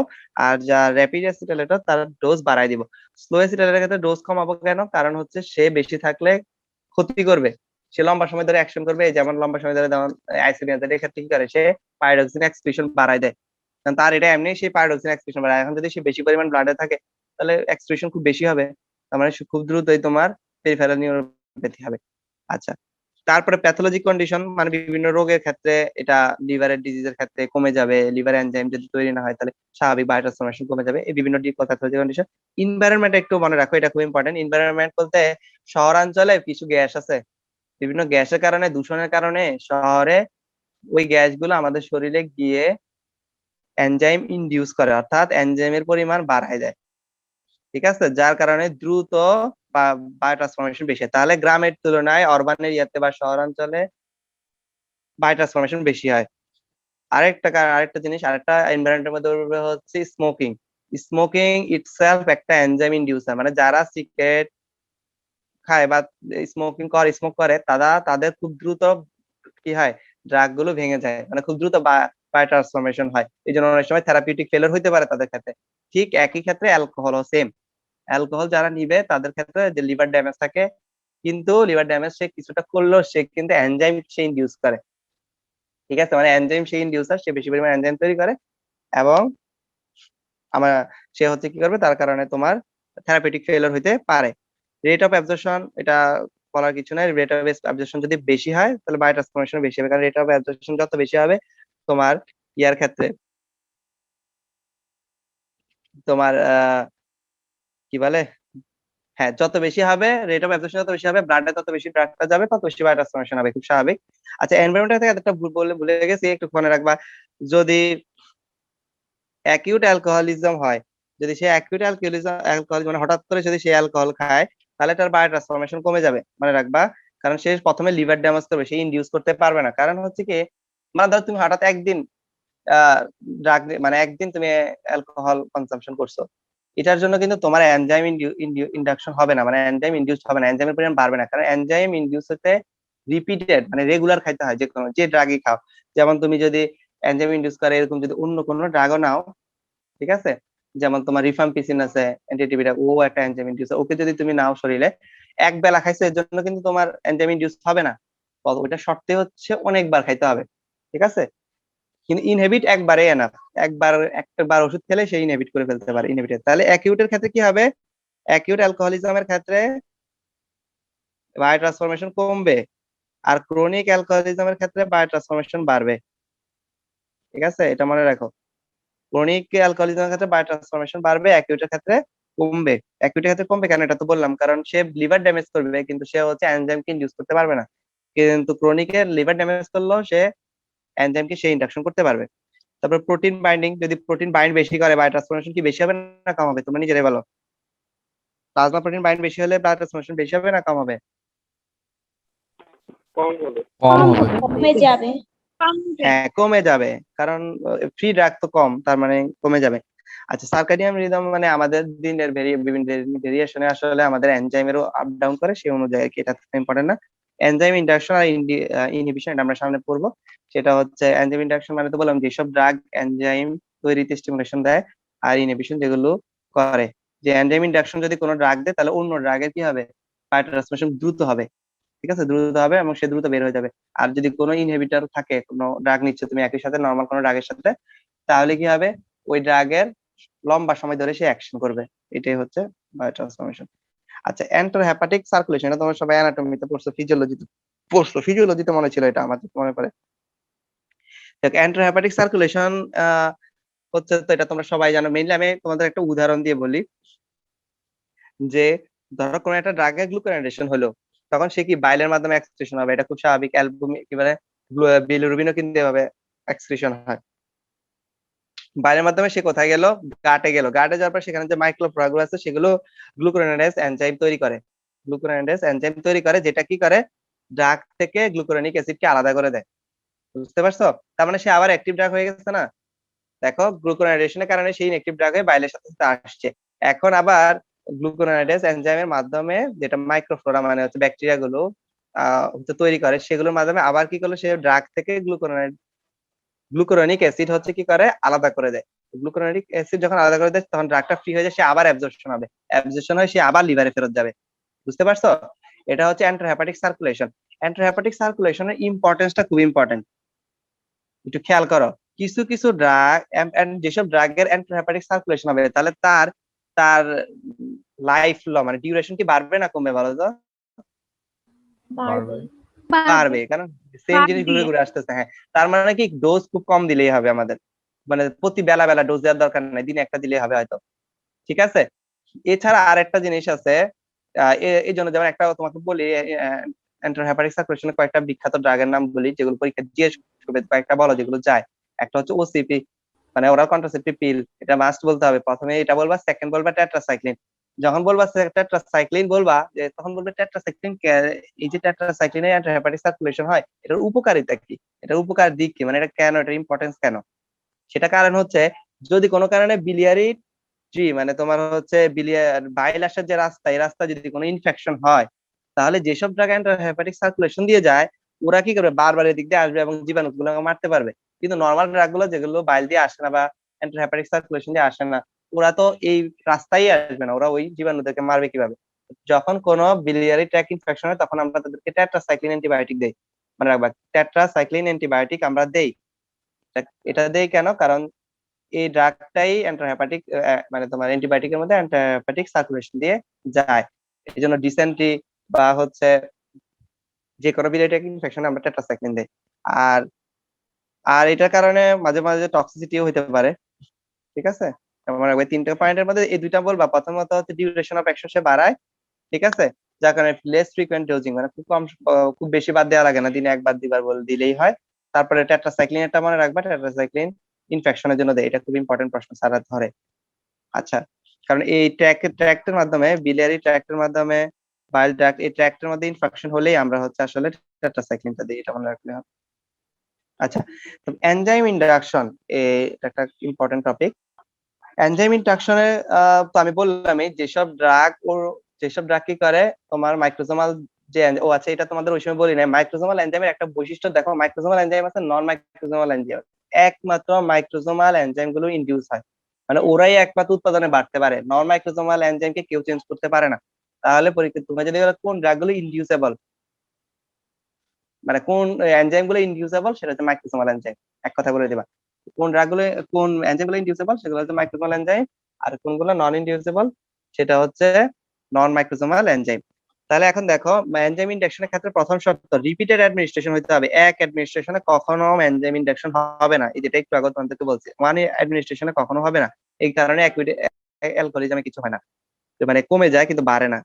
আর যা র্যাপিড অ্যাসিটালেটর তার ডোজ বাড়াই দিব। স্লো অ্যাসিটালেটরের ক্ষেত্রে ডোজ কমাবো কেন, কারণ হচ্ছে সে বেশি থাকলে ক্ষতি করবে, সে লম্বা সময় ধরে অ্যাকশন করবে। যেমন লম্বা সময় ধরে যেমন আইসোনিয়াজের ক্ষেত্রে কি করে, সে পাইরোক্সিন এক্সক্রিশন বাড়ায় দেয়, কারণ তার এটা এমনি সেই পাইরোক্সিন এক্সক্রিশন বাড়ায়। এখন যদি সে বেশি পরিমাণ ব্লাডে থাকে তাহলে এক্সক্রিশন খুব বেশি হবে, তার মানে খুব দ্রুতই তোমার পেরিফেরাল নিউরোপ্যাথি হবে। আচ্ছা, তারপরে প্যাথোলজিক কন্ডিশন, মানে বিভিন্ন রোগের ক্ষেত্রে এটা লিভারের ডিজিজের ক্ষেত্রে কমে যাবে, লিভার এনজাইম যদি তৈরি না হয় তাহলে স্বাভাবিক বায়োট্রান্সফরমেশন কমে যাবে, এই বিভিন্ন প্যাথোলজিক কন্ডিশন। ইনভায়রনমেন্ট একটু মনে রাখো, এটা খুব ইম্পর্টেন্ট। ইনভায়রনমেন্ট বলতে শহরাঞ্চলে কিছু গ্যাস আছে, বিভিন্ন গ্যাসের কারণে, দূষণের কারণে শহরে ওই গ্যাসগুলো আমাদের শরীরে গিয়ে এনজাইম ইনডিউস করে, অর্থাৎ এনজাইমের পরিমাণ বাড়ায় দেয়, ঠিক আছে, যার কারণে দ্রুত বা বায়োট্রান্সফরমেশন বেশি হয়। তাহলে গ্রামের তুলনায় অরবান এরিয়াতে বা শহরাঞ্চলে বায়োট্রান্সফরমেশন বেশি হয়। আরেকটা জিনিস, আরেকটা এনভায়রনমেন্টের মধ্যে হচ্ছে স্মোকিং। স্মোকিং ইটসেলফ একটা এনজাইম ইনডিউসার, মানে যারা সিগারেট খায় বা স্মোক করে তাদের খুব দ্রুত কি হয়, ড্রাগ গুলো ভেঙে যায়, মানে খুব দ্রুত বায়োট্রান্সফরমেশন হয়, এই জন্য অনেক সময় থেরাপিউটিক ফেলিওর হতে পারে তাদের ক্ষেত্রে। ঠিক একই ক্ষেত্রে অ্যালকোহলও সেম, অ্যালকোহল যারা নিবে তাদের ক্ষেত্রে যে লিভার ড্যামেজ থাকে, কিন্তু লিভার ড্যামেজ সে কিছুটা করলেও সে কিন্তু এনজাইম সে ইনডিউস করে, ঠিক আছে, মানে এনজাইম সে ইনডিউসার, সে বেশি পরিমাণে এনজাইম তৈরি করে, এবং আমার সে হচ্ছে কি করবে, তার কারণে তোমার থেরাপিউটিক ফেলিওর হইতে পারে। রেট অফ অ্যাবজর্পশন, এটা বলার কিছু নাই, রেট অফ অ্যাবজর্পশন যদি বেশি হয় তাহলে বায়োট্রান্সফরমেশন বেশি হবে, কারণ রেট অফ অ্যাবজর্পশন যত বেশি হবে তোমার ইয়ার ক্ষেত্রে, তোমার কি বলে, হ্যাঁ, যত বেশি হবে রেট অফ অ্যাবজর্পশন, যত বেশি হবে ব্লাডে, তত বেশি ব্লাডটা যাবে, তত বেশি বায়োট্রান্সফরমেশন হবে, খুব স্বাভাবিক। আচ্ছা, এনভায়রনমেন্ট থেকে একটা বলে ভুলে গেছি, একটু মনে রাখবা, যদি অ্যাকিউট অ্যালকোহলিজম হয়, যদি সে অ্যাকিউট অ্যালকোহলিজম মানে হঠাৎ করে যদি সে অ্যালকোহল খায়, তাহলে তার বায়োট্রান্সফরমেশন কমে যাবে, মনে রাখবা, কারণ সে প্রথমে লিভার ড্যামেজ করবে, সে ইনডিউস করতে পারবে না। কারণ হচ্ছে কি, মানে ধরো তুমি হঠাৎ একদিন ড্রাগ, মানে একদিন তুমি অ্যালকোহল কনসাম্পশন করছো, এটার জন্য কিন্তু তোমার এনজাইম ইন্ডাকশন হবে না, মানে এনজাইম ইনডিউস হবে না, এনজাইমের পরিমাণ বাড়বে না, কারণ এনজাইম ইনডিউস হতে রিপিটেড মানে রেগুলার খাইতে হয়, যে কোনো যে ড্রাগই খাও। যেমন তুমি যদি এনজাইম ইনডিউস করে এরকম যদি অন্য কোনো ড্রাগও নাও, ঠিক আছে, যেমন তোমার রিফাম্পিসিন আছে, অ্যান্টিটিবিটা, ও একটা এনজাইম ইনডিউসার, ওকে যদি তুমি নাও শরীরে, এক বেলা খাইছো এর জন্য কিন্তু তোমার এনজাইম ইনডিউস হবে না, ওইটা শর্তে হচ্ছে অনেকবার খাইতে হবে, ঠিক আছে। কিন্তু ইনহেবিট একবারে এনাফ, একবার ওষুধ খেলে সে ইনহেবিট করে ফেলতে পারে, ইনহেবিটেড। তাহলে অ্যাকিউটের ক্ষেত্রে কি হবে, অ্যাকিউট অ্যালকোহলিজমের ক্ষেত্রে বায়োট্রান্সফরমেশন কমবে, আর ক্রনিক অ্যালকোহলিজমের ক্ষেত্রে বায়োট্রান্সফরমেশন বাড়বে, ঠিক আছে, এটা মনে রাখো। ক্রনিক অ্যালকোহলিজমের ক্ষেত্রে বায়োট্রান্সফরমেশন বাড়বে, অ্যাকিউটের ক্ষেত্রে কমবে। অ্যাকিউটের ক্ষেত্রে কমবে কেন, এটা তো বললাম, কারণ সে লিভার ড্যামেজ করবে কিন্তু সে হচ্ছে এনজাইমকে ইনডিউস করতে পারবে না, কিন্তু ক্রনিকের লিভার ড্যামেজ করলেও সে এনজাইমকে সে ইন্ডাকশন করতে পারবে। তারপর প্রোটিন বাইন্ডিং, যদি প্রোটিন বাইন্ড বেশি করে বায়োট্রান্সফরমেশন কি বেশি হবে না কম হবে, তোমরা নিজেরাই বলো। প্লাজমা প্রোটিন বাইন্ড বেশি হলে বায়োট্রান্সফরমেশন বেশি হবে না কম হবে? কম হবে। কম হবে। কমে যাবে। হ্যাঁ, কমে যাবে, কারণ ফ্রি ড্রাগ তো কম, তার মানে কমে যাবে। আচ্ছা, সার্কাডিয়ান রিদম মানে আমাদের দিনের বিভিন্ন ভেরিয়েশনে আসলে আমাদের এনজাইমেরও আপ ডাউন করে, সেই অনুযায়ী আর কি, এটা ইম্পর্টেন্ট না। এনজাইম ইন্ডাকশন আর ইনহিবিশন এটা আমরা সামনে পড়বো। সেটা হচ্ছে এনজাইম ইন্ডাকশন মানে তো বললাম যেসব ড্রাগ এনজাইম তৈরিতে স্টিমুলেশন দেয়, আর ইনহিবিশন যেগুলো করে, যে এনজাইম ইন্ডাকশন যদি কোনো ড্রাগ দেয় তাহলে অন্য ড্রাগের কি হবে, বায়োট্রান্সফরমেশন দ্রুত হবে, ঠিক আছে, দ্রুত হবে এবং সে দ্রুত বের হয়ে যাবে। আর যদি কোনো ইনহিবিটর থাকে, কোনো ড্রাগ নিচ্ছে তুমি একই সাথে নর্মাল কোনো ড্রাগের সাথে, তাহলে কি হবে, ওই ড্রাগের লম্বা সময় ধরে সে অ্যাকশন করবে, এটাই হচ্ছে বায়োট্রান্সফরমেশন। আচ্ছা, এন্টার হেপাটিক সার্কুলেশন, এটা তোমরা সবাই অ্যানাটমিতে পড়ছো, ফিজিওলজিতে মনে ছিল, এটা আমার মনে পড়ে। এন্টার হেপাটিক সার্কুলেশন হচ্ছে, তো এটা তোমরা সবাই জানো। মেইনলি আমি তোমাদের একটা উদাহরণ দিয়ে বলি, যে ধরো কোনো একটা ড্রাগের গ্লুকুরোনাইজেশন হলো, তখন সে কি বাইলের মাধ্যমে এক্সক্রিশন হবে, এটা খুব স্বাভাবিক। অ্যালবুমিন কি বলে, বিলিরুবিনও কিন্তু এভাবে এক্সক্রিশন হয়। বাইরের মাধ্যমে সে কোথায় গেল, গাটে গেল, গাটে যাওয়ার পর সেখানে যে মাইক্রোফ্লোরা গুলো আছে সেগুলো গ্লুকুরোনাইডেজ এনজাইম তৈরি করে, যেটা কি করে, ড্রাগ থেকে গ্লুকুরোনিক অ্যাসিডকে আলাদা করে দেয়, বুঝতে পারছো? তার মানে সে আবার অ্যাক্টিভ ড্রাগ হয়ে গেছে না। দেখো, গ্লুকুরোনাইজেশনের কারণে সেই ইনঅ্যাক্টিভ ড্রাগ হয়ে বাইলের সাথে সাথে আসছে। এখন আবার গ্লুকুরোনাইডেজ এনজাইমের মাধ্যমে, যেটা মাইক্রোফ্লোরা মানে হচ্ছে ব্যাকটেরিয়া গুলো হচ্ছে তৈরি করে, সেগুলোর মাধ্যমে আবার কি করলো, সে ড্রাগ থেকে গ্লুকুরোনিক অ্যাসিড হচ্ছে কি করে আলাদা করে দেয়। গ্লুকুরোনিক অ্যাসিড যখন আলাদা করে দেয় তখন ড্রাগটা ফ্রি হয়ে যায়, সে আবার অ্যাবজর্পশন হবে, অ্যাবজর্পশন হয় সে আবার লিভারে ফেরত যাবে। বুঝতে পারছো? এটা হচ্ছে এন্টারহেপাটিক সার্কুলেশন। এন্টারহেপাটিক সার্কুলেশনের ইম্পর্টেন্সটা খুব ইম্পর্টেন্ট, একটু খেয়াল করো। কিছু কিছু ড্রাগ, যেসব ড্রাগের এন্টারহেপাটিক সার্কুলেশন হবে, তাহলে তার তার লাইফ মানে ডিউরেশন কি বাড়বে না কমবে বলো তো? বাড়বে। পারবে, কারণ সেম জিনিস ঘুরে ঘুরে আসতেছে। হ্যাঁ, তার মানে কি ডোজ খুব কম দিলেই হবে আমাদের, মানে প্রতি বেলা বেলা ডোজ দেওয়ার দরকার নাই, দিনে একটা দিলেই হবে হয়তো। ঠিক আছে। এছাড়া আর একটা জিনিস আছে, এই জন্য যেমন একটা তোমাকে বলি, এন্টারহেপাটিক সার্কুলেশনের কয়েকটা বিখ্যাত ড্রাগের নাম বলি, যেগুলো পরীক্ষা জিজ্ঞেস করবে, কয়েকটা বলো যেগুলো যায়। একটা হচ্ছে ওসিপি, মানে ওরাল কন্ট্রাসেপ্টিভ পিল, এটা মাস্ট বলতে হবে। প্রথমে এটা বলবা, সেকেন্ড বলবা টেট্রাসাইক্লিন। যখন বলবা টেট্রাসাইক্লিন বলবা, যে তখন বলবে টেট্রাসাইক্লিন, এই যে টেট্রাসাইক্লিনের হেপাটিক সার্কুলেশন হয়, এটার উপকারিতা কি, এটার উপকার দিক কি, মানে এটা কেন, এটার ইম্পর্টেন্স কেন। সেটা কারণ হচ্ছে, যদি কোনো কারণে বিলিয়ারি ট্রি মানে তোমার হচ্ছে বাইল আসার যে রাস্তা, এই রাস্তা যদি কোনো ইনফেকশন হয়, তাহলে যেসব ড্রাগ হেপাটিক সার্কুলেশন দিয়ে যায়, ওরা কি করবে, বারবার এদিক দিয়ে আসবে এবং জীবাণুগুলো মারতে পারবে। কিন্তু নর্মাল ড্রাগ গুলো যেগুলো বাইল দিয়ে আসে না বা হেপাটিক সার্কুলেশন দিয়ে আসে না, ওরা তো এই রাস্তায় আসবে না, ওরা ওই জীবাণুদেরকে মারবে কিভাবে? যখন কোনো বিলিয়ারি ট্র্যাক ইনফেকশন হয়, তখন আমরা তাদেরকে টেট্রাসাইক্লিন অ্যান্টিবায়োটিক দেই। মানে রাখবা, টেট্রাসাইক্লিন অ্যান্টিবায়োটিক আমরা দেই। এটা দেই কেন? কারণ এই ড্রাগটাই অ্যান্টারহেপাটিক, মানে তোমার অ্যান্টিবায়োটিকের মধ্যে অ্যান্টারহেপাটিক সার্কুলেশন দিয়ে যায়। এই জন্য ডিসেন্ট্রি বা হচ্ছে যে কোনো বিলিয়ারি ইনফেকশনে আমরা টেট্রাসাইক্লিন দেই। আর আর এটার কারণে মাঝে মাঝে টক্সিসিটিও হতে পারে। ঠিক আছে। আমার ওই তিনটা পয়েন্টের মধ্যে এই দুইটা বলবা। প্রথমত হচ্ছে ডিউরেশন অফ অ্যাকশন সে বাড়ায়, ঠিক আছে, যার কারণে লেস ফ্রিকোয়েন্ট ডোজিং, মানে খুব কম, খুব বেশি বাদ দেওয়া লাগে না, দিনে একবার দুইবার দিলেই হয়। তারপরে টেট্রাসাইক্লিন, এটা মনে রাখবা, টেট্রাসাইক্লিন ইনফেকশনের জন্য দেয়। এটা খুব ইম্পর্টেন্ট প্রশ্ন, সারা ধরে। আচ্ছা, কারণ এই ট্র্যাক্টের মাধ্যমে, বিলিয়ারি ট্র্যাক্টের মাধ্যমে, বাইল ট্র্যাক্ট, এই ট্র্যাক্টের মধ্যে ইনফেকশন হলেই আমরা হচ্ছে আসলে টেট্রাসাইক্লিনটা দিই, এটা মনে রাখলে হবে। আচ্ছা, তো এনজাইম ইন্ডাকশন, এটা একটা ইম্পর্টেন্ট টপিক। এনজাইম ইন্ডাকশনে তো আমি বললামই, যেসব ড্রাগ কি করে, তোমার মাইক্রোজোমাল যে আচ্ছা, এটা তোমাদের ওই সময় বলি না। মাইক্রোজোমাল এনজাইমের একটা বৈশিষ্ট্য দেখো, মাইক্রোজোমাল এনজাইম আছে, নন মাইক্রোজোমাল এনজাইম। একমাত্র মাইক্রোজোমাল এনজাইম গুলো ইনডিউস হয়, মানে ওরাই একমাত্র উৎপাদনে বাড়তে পারে, নন মাইক্রোজোমাল এনজাইমকে কেউ চেঞ্জ করতে পারে না। তাহলে পরীক্ষা তুমি যদি কোন ড্রাগ গুলো ইনডিউসেবল, মানে কোন এনজাইম গুলো ইনডিউসেবল, সেটা হচ্ছে মাইক্রোজোমাল এনজাইম। এক কথা বলে দিবা, কোন ড্রাগ গুলো, কোন এনজাইম গুলো ইনডিউসেবল, সেগুলো হচ্ছে মাইক্রোজোমাল এনজাইম। আর কোনগুলো নন ইনডিউসেবল, সেটা হচ্ছে নন মাইক্রোজোমাল এনজাইম। তাহলে এখন দেখো, এনজাইম ইন্ডাকশনের ক্ষেত্রে প্রথম শর্ত রিপিটেড অ্যাডমিনিস্ট্রেশন হতে হবে। এক অ্যাডমিনিস্ট্রেশনে কখনো এনজাইম ইন্ডাকশন হবে না, এই যেটা একটু আগে তোমাদেরকে বলছি, ওয়ান অ্যাডমিনিস্ট্রেশনে কখনো হবে না। এই কারণে অ্যালকোহলিজমে কিছু হয় না, মানে কমে যায় কিন্তু বাড়ে না,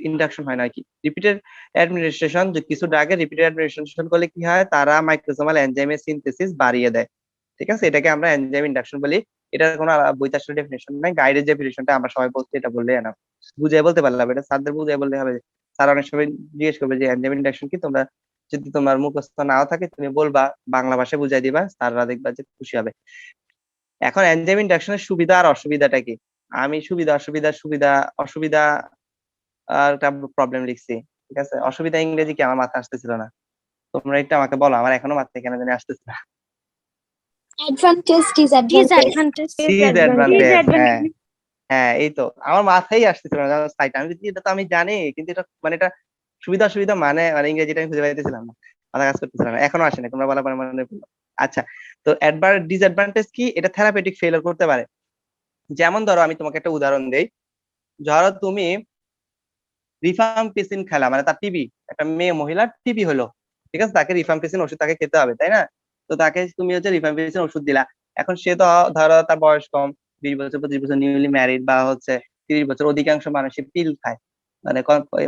ইন্ডাকশন হয় না কি। রিপিটেড অ্যাডমিনিস্ট্রেশন, যে কিছু ড্রাগে রিপিটেড অ্যাডমিনিস্ট্রেশন করলে কি হয়, তারা মাইক্রোজোমাল এনজাইমের সিনথেসিস বাড়িয়ে দেয়। ঠিক আছে, এটাকে আমরা এনজাইম ইন্ডাকশন বলি। এটার কোনো বইতে আসলে ডেফিনেশন নাই, গাইডের যে ডেফিনেশনটা আমরা সবাই বলছি, এটা বললে না, বুঝিয়ে বলতে পারলাম, এটা স্যারদের বুঝিয়ে বললে হবে। স্যার অনেক সময় জিজ্ঞেস করবে যে এনজাইম ইন্ডাকশন কি, তোমরা যদি তোমার মুখস্থ নাও থাকে তুমি বলবা, বাংলা ভাষায় বুঝাই দিবা, স্যাররা দেখবা যে খুশি হবে। এখন এনজাইম ইন্ডাকশনের সুবিধা আর অসুবিধাটা কি, আমি সুবিধা অসুবিধা আর একটা প্রবলেম লিখছি। ঠিক আছে, অসুবিধা ইংরেজি কি আমার মাথায় আসতেছিল না, তোমরা একটু আমাকে বলো, আমার এখনো মাথায় কেন জানি আসতেছে না। Advantage, disadvantage. ডিসঅ্যাডভান্টেজ, হ্যাঁ হ্যাঁ, এই তো আমার মাথায় আসতেছিল না সাইট, আমি এটা তো আমি জানি, কিন্তু এটা মানে এটা সুবিধা অসুবিধা মানে মানে ইংরেজিটা আমি খুঁজে পাইতেছিলাম না, মাথা কাজ করতেছিল না, এখনো আসেনি, তোমরা বলার পরে মনে পড়লো। আচ্ছা, তো ডিসঅ্যাডভান্টেজ কি, এটা থেরাপিউটিক ফেলিওর করতে পারে। যেমন ধরো আমি তোমাকে একটা উদাহরণ দেই, ধরো তুমি রিফাম্পিসিন খেলা, মানে তার টিবি, একটা মেয়ে মহিলার টিবি হলো, ঠিক আছে, তাকে রিফাম্পিসিন ওষুধ তাকে খেতে হবে, তাই না? তো তাকে তুমি হচ্ছে রিফাম্পিসিন ওষুধ দিলা। এখন সে তো ধরো তার বয়স কম, 20 বছর 25 বছর, নিউলি ম্যারিড, বা হচ্ছে 30 বছর, অধিকাংশ মানুষই পিল খায়, মানে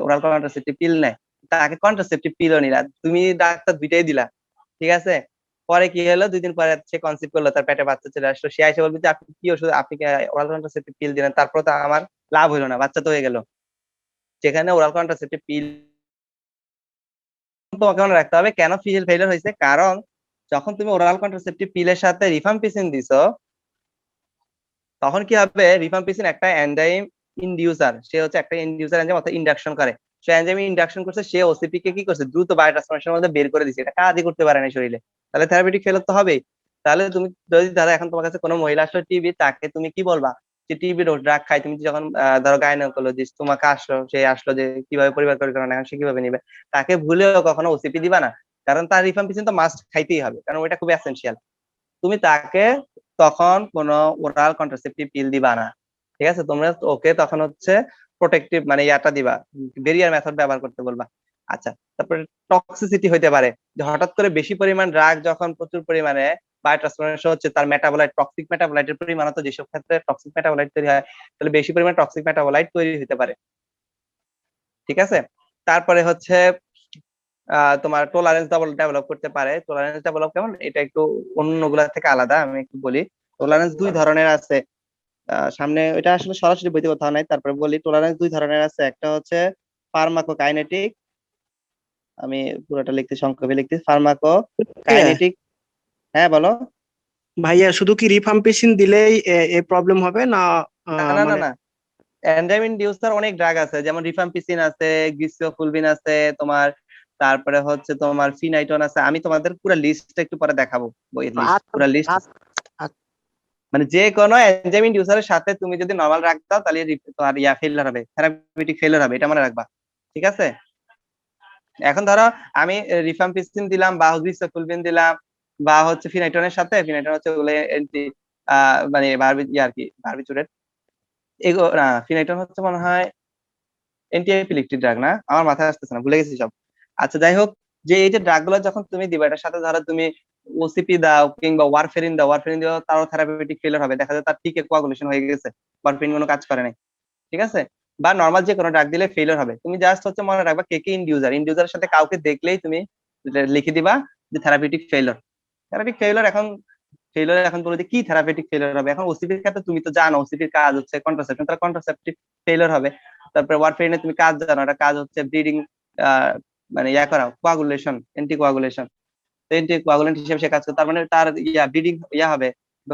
ওরাল কন্ট্রাসেপটিভ পিল নেয়। তাকে কন্ট্রাসেপটিভ পিলও নিলা, তুমি ডাক্তার দুইটাই দিলা, ঠিক আছে। পরে কি হলো, 2 দিন পরে সে কনসিভ করলো, তার পেটে বাচ্চা চলে আসলো, সে এসে বলবে যে আপনি কি ওষুধ, আপনি কি ওরাল কন্ট্রাসেপটিভ পিল দিলেন, তারপর তো আমার লাভ হলো না, বাচ্চা তো হয়ে গেল। যেখানে ওরাল কন্ট্রাসেপটিভ পিল, তোমাকে মনে রাখতে হবে কেন ফিজিক্যাল ফেলিয়ার হয়েছে, কারণ যখন তুমি ওরাল কন্ট্রাসেপটিভ পিলের সাথে রিফাম্পিসিন দিছো, তখন কি হবে, রিফাম্পিসিন একটা এনজাইম ইনডিউসার, সে হচ্ছে একটা ইনডিউসার এনজাইম অর্থাৎ ইন্ডাকশন করে। সে এনজাইম ইন্ডাকশন করছে, সে ওসিপি কে কি করছে, দ্রুত বায়োট্রান্সফরমেশনের মধ্যে বের করে দিচ্ছে, এটা কাজই করতে পারে না শরীরে, তাহলে থেরাপিউটিক ফেল তো হবেই। তাহলে তুমি যদি ধরো এখন তোমার কাছে কোনো মহিলা আসলো টিবি, তাকে তুমি কি বলবা যে টিবি ড্রাগ খাই, তুমি যখন ধরো গাইনোকোলজিস্ট তোমাকে আসলো, সে আসলো যে কিভাবে পরিবার পরিকল্পনা এখন সে কিভাবে নিবে, তাকে ভুলেও কখনো ওসিপি দিবা না, কারণ তার রিফাম্পিসিন তো মাস্ট খাইতেই হবে, কারণ ওইটা খুব এসেনশিয়াল। তুমি তাকে তখন কোনো ওরাল কন্ট্রাসেপটিভ পিল দিবা না, ঠিক আছে? তোমরা ওকে তখন হচ্ছে প্রোটেক্টিভ মানে ইয়াটা দিবা, বেরিয়ার মেথড ব্যবহার করতে বলবা। আচ্ছা, তারপরে টক্সিসিটি হইতে পারে, যে হঠাৎ করে বেশি পরিমাণ ড্রাগ যখন প্রচুর পরিমাণে বায়োট্রান্সফরমেশন হচ্ছে, তার মেটাবোলাইট টক্সিক মেটাবোলাইটের পরিমাণ তো যেসব ক্ষেত্রে টক্সিক মেটাবোলাইট তৈরি হয়, তাহলে বেশি পরিমাণ টক্সিক মেটাবোলাইট তৈরি হতে পারে, ঠিক আছে? তারপরে হচ্ছে তোমার টলারেন্স ডেভেলপ করতে পারে। টলারেন্স ডেভেলপ কেমন, এটা একটু অন্যগুলা থেকে আলাদা, আমি একটু বলি। টলারেন্স দুই ধরনের আছে, সামনে এটা আসলে সরাসরি বইতে কথা নাই, তারপরে বলি। টলারেন্স দুই ধরনের আছে, একটা হচ্ছে ফার্মাকোকাইনেটিক, আমি পুরোটা লিখতে সংক্ষেপে লিখতে, ফার্মাকোকাইনেটিক। হ্যাঁ বলো। ভাইয়া শুধু কি রিফাম্পিসিন দিলেই এই প্রবলেম হবে না? না না না মানে না, এনজাইম ইনডিউসার অনেক ড্রাগ আছে, যেমন রিফাম্পিসিন আছে, গ্লিসিওফুলভিন আছে তোমার, তারপরে হচ্ছে তোমার ফিনাইটন আছে। আমি তোমাদের পুরো লিস্টটা একটু পরে দেখাবো, বইয়ের লিস্ট, আচ্ছা, পুরো লিস্ট। আচ্ছা, মানে যে কোনো এনজাইম ইনডিউসারের সাথে তুমি যদি নরমাল রাখ দাও, তাহলে তোমার ইয়া ফেলিয়ার হবে, থেরাপিউটিক ফেলিয়ার হবে, এটা মনে রাখবা, ঠিক আছে? এখন ধরো আমি রিফাম্পিসিন দিলাম বা গ্লিসিওফুলভিন দিলাম বা হচ্ছে ফিনাইটনের সাথে, ফিনাইটন হচ্ছে ওগুলো মানে আর কি বারবিচুরেট, এগো না, ফিনাইটন হচ্ছে মনে হয় এন্টি এপিলেপটিক ড্রাগ, না আমার মাথায় আসতেছে না, ভুলে গেছি সব। আচ্ছা যাই হোক, যে এই যে ড্রাগ গুলো যখন তুমি দিবা, এটার সাথে ধরো তুমি ওসিপি দাও কিংবা ওয়ারফেরিন দাও, ওয়ারফেরিন দিও, তারও থেরাপিউটিক ফেলিয়ার হবে, দেখা যায় তার ঠিক কোয়াগুলেশন হয়ে গেছে, ওয়ারফেরিন কোনো কাজ করে নাই, ঠিক আছে? বা নর্মাল যে কোনো ড্রাগ দিলে ফেলিয়ার হবে। তুমি জাস্ট হচ্ছে মনে রাখবা কে কে ইনডিউসার, ইনডিউসারের সাথে কাউকে দেখলেই তুমি লিখে দিবা যে থেরাপিউটিক ফেলিয়ার। থেরাপিউটিক ফেলিয়ার এখন বলে যে কি থেরাপিউটিক ফেলিয়ার হবে, এখন ওসিপির ক্ষেত্রে তুমি তো জানো ওসিপির কাজ হচ্ছে কন্ট্রাসেপশন, তাহলে কন্ট্রাসেপটিভ ফেলিয়ার হবে। তারপরে ওয়ারফেরিনে তুমি কাজ জানো, এটা কাজ হচ্ছে ব্লিডিং মানে ইয়া করা, coagulation, anti coagulation, anti coagulant হিসেবে সে কাজ করে, তার মানে তার ব্লিডিং হবে,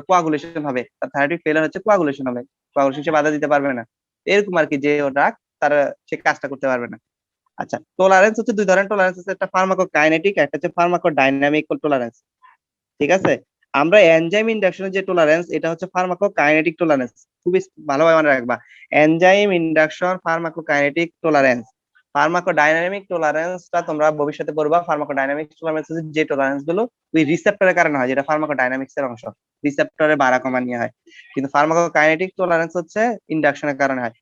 কোয়াগুলেশন হবে, তার থেরাপিউটিক ফেলিয়ার হচ্ছে কোয়াগুলেশন হবে, কোয়াগুলেশন সে বাধা দিতে পারবে না, এরকম আর কি, যে ড্রাগ তার সে কাজটা করতে পারবে না। আচ্ছা, টলারেন্স হচ্ছে দুই ধরনের টলারেন্স আছে, একটা ফার্মাকোকাইনেটিক, একটা হচ্ছে ফার্মাকোডাইনামিক টলারেন্স, ঠিক আছে? আমরা এনজাইম ইন্ডাকশনের যে টলারেন্স, এটা হচ্ছে ফার্মাকোকাইনেটিক টলারেন্স, খুবই ভালোভাবে মনে রাখবা, enzyme induction pharmacokinetic tolerance. Pharmacodynamic টলারেন্সটা তোমরা ভবিষ্যতে পড়বা। ফার্মাকোডাইনামিক টলারেন্স হচ্ছে যে টলারেন্স গুলো ওই রিসেপ্টরের কারণে হয়, যেটা ফার্মাকোডাইনামিক্স এর অংশ, রিসেপ্টরে বাড়া কমা নিয়ে হয়, কিন্তু ফার্মাকোকাইনেটিক টলারেন্স হচ্ছে ইন্ডাকশনের কারণে হয়।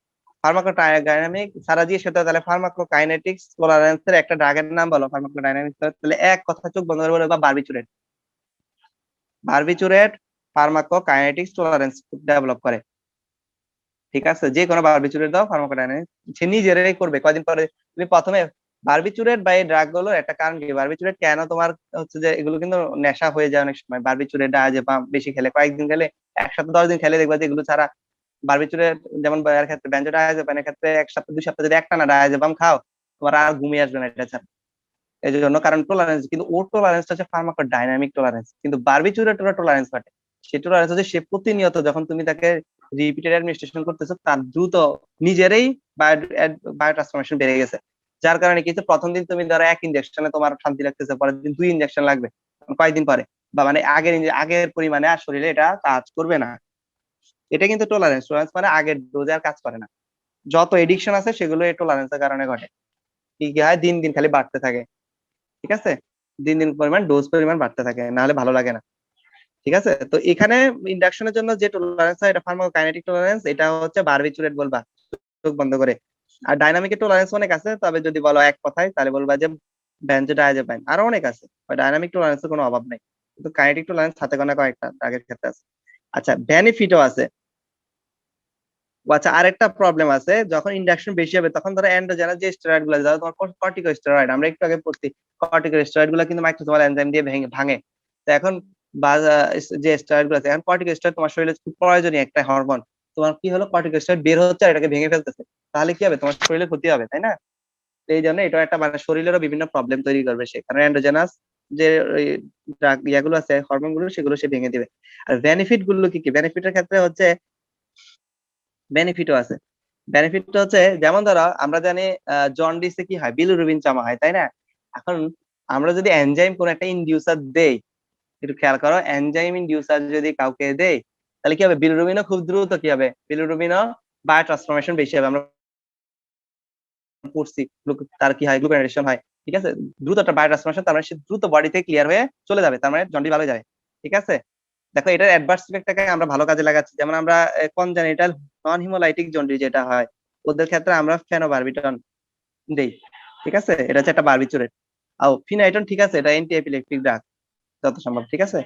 ফার্মাকোডাইনামিক সারা দিয়ে সেটা, তাহলে ফার্মাকোকাইনেটিক্স টলারেন্সের একটা ড্রাগের নাম বলো ফার্মাকোডাইনামিক্স, তাহলে এক কথা চোখ বন্ধ করে বলবা barbiturate. Barbiturate pharmacokinetics tolerance develop করে, ঠিক আছে? যে কোনো বারবিচুরেট দাও, ফার্মাকোডাইনামিক্স সে নিজেরাই করবে কয়দিন পরে। তুমি প্রথমে বারবিচুরেট বা এই ড্রাগ গুলো একটা কারণ কি, বারবিচুরেট কেন তোমার হচ্ছে যে এগুলো কিন্তু নেশা হয়ে যায় অনেক সময়, বারবিচুরেট ডায়াজেপাম বেশি খেলে, কয়েকদিন খেলে, এক সপ্তাহ 10 দিন খেলে দেখবা যে এগুলো ছাড়া বারবিচুরেট, যেমন এর ক্ষেত্রে বেনজোডায়াজেপামের ক্ষেত্রে এক সপ্তাহ 2 সপ্তাহ যদি একটানা ডায়াজেপাম খাও, তোমার আর ঘুমিয়ে আসবে না এটা ছাড়া। এই জন্য, কারণ টলারেন্স, কিন্তু ওর টলারেন্সটা হচ্ছে ফার্মাকোডাইনামিক টলারেন্স, কিন্তু বারবিচুরেটের টলারেন্স ঘটে, সে টলারেন্স হচ্ছে সে প্রতিনিয়ত যখন তুমি তাকে রিপিটেড অ্যাডমিনিস্ট্রেশন করতেছো, তার দ্রুত নিজেরই বায়োট্রান্সফরমেশন বেড়ে গেছে, যার কারণে কিন্তু প্রথম দিন তুমি ধরো এক ইনজেকশনে তোমার শান্তি লাগতেছে, পরের দিন 2 ইনজেকশন লাগবে, কয়েকদিন পরে বা মানে আগের পরিমাণে আর শরীরে এটা কাজ করবে না। এটা কিন্তু টলারেন্স, মানে আগের ডোজে আর কাজ করে না। যত এডিকশন আছে সেগুলো এই টলারেন্সের কারণে ঘটে, কি হয় দিন দিন খালি বাড়তে থাকে, ঠিক আছে? দিন দিন ডোজ পরিমাণ বাড়তে থাকে, নাহলে ভালো লাগে না, ঠিক আছে? তো এখানে ইন্ডাকশনের জন্য যে টলারেন্স হয়, এটা ফার্মাকোকাইনেটিক টলারেন্স, এটা হচ্ছে বারবিচুরেট বলবা চোখ বন্ধ করে। আর ডাইনামিকের টলারেন্স অনেক আছে, তবে যদি বলো এক কথায় তাহলে বলবা যে বেনজোডায়াজেপাইন, আরো অনেক আছে, ডাইনামিক টলারেন্সের কোনো অভাব নেই, কিন্তু কাইনেটিক টলারেন্স হাতে গোনা কয়েকটা আগের ক্ষেত্রে আছে। আচ্ছা, বেনিফিটও আছে। আচ্ছা, আরেকটা প্রবলেম আছে, যখন ইন্ডাকশন বেশি হবে তখন ধরো এন্ডোজেনাস যে স্টেরয়েড গুলো, ধরো তোমার কর্টিকোস্টেরয়েড, আমরা একটু আগে পড়ছি, কর্টিকোস্টেরয়েড গুলো কিন্তু মাইক্রোসোমাল এনজাইম দিয়ে ভাঙে। তো এখন যে স্টেরয়েড গুলো আছে, এখন কর্টিকোস্টেরয়েড তোমার শরীরে খুব প্রয়োজনীয় একটা হরমোন, তোমার কি হলো, কর্টিকোস্টেরয়েড বের হচ্ছে আর এটাকে ভেঙে ফেলতেছে, তাহলে কি হবে, তোমার শরীরে ক্ষতি হবে, তাই না? তো এই জন্য এটা একটা মানে শরীরেরও বিভিন্ন প্রবলেম তৈরি করবে সে, কারণ এন্ডোজেনাস যে ইয়াগুলো আছে, হরমোন গুলো, সেগুলো সে ভেঙে দিবে। আর বেনিফিট গুলো কি কি, বেনিফিটের ক্ষেত্রে হচ্ছে বেনিফিটও আছে। বেনিফিটটা হচ্ছে যেমন ধরো আমরা জানি জন্ডিসে কি হয়, বিলিরুবিন জমা হয়, তাই না? এখন আমরা যদি এনজাইম কোন একটা ইনডিউসার দেই, একটু খেয়াল করো, এনজাইম ইনডিউসার যদি কাউকে দেই তাহলে কি হবে, বিলিরুবিনও খুব দ্রুত কি হবে, বিলিরুবিনও বায়ো ট্রান্সফরমেশন বেশি হবে। আমরা পড়ছি তার কি হয়, গ্লুকানেশন হয়, ঠিক আছে? দ্রুত একটা বায়ো ট্রান্সফরমেশন, তার মানে সে দ্রুত বডি থেকে ক্লিয়ার হয়ে চলে যাবে, তার মানে জন্ডিস ভালো যাবে, ঠিক আছে? দেখো এটার অ্যাডভার্স ইফেক্টটাকে আমরা ভালো কাজে লাগাচ্ছি, যেমন আমরা কনজেনিটাল নন হিমোলাইটিক জন্ডিস যেটা হয় ওদের ক্ষেত্রে আমরা ফেনোবারবিটন দেই, ঠিক আছে? এটা হচ্ছে একটা বারবিচুরেট। আর ফিনাইটন ঠিক আছে, এটা অ্যান্টি এপিলেপটিক ড্রাগ যত সম্ভব, ঠিক আছে?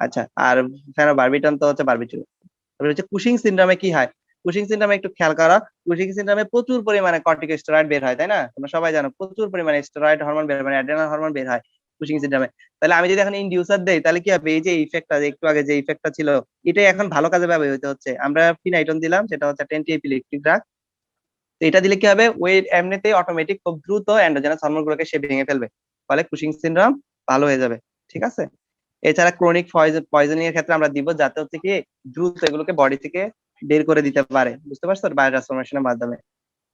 আচ্ছা, আর ফেনোবারবিটন তো হচ্ছে বারবিচুরেট। তারপরে হচ্ছে কুশিং সিনড্রোমে কি হয়, কুশিং সিনড্রোমে একটু খেয়াল করো, কুশিং সিনড্রোমে প্রচুর পরিমাণে কর্টিকোস্টেরয়েড বের হয়, তাই না? তোমরা সবাই জানো প্রচুর পরিমাণে স্টেরয়েড হরমোন বের হয়, মানে অ্যাড্রেনাল হরমোন বের হয় কুশিং সিনড্রোমে। তাহলে আমি যদি এখন ইনডিউসার দেই তাহলে কি হবে, এই যে ইফেক্টটা, একটু আগে যে ইফেক্টটা ছিল এটাই এখন ভালো কাজে ব্যবহৃত হচ্ছে। আমরা ফিনাইটন দিলাম, সেটা হচ্ছে অ্যান্টি এপিলেপটিক ড্রাগ। তো এটা দিলে কি হবে, ওই এমনিতেই অটোমেটিক খুব দ্রুত এন্ডোজেনাস হরমোন গুলোকে সে ভেঙে ফেলবে, ফলে কুশিং সিনড্রোম ভালো হয়ে যাবে, ঠিক আছে? এছাড়া ক্রনিক পয়জনিং এর ক্ষেত্রে আমরা দিব, যাতে হচ্ছে কি দ্রুত এগুলোকে বডি থেকে বের করে দিতে পারে, বুঝতে পারছো, বায়ো ট্রান্সফরমেশনের মাধ্যমে।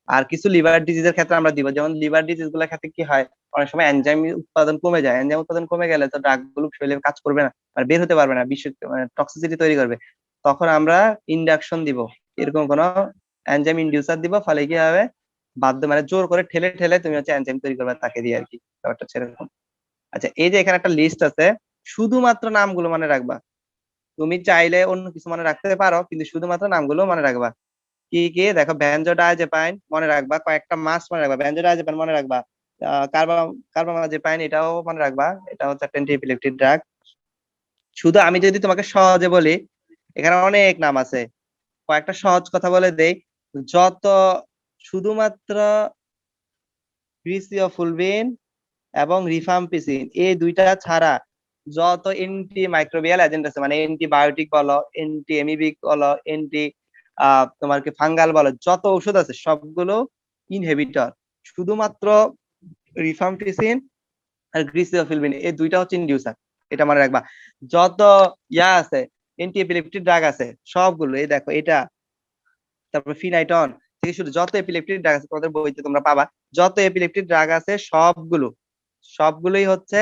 আর কিছু লিভার ডিজিজের ক্ষেত্রে আমরা দিব, যেমন লিভার ডিজিজ গুলোর ক্ষেত্রে কি হয়, অনেক সময় এনজাইম উৎপাদন কমে যায়, এনজাইম উৎপাদন কমে গেলে তো ড্রাগ গুলো শরীরে কাজ করবে না, আর বের হতে পারবে না, বিষ টক্সিসিটি তৈরি করবে। তখন আমরা ইন্ডাকশন দিব, এরকম কোন এনজাইম ইনডিউসার দিব, ফলে কি হবে, বাধ্য মানে জোর করে ঠেলে ঠেলে তুমি হচ্ছে এনজাইম তৈরি করবে তাকে দিয়ে আর কি, ব্যাপারটা সেরকম। আচ্ছা, এই যে এখানে একটা লিস্ট আছে, শুধুমাত্র নামগুলো মনে রাখবা। তুমি চাইলে অন্য কিছু মনে রাখতে পারো, কিন্তু শুধুমাত্র নামগুলো মনে রাখবা। কি কি দেখো, বেনজোডায়াজেপাইন মনে রাখবা, কয়েকটা মাস মনে রাখবা, বেনজোডায়াজেপাইন মনে রাখবা, কার্বামাজেপাইন এটাও মনে রাখবা, এটা হচ্ছে একটা অ্যান্টি ড্রাগ। শুধু আমি যদি তোমাকে সহজে বলি, এখানে অনেক নাম আছে, কয়েকটা সহজ কথা বলে দেই। যত শুধুমাত্র গ্রিসিওফুলভিন এবং রিফাম্পিসিন এই দুইটা ছাড়া যত এন্টি মাইক্রোবিয়াল এজেন্ট আছে, মানে অ্যান্টিবায়োটিক বলো, এন্টি এমিবিক বলো, এন্টি তোমার কি ফাঙ্গাল বলো, যত ওষুধ আছে সবগুলো ইনহেবিটর। শুধুমাত্র রিফাম্পিসিন আর গ্রিসিওফুলভিন এই দুইটা হচ্ছে ইনডিউসার, এটা মনে রাখবা। যত আছে অ্যান্টি এপিলেপটিক ড্রাগ আছে সবগুলো, এই দেখো এটা, তারপর ফিনাইটন থেকে শুরু যত এপিলেপটিক ড্রাগ আছে তোমাদের বইতে তোমরা পাবা, যত এপিলেপটিক ড্রাগ আছে সবগুলোই হচ্ছে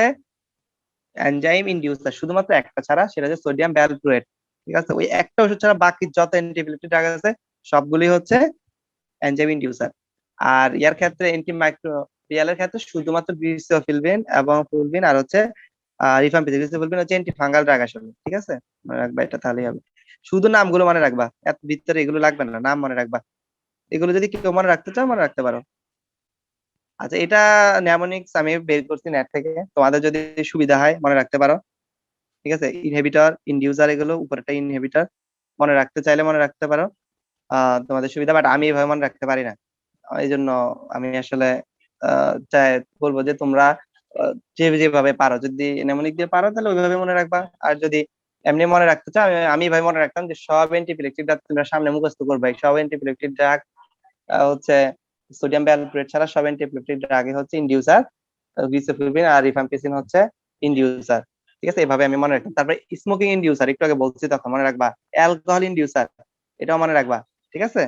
এনজাইম ইনডিউসার, শুধুমাত্র একটা ছাড়া, সেটা হচ্ছে সোডিয়াম ভ্যালপ্রুয়েট, ঠিক আছে? ওই একটা ওষুধ ছাড়া বাকি যত অ্যান্টিএপিলেপটিক ড্রাগ আছে সবগুলোই হচ্ছে এনজাইম ইনডিউসার। আর ইয়ার ক্ষেত্রে অ্যান্টি মাইক্রোবিয়ালের ক্ষেত্রে শুধুমাত্র গ্রিসিওফুলভিন এবং ফুলভিন আর হচ্ছে রিফাম্পিসিন। গ্রিসিওফুলভিন হচ্ছে অ্যান্টি ফাঙ্গাল ড্রাগ আসলে, ঠিক আছে? মনে রাখবা এটা, তাহলেই হবে। শুধু নামগুলো মনে রাখবা, এত ভিতরে এগুলো লাগবে না, নাম মনে রাখবা। এগুলো যদি কেউ মনে রাখতে চাও মনে রাখতে পারো। আচ্ছা, এটা নেমোনিক্স আমি বের করছি নেট থেকে, তোমাদের যদি সুবিধা হয় মনে রাখতে পারো, ঠিক আছে? ইনহিবিটর, ইনডিউসার, এগুলো উপরেরটা ইনহিবিটর, মনে রাখতে চাইলে মনে রাখতে পারো, তোমাদের সুবিধা। বাট আমি এভাবে মনে রাখতে পারি না, এই জন্য আমি আসলে চাই বলবো যে তোমরা যেভাবে পারো, যদি নেমোনিক দিয়ে পারো তাহলে ওইভাবে মনে রাখবা। আর যদি এমনি মনে রাখতে চাও, আমি এভাবে মনে রাখতাম যে সব অ্যান্টিপিলেপটিক ড্রাগ তোমরা সামনে মুখস্থ করবে, সব অ্যান্টিপিলেপটিক ড্রাগ হচ্ছে সোডিয়াম ভ্যালপ্রুয়েট ছাড়া সব অ্যান্টিপিলেপটিক ড্রাগ হচ্ছে ইনডিউসার, গ্লিসোফুলভিন আর রিফাম্পিসিন হচ্ছে ইনডিউসার, ঠিক আছে? এভাবে আমি মনে রাখতাম। তারপরে স্মোকিং ইনডিউসার একটু আগে বলছি তখন মনে রাখবা, অ্যালকোহল ইনডিউসার এটাও মনে রাখবা, ঠিক আছে?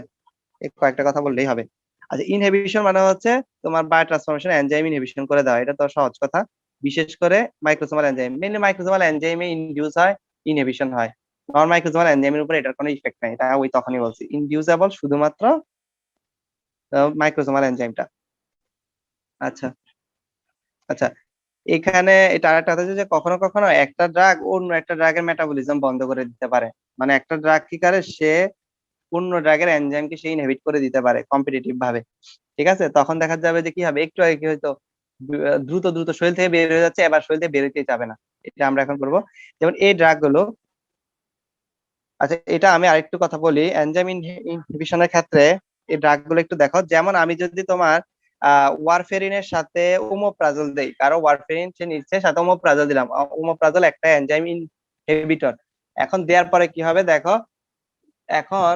এই কয়েকটা কথা বললেই হবে। আচ্ছা, ইনহিবিশন মানে হচ্ছে তোমার বায়ো ট্রান্সফরমেশন এনজাইম ইনহিবিশন করে দেওয়া, এটা তো সহজ কথা। বিশেষ করে microsomal enzyme, mainly microsomal এনজাইমে induce হয়, ইনহিবিশন হয়। নন মাইক্রোসোমাল এনজাইমের উপর এটার কোনো ইফেক্ট নাই, এটা ওই তখনই বলছি, ইনডিউসেবল শুধুমাত্র মাইক্রোসোমাল এনজাইমটা। আচ্ছা আচ্ছা, এখানে এটা আরেকটা কথা হচ্ছে যে কখনো কখনো একটা ড্রাগ অন্য একটা ড্রাগের মেটাবলিজম বন্ধ করে দিতে পারে, মানে একটা ড্রাগ কি করে, সে অন্য ড্রাগের এনজাইমকে সে ইনহিবিট করে দিতে পারে কম্পিটিটিভ ভাবে, ঠিক আছে? তখন দেখা যাবে যে কি হবে, একটু আগে কি হয়তো দ্রুত দ্রুত শরীর থেকে বের হয়ে যাচ্ছে, এবার শরীর থেকে বের হতে যাবে না, এটা আমরা এখন করবো। যেমন এই ড্রাগ গুলো, আচ্ছা এটা আমি আরেকটু কথা বলি, এনজাইম ইনহিবিশনের ক্ষেত্রে এই ড্রাগ গুলো একটু দেখো। যেমন আমি যদি তোমার ওয়ারফেরিনের সাথে ওমোপ্রাজল দেই, কারো ওয়ারফেরিন সে নিচ্ছে, সাথে ওমোপ্রাজল দিলাম, ওমোপ্রাজল একটা এনজাইম ইনহিবিটর। এখন দেওয়ার পরে কি হবে দেখো, এখন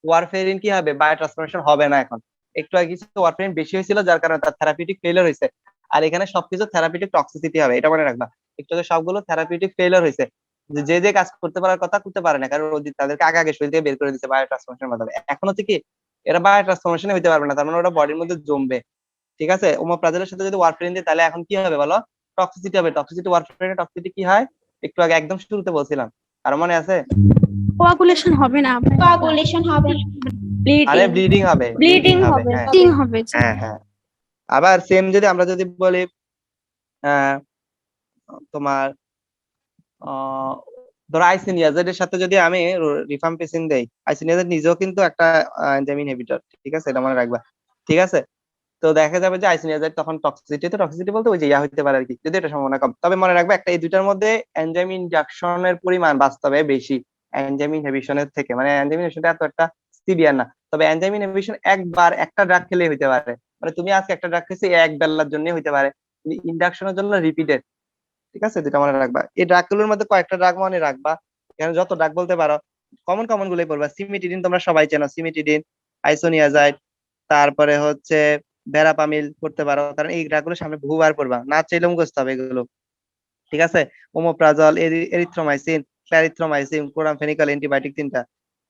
ওয়ারফেরিন কি হবে, বায়ো ট্রান্সফরমেশন হবে না। এখন একটু আগে কিছু ওয়ারফেরিন বেশি হয়েছিল যার কারণে তার থেরাপিউটিক ফেলিওর হয়েছে, আর এখানে সবকিছু থেরাপিউটিক টক্সিসিটি হবে, এটা মনে রাখবা। একটু আগে সবগুলো থেরাপিউটিক ফেলিওর হয়েছে, যে যে কাজ করতে পারার কথা করতে পারে না, কারণ তাদেরকে আগে আগে শরীর থেকে বের করে দিচ্ছে বায়ো ট্রান্সফরমেশনের মাধ্যমে। এখন হচ্ছে কি এরা বায়ো ট্রান্সফরমেশন হইতে পারবে না, তার মানে ওটা বডির মধ্যে জমবে। ঠিক আছে, ওমোপ্রাজলের সাথে যদি ওয়ারফেরিন দিই তাহলে এখন কি হবে বলো? টক্সিসিটি হবে। টক্সিসিটি, ওয়ারফেরিনের টক্সিসিটি কি হয় একটু আগে একদম শুরুতে বলছিলাম, আর মনে আছে? কোয়াগুলেশন হবে না, কোয়াগুলেশন হবে, আরে ব্লিডিং হবে, ব্লিডিং হবে, হবে, হ্যাঁ ব্লিডিং হবে জি। হ্যাঁ হ্যাঁ। আবার সেম যদি আমরা যদি বলি আহ, তোমার ধরো আইসোনিয়াজেড এর সাথে যদি আমি রিফাম্পিসিন দেই, আইসোনিয়াজেড নিজেও কিন্তু একটা এনজাইম ইনহিবিটর, ঠিক আছে, এটা মনে রাখবা। ঠিক আছে, তো দেখা যাবে যে আইসোনিয়াজেড তখন টক্সিসিটি, তো টক্সিসিটি বলতে ওই যে ইয়া হইতে পারে আর কি, যদি এটা সম্ভাবনা কম। তবে মনে রাখবে একটা, এই দুইটার মধ্যে এনজাইম ইনডাকশনের পরিমাণ বাস্তবে বেশি এনজাইম ইনহিবিশনের থেকে, মানে এনজাইম ইনহিবিশনটা এত একটা সিভিয়ার না। তবে এনজাইম ইনহিবিশন একবার একটা ড্রাগ খেলে হইতে পারে, মানে তুমি আজকে একটা ড্রাগ খেয়েছো এক বেলার জন্য হইতে পারে, ইন্ডাকশনের জন্য রিপিটেড। ঠিক আছে, দুটা মনে রাখবা। এই ড্রাগ গুলোর মধ্যে কয়েকটা ড্রাগ মনে রাখবা, এখানে যত ড্রাগ বলতে পারো কমন কমন গুলোই পড়বা। সিমিটিডিন তোমরা সবাই চেনো, সিমিটিডিন, আইসোনিয়াজাইড, তারপরে হচ্ছে ভেরাপামিল করতে পারো, কারণ এই ড্রাগ গুলো সামনে বহুবার পড়বা, না চাইলে মুখস্থ হবে এগুলো। ঠিক আছে, ওমোপ্রাজল, এরিথ্রোমাইসিন, ক্লারিথ্রোমাইসিন, ক্লোরামফেনিকল, অ্যান্টিবায়োটিক তিনটা,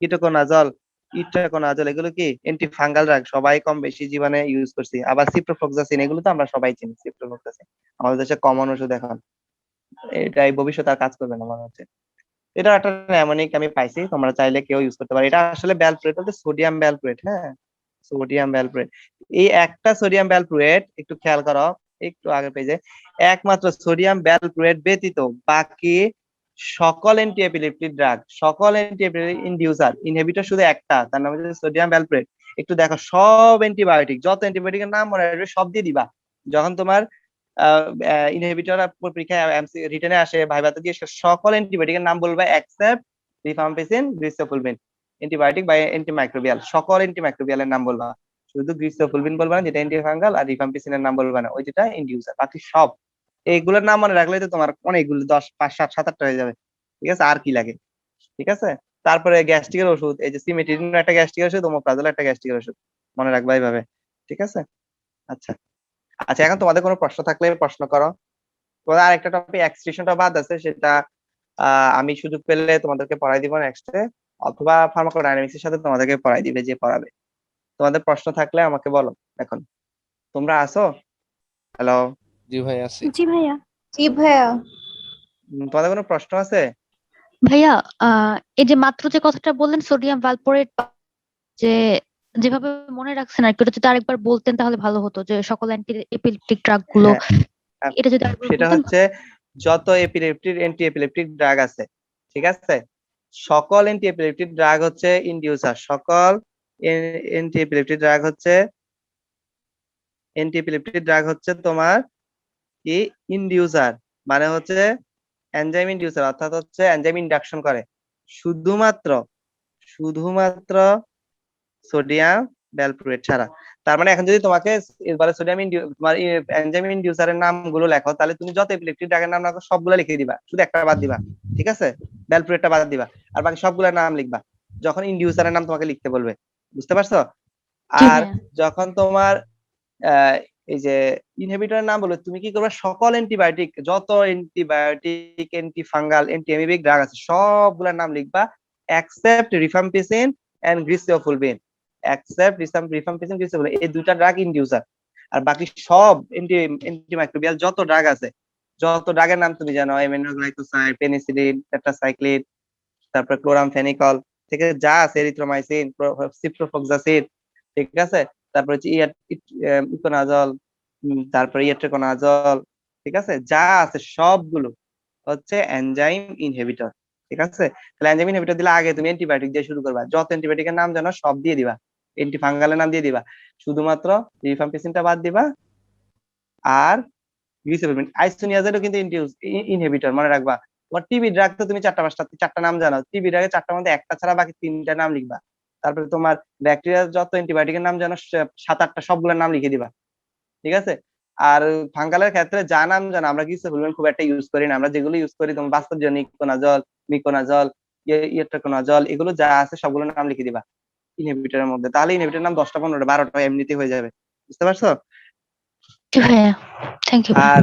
কিটোকোনাজল, ইট্রাকোনাজল, এগুলো কি অ্যান্টি ফাঙ্গাল ড্রাগ, সবাই কম বেশি জীবনে ইউজ করছি। আবার সিপ্রোফ্লক্সাসিন, এগুলো তো আমরা সবাই চিনি, সিপ্রোফ্লক্সাসিন আমাদের দেশে কমন ওষুধ এখন, এটাই ভবিষ্যতে আর কাজ করবে না মনে হচ্ছে। এটা একটা নেমোনিক আমি পাইছি, তোমরা চাইলে কেউ ইউজ করতে পারো। এটা আসলে ব্যালপ্রেট বলতে সোডিয়াম ব্যালপ্রেট, হ্যাঁ সোডিয়াম ব্যালপ্রেট। এই একটা সোডিয়াম ব্যালপ্রেট একটু খেয়াল করো, একটু আগে পেজে, একমাত্র সোডিয়াম ব্যালপ্রেট ব্যতীত বাকি সকল অ্যান্টি এপিলেপটিক ড্রাগ, সকল অ্যান্টি এপিলেপটিক ইনডিউসার, ইনহিবিটর শুধু একটা, তার নাম হচ্ছে সোডিয়াম ব্যালপ্রেট। একটু দেখো সব অ্যান্টিবায়োটিক, যত অ্যান্টিবায়োটিকের নাম মনে রাখবে সব দিয়ে দিবা। যখন তোমার ইনহিবিটর পরীক্ষায় রিটেনে আসে, ভাইভাতে দিয়ে সকল অ্যান্টিবায়োটিকের নাম বলবে এক্সেপ্ট রিফাম্পিসিন, গ্লিসোফুলমিন, অ্যান্টিবায়োটিক বা অ্যান্টিমাইক্রোবিয়াল, সকল অ্যান্টিমাইক্রোবিয়ালের নাম বলবা, শুধু গ্লিসোফুলমিন বলবা না, যেটা অ্যান্টিফাঙ্গাল, আর রিফাম্পিসিনের নাম বলবা না, ওই যেটা ইনডিউসার। বাকি সব এইগুলোর নাম মনে রাখলে তো তোমার অনেকগুলো 10, 5, 7, 7-8টা হয়ে যাবে। ঠিক আছে, আর কি লাগে? ঠিক আছে, তারপরে গ্যাস্ট্রিকের ওষুধ, এই যে সিমেটিডিন একটা গ্যাস্ট্রিকের ওষুধ, ওমোপ্রাজল একটা গ্যাস্ট্রিকের ওষুধ, মনে রাখবা এইভাবে। ঠিক আছে, আচ্ছা আচ্ছা, এখন তোমাদের কোনো প্রশ্ন থাকলে প্রশ্ন করো। তোমাদের আরেকটা টপিক এক্সট্রিশনটা বাদ আছে, সেটা আমি সুযোগ পেলে তোমাদেরকে পড়াই দিব নেক্সটে, অথবা ফার্মাকোডাইনামিক্স এর সাথে তোমাদেরকে পড়াই দিবে যে পড়াবে। তোমাদের প্রশ্ন থাকলে আমাকে বলো এখন। তোমরা আসো? হ্যালো, জি ভাই আছি। জি ভাইয়া। জি ভাইয়া। তোমাদের কোনো প্রশ্ন আছে? ভাইয়া, এই যে মাত্র যে কথাটা বললেন সোডিয়াম ভালপোরেট, যে যেভাবে মনে রাখছেন আর কি, ওটা যদি আরেকবার বলতেন তাহলে ভালো হতো, যে সকল অ্যান্টি এপিলেপটিক ড্রাগ গুলো, হ্যাঁ, এটা যদি আরেকবার সেটা বলতেন। হচ্ছে যত এপিলেপটিক অ্যান্টি এপিলেপটিক ড্রাগ আছে, ঠিক আছে, সকল অ্যান্টি এপিলেপটিক ড্রাগ হচ্ছে ইনডিউসার, সকল অ্যান্টি এপিলেপটিক ড্রাগ হচ্ছে, অ্যান্টি এপিলেপটিক ড্রাগ হচ্ছে তোমার কি ইনডিউসার, মানে হচ্ছে এনজাইম ইনডিউসার, অর্থাৎ হচ্ছে এনজাইম ইন্ডাকশন করে, শুধুমাত্র শুধুমাত্র সোডিয়াম ভ্যালপ্রুয়েট ছাড়া। তার মানে এখন যদি তোমাকে এবারে সোডিয়াম তোমার এনজাইম ইনডিউসারের নামগুলো লেখো, তাহলে তুমি যত ইলেকট্রিক ড্রাগের নাম রাখো সবগুলো লিখে দিবা, শুধু একটা বাদ দিবা। ঠিক আছে, ভ্যালপ্রুয়েটটা বাদ দিবা, আর বাকি সবগুলোর নাম লিখবা যখন ইনডিউসারের নাম তোমাকে লিখতে বলবে। বুঝতে পারছো? জি আর ভাইয়া। যখন তোমার এই যে ইনহিবিটরের নাম বলবে, তুমি কি করবে, সকল অ্যান্টিবায়োটিক, যত antibiotic, anti fungal, anti amoebic drug আছে সবগুলোর নাম লিখবা except rifampicin and griseofulvin, except rifampicin, griseofulvin, এই দুইটা ড্রাগ ইনডিউসার। আর বাকি সব অ্যান্টিমাইক্রোবিয়াল যত ড্রাগ আছে, যত ড্রাগের নাম তুমি জানো, এমিনোগ্লাইকোসাইড, পেনিসিলিন, টেট্রাসাইক্লিন, তারপর ক্লোরামফেনিকল থেকে যা আছে, এরিথ্রোমাইসিন, সিপ্রোফ্লক্সাসিন, ঠিক আছে, তারপর হচ্ছে ইকোনাজল, তারপরে ইয়েট্রিকোনাজল, ঠিক আছে, যা আছে সবগুলো হচ্ছে এনজাইম ইনহিবিটর। ঠিক আছে, তাহলে এনজাইম ইনহিবিটর দিলে আগে তুমি অ্যান্টিবায়োটিক দিয়ে শুরু করবা, যত অ্যান্টিবায়োটিকের নাম জানো সব দিয়ে দিবা, অ্যান্টি ফাঙ্গালের নাম দিয়ে দিবা, শুধুমাত্র রিফাম্পিসিনটা বাদ দিবা। আর গ্লিসিওফুলমিন, আইসোনিয়াজেডও কিন্তু ইনহিবিটর, মনে রাখবা। তোমার টিবি ড্রাগ তো তুমি 4-5টা নাম জানো, টিবি ড্রাগের 4টার মধ্যে একটা ছাড়া বাকি 3টা নাম লিখবা। তারপরে তোমার ব্যাকটেরিয়ার যত অ্যান্টিবায়োটিকের নাম জানো 7-8টা, সবগুলোর নাম লিখে দিবা। ঠিক আছে, আর ফাঙ্গালের ক্ষেত্রে যা নাম জানো, আমরা গ্লিসিওফুলমিন খুব একটা ইউজ করি না, আমরা যেগুলো ইউজ করি তোমার বাস্তবজনিক, ইকোনাজল, মিকোনাজল, ইয়েট্রিকোনাজল, এগুলো যা আছে সবগুলোর নাম লিখে দিবা ইনহিবিটরের মধ্যে, তাহলে ইনহিবিটরের নাম 10টা 15টা 12টা এমনিতে হয়ে যাবে। বুঝতে পারছো? জি ভাইয়া, থ্যাংক ইউ। আর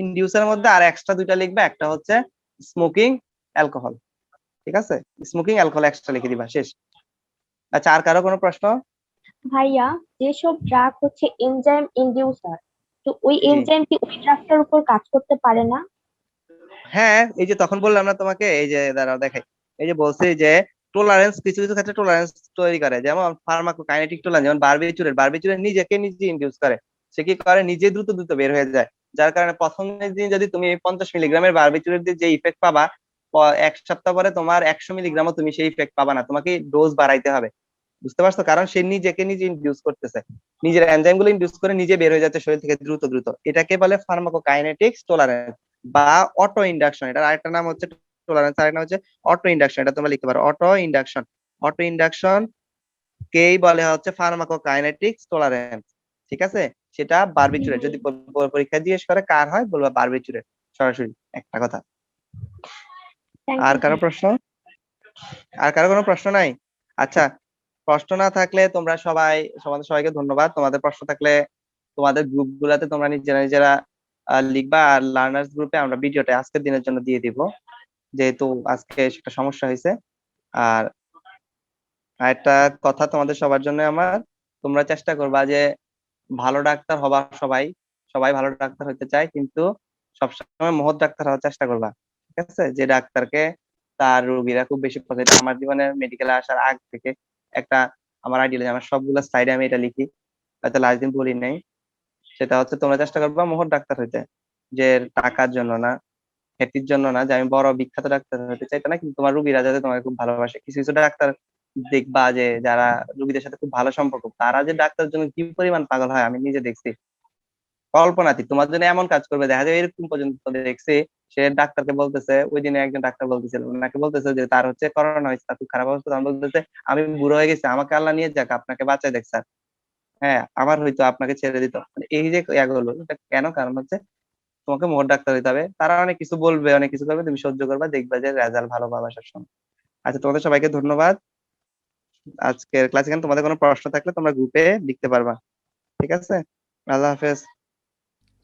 ইনডিউসারের মধ্যে আর এক্সট্রা 2টা লিখবা, একটা হচ্ছে স্মোকিং অ্যালকোহল। ঠিক আছে, স্মোকিং অ্যালকোহল এক্সট্রা লিখে দিবা, শেষ। আচ্ছা, আর কারো কোনো প্রশ্ন? ভাইয়া, যেসব ড্রাগ হচ্ছে এনজাইম ইনডিউসার, তো ওই জি। এনজাইম কি ওই ড্রাগটার উপর কাজ করতে পারে না? হ্যাঁ, এই যে তখন বললাম না তোমাকে, এই যে দাঁড়াও দেখাই, এই যে বলছি যে টলারেন্স, কিছু কিছু ক্ষেত্রে টলারেন্স তৈরি করে, যেমন ফার্মাকোকাইনেটিক টলারেন্স, যেমন বারবিচুরের নিজেকে নিজে ইনডিউস করে। সে কি করে, নিজে দ্রুত দ্রুত বের হয়ে যায়, যার কারণে প্রথমের দিন যদি তুমি 50 মিলিগ্রামের বারবিচুরের যে ইফেক্ট পাবা, এক সপ্তাহ পরে তোমার 100 মিলিগ্রামও তুমি সেই ইফেক্ট পাবা না, তোমাকে ডোজ বাড়াইতে হবে। বুঝতে পারছো? কারণ সে নিজেকে নিজে ইনডিউস করতেছে, নিজের এনজাইম গুলো ইনডিউস করে নিজে বের হয়ে যাচ্ছে শরীর থেকে দ্রুত দ্রুত। এটাকে বলে ফার্মাকোকাইনেটিক্স টলারেন্স বা অটো ইন্ডাকশন। এটার আরেকটা নাম হচ্ছে টলারেন্স, আরেকটা নাম হচ্ছে অটো ইন্ডাকশন। এটা তোমরা লিখতে পারো, অটো ইন্ডাকশন। অটো ইন্ডাকশন কেই বলে হচ্ছে ফার্মাকোকাইনেটিক্স টলারেন্স। ঠিক আছে? সেটা বারবিচুরেট। যদি পরীক্ষা জিজ্ঞেস করে কার হয়, বলবা বারবিচুরেট সরাসরি, একটা কথা। Thank আর you, কারো ভাইয়া। প্রশ্ন? আর কারো কোনো প্রশ্ন নাই? আচ্ছা, প্রশ্ন না থাকলে তোমরা সবাইকে ধন্যবাদ। তোমাদের প্রশ্ন থাকলে তোমাদের গ্রুপ গুলাতে তোমরা নিজেরা নিজেরা লিখবা, আর লার্নার্স গ্রুপে আমরা ভিডিওটা আজকের দিনের জন্য দিয়ে দিব, যেহেতু আজকে একটা সমস্যা হয়েছে। আর একটা কথা তোমাদের সবার জন্য আমার, তোমরা চেষ্টা করবা যে ভালো ডাক্তার হবা। সবাই সবাই ভালো ডাক্তার হতে চায়, কিন্তু সবসময় মহৎ ডাক্তার হওয়ার চেষ্টা করবা। ঠিক আছে? যে ডাক্তারকে তার রোগীরা খুব বেশি পছন্দ। এটা আমার জীবনে মেডিকেলে আসার আগ থেকে একটা আমার আইডিয়া, আমার সবগুলো স্লাইডে আমি এটা লিখি, হয়তো লাস্ট দিন বলি নাই। সেটা হচ্ছে তোমরা চেষ্টা করবা মহৎ ডাক্তার হইতে, যে টাকার জন্য না, খ্যাতির জন্য না, যে আমি বড় বিখ্যাত ডাক্তার হতে চাই তা না, কিন্তু তোমার রুগীরা যাতে তোমাকে খুব ভালোবাসে। কিছু কিছু ডাক্তার দেখবা যে যারা রুগীদের সাথে খুব ভালো সম্পর্ক, তারা যে ডাক্তারের জন্য কি পরিমাণ পাগল হয় আমি নিজে দেখছি। কল্পনাতীত তোমার জন্য এমন কাজ করবে, দেখা যায় এরকম পর্যন্ত দেখছি। সে ডাক্তারকে বলতেছে, ওই দিনে একজন ডাক্তার বলতেছিল, ওনাকে বলতেছে যে তার হচ্ছে করোনা হয়েছে, তার খুব খারাপ অবস্থা, তখন বলতেছে আমি বুড়ো হয়ে গেছি, আমাকে আল্লাহ নিয়ে যাক, আপনাকে বাঁচায় দেখ স্যার। হ্যাঁ, আমার হয়তো আপনাকে ছেড়ে দিত। মানে এই যে ইয়াগুলো, এটা কেন? কারণ হচ্ছে তোমাকে মোট ডাক্তার হইতে হবে। তারা অনেক কিছু বলবে, অনেক কিছু করবে, তুমি সহ্য করবা, দেখবা যে রেজাল্ট ভালো পাবা সবসময়। আচ্ছা, তোমাদের সবাইকে ধন্যবাদ। আজকের ক্লাস এখানে। তোমাদের কোনো প্রশ্ন থাকলে তোমরা গ্রুপে লিখতে পারবা। ঠিক আছে? আল্লাহ হাফেজ।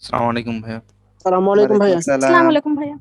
আসসালামু আলাইকুম ভাইয়া। আসসালামু আলাইকুম ওয়ালাইকুম ভাইয়া। আসসালাম। আসসালামু আলাইকুম ভাইয়া।